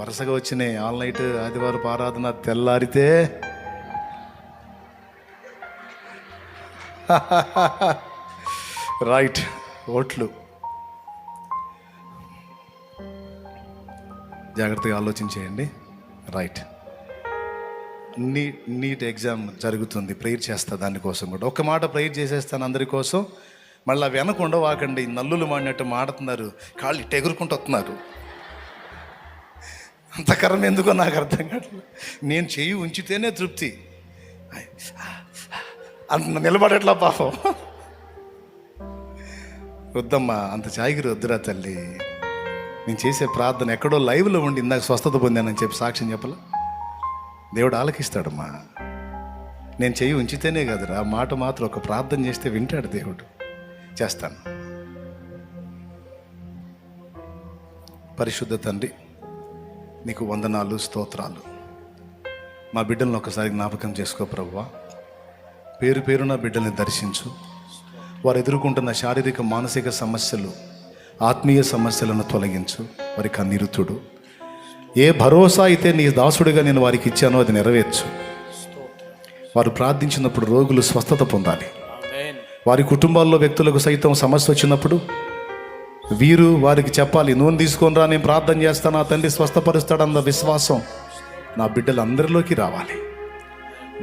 వరుసగా వచ్చినాయి ఆల్ నైట్, ఆదివారం ఆరాధన, తెల్లారితే రైట్. ఓట్లు జాగ్రత్తగా ఆలోచించేయండి. రైట్. నీట్ ఎగ్జామ్ జరుగుతుంది, ప్రేయర్ చేస్తా దానికోసం కూడా. ఒక మాట ప్రేయర్ చేసేస్తాను అందరి కోసం. మళ్ళీ వెనకుండా వాకండి, నల్లులు మాడినట్టు మాడుతున్నారు, కాళ్ళు ఇట్టు ఎగురుకుంటూ వస్తున్నారు. అంతకరం ఎందుకో నాకు అర్థం కావట్లేదు. నేను చెయ్యి ఉంచితేనే తృప్తి, అంత నిలబడట్లా పాపం. వద్దమ్మా, అంత చాయిగిరి వద్దురా తల్లి. నేను చేసే ప్రార్థన ఎక్కడో లైవ్లో ఉండి ఇందాక స్వస్థత పొందానని చెప్పి సాక్ష్యం చెప్పలా? దేవుడు ఆలకిస్తాడమ్మా. నేను చెయ్యి ఉంచితేనే కదరా, ఆ మాట మాత్రం ఒక ప్రార్థన చేస్తే వింటాడు దేవుడు. చేస్తాను. పరిశుద్ధ తండ్రి, నీకు వందనాలు, స్తోత్రాలు. మా బిడ్డలను ఒకసారి జ్ఞాపకం చేసుకో ప్రభువా. పేరు పేరున బిడ్డల్ని దర్శించు. వారు ఎదుర్కొంటున్న శారీరక, మానసిక సమస్యలు, ఆత్మీయ సమస్యలను తొలగించు. వారి కన్నీరుతుడు. ఏ భరోసా అయితే నీ దాసుడిగా నేను వారికి ఇచ్చానో అది నెరవేర్చు. వారు ప్రార్థించినప్పుడు రోగులు స్వస్థత పొందాలి. వారి కుటుంబాల్లో వ్యక్తులకు సైతం సమస్య వచ్చినప్పుడు వీరు వారికి చెప్పాలి, నూనె తీసుకొని రా, నేను ప్రార్థన చేస్తాను, నా తండ్రి స్వస్థపరుస్తాడన్న విశ్వాసం నా బిడ్డలందరిలోకి రావాలి.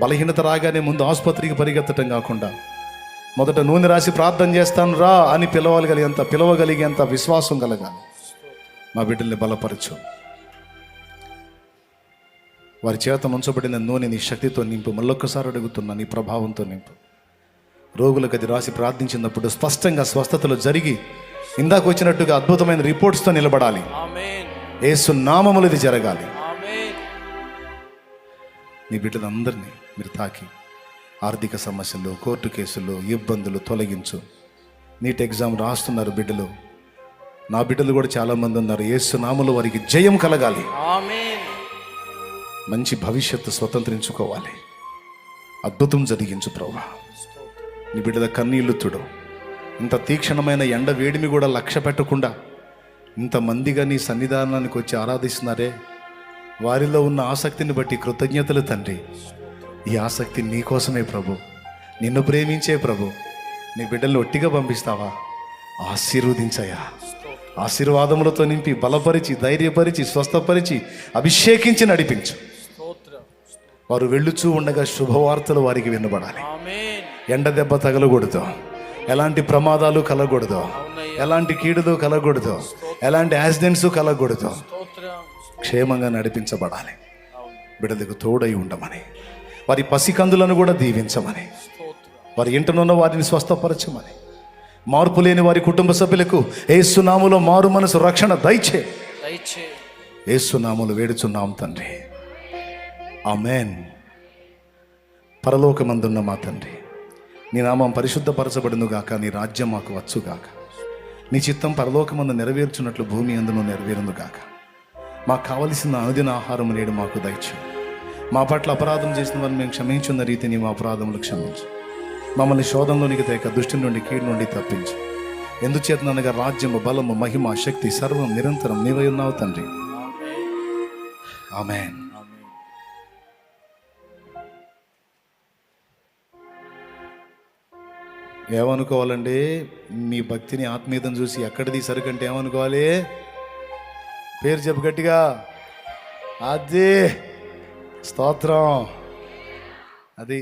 బలహీనత రాగానే ముందు ఆసుపత్రికి పరిగెత్తటం కాకుండా మొదట నూనె రాసి ప్రార్థన చేస్తాను రా అని పిలవగలిగేంత విశ్వాసం కలగాలి. మా బిడ్డల్ని బలపరచు. వారి చేత ఉంచబడిన నూనె నీ శక్తితో నింపు. మళ్ళొక్కసారి అడుగుతున్నా, నీ ప్రభావంతో నింపు. రోగులకు అది రాసి ప్రార్థించినప్పుడు స్పష్టంగా స్వస్థతలు జరిగి ఇందాక వచ్చినట్టుగా అద్భుతమైన రిపోర్ట్స్తో నిలబడాలి. యేసు నామములో ఇది జరగాలి. నీ బిడ్డలందరినీ మీరు తాకి ఆర్థిక సమస్యలు, కోర్టు కేసులు, ఇబ్బందులు తొలగించు. నీట్ ఎగ్జామ్ రాస్తున్నారు బిడ్డలు. నా బిడ్డలు కూడా చాలామంది ఉన్నారు. యేసు నామములో వారికి జయం కలగాలి. మంచి భవిష్యత్తు స్వతంత్రించుకోవాలి. అద్భుతం జరిగించు ప్రభువా. నీ బిడ్డల కన్నీళ్లు తుడు. ఇంత తీక్షణమైన ఎండ వేడిమి కూడా లక్ష్య పెట్టకుండా ఇంతమందిగా నీ సన్నిధానానికి వచ్చి ఆరాధిస్తున్నారే, వారిలో ఉన్న ఆసక్తిని బట్టి కృతజ్ఞతలు తండ్రి. ఈ ఆసక్తి నీ కోసమే ప్రభు, నిన్ను ప్రేమించే ప్రభు. నీ బిడ్డల్ని ఒట్టిగా పంపిస్తావా? ఆశీర్వదించయా. ఆశీర్వాదములతో నింపి బలపరిచి, ధైర్యపరిచి, స్వస్థపరిచి, అభిషేకించి నడిపించు. వారు వెళ్ళుచూ ఉండగా శుభవార్తలు వారికి వినబడాలి. ఎండ దెబ్బ తగలకూడదు, ఎలాంటి ప్రమాదాలు కలగకూడదు, ఎలాంటి కీడులు కలగకూడదు, ఎలాంటి యాక్సిడెంట్స్ కలగకూడదు. క్షేమంగా నడిపించబడాలి. బిడ్డలకు తోడై ఉండమని, వారి పసికందులను కూడా దీవించమని, వారి ఇంటనున్న వారిని స్వస్థపరచమని, మార్పు లేని వారి కుటుంబ సభ్యులకు యేసు నామములో మారు మనసు రక్షణ దయచే. యేసు నామములో వేడుచున్నాం తండ్రి, ఆమేన్. పరలోకమందున్న మా తండ్రి, నీ నామం పరిశుద్ధపరచబడును గాక, నీ రాజ్యం మాకు వచ్చుగాక, నీ చిత్తం పరలోకమందు నెరవేర్చున్నట్లు భూమి అందును నెరవేరును గాక. మాకు కావలసిన అనుదిన ఆహారం నేడు మాకు దయచేయి. మా పట్ల అపరాధం చేసిన వారిని మేము క్షమించున్న రీతిని మా అపరాధములు క్షమించు. మమ్మల్ని శోధంలోనికి తేక దుష్టి నుండి కీడు నుండి తప్పించు. ఎందుచేతనగా రాజ్యము, బలము, మహిమ, శక్తి సర్వం నిరంతరం నీవై ఉన్నావు తండ్రి, ఆమేన్. ఏమనుకోవాలండి? మీ భక్తిని, ఆత్మీయతను చూసి ఎక్కడిది సరుకంటే ఏమనుకోవాలి? పేరు చెప్పు గట్టిగా. అది స్తోత్రం. అది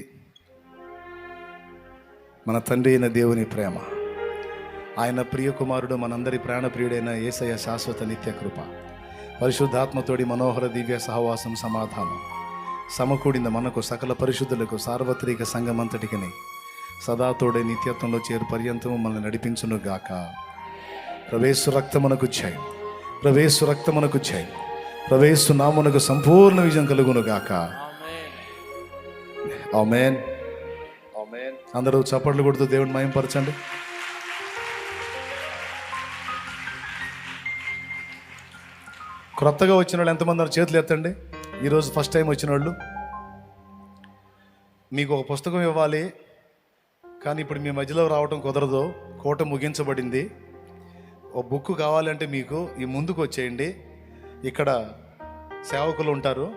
మన తండ్రి అయిన దేవుని ప్రేమ, ఆయన ప్రియ కుమారుడు, మనందరి ప్రాణప్రియుడైన యేసయ్య శాశ్వత నిత్య కృప, పరిశుద్ధాత్మతోడి మనోహర దివ్య సహవాసం, సమాధానం సమకూడిన మనకు సకల పరిశుద్ధులకు సార్వత్రిక సంఘమంతటికి సదా తోడే నిత్యత్వంలో చేరు పర్యంతము మనల్ని నడిపించును గాక. ప్రవేశు రక్తమునకు చేయి, ప్రవేశు రక్తమునకు చేయి, ప్రవేశు నామునకు సంపూర్ణ విజయం కలుగును గాక. ఆమేన్. అందరూ చప్పట్లు కొడుతూ దేవుని మహిమపరచండి. క్రొత్తగా వచ్చిన వాళ్ళు ఎంతమంది చేతులు ఎత్తండి. ఈరోజు ఫస్ట్ టైం వచ్చిన వాళ్ళు. మీకు ఒక పుస్తకం ఇవ్వాలి, కానీ ఇప్పుడు మీ మధ్యలో రావటం కుదరదు, కోట ముగించబడింది. ఒక బుక్ కావాలంటే మీకు ఈ ముందుకు వచ్చేయండి. ఇక్కడ సేవకులు ఉంటారు.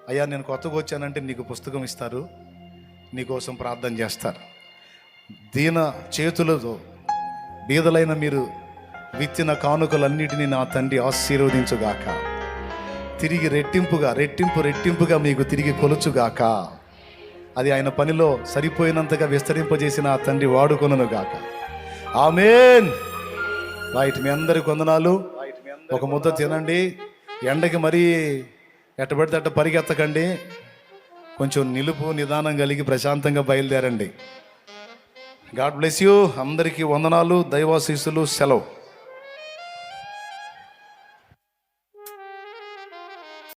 అయ్యా నేను కొత్తగా వచ్చానంటే నీకు పుస్తకం ఇస్తారు, నీకోసం ప్రార్థన చేస్తారు. దీన చేతులతో బీదలైన మీరు విత్తిన కానుకలన్నిటినీ నా తండ్రి ఆశీర్వదించుగాక. తిరిగి రెట్టింపుగా మీకు తిరిగి కొలుచుగాక. అది ఆయన పనిలో సరిపోయినంతగా విస్తరింపజేసిన ఆ తండ్రి వాడుకొనును గాక. ఆమేన్. రైట్, మీ అందరికి వందనాలు. ఒక ముద్ద తినండి. ఎండకి మరీ ఎట్టబడితే అట్ట పరిగెత్తకండి. కొంచెం నిలుపు నిదానం కలిగి ప్రశాంతంగా బయలుదేరండి. God bless you. అందరికీ వందనాలు, దైవాశీస్సులు, సెలవు.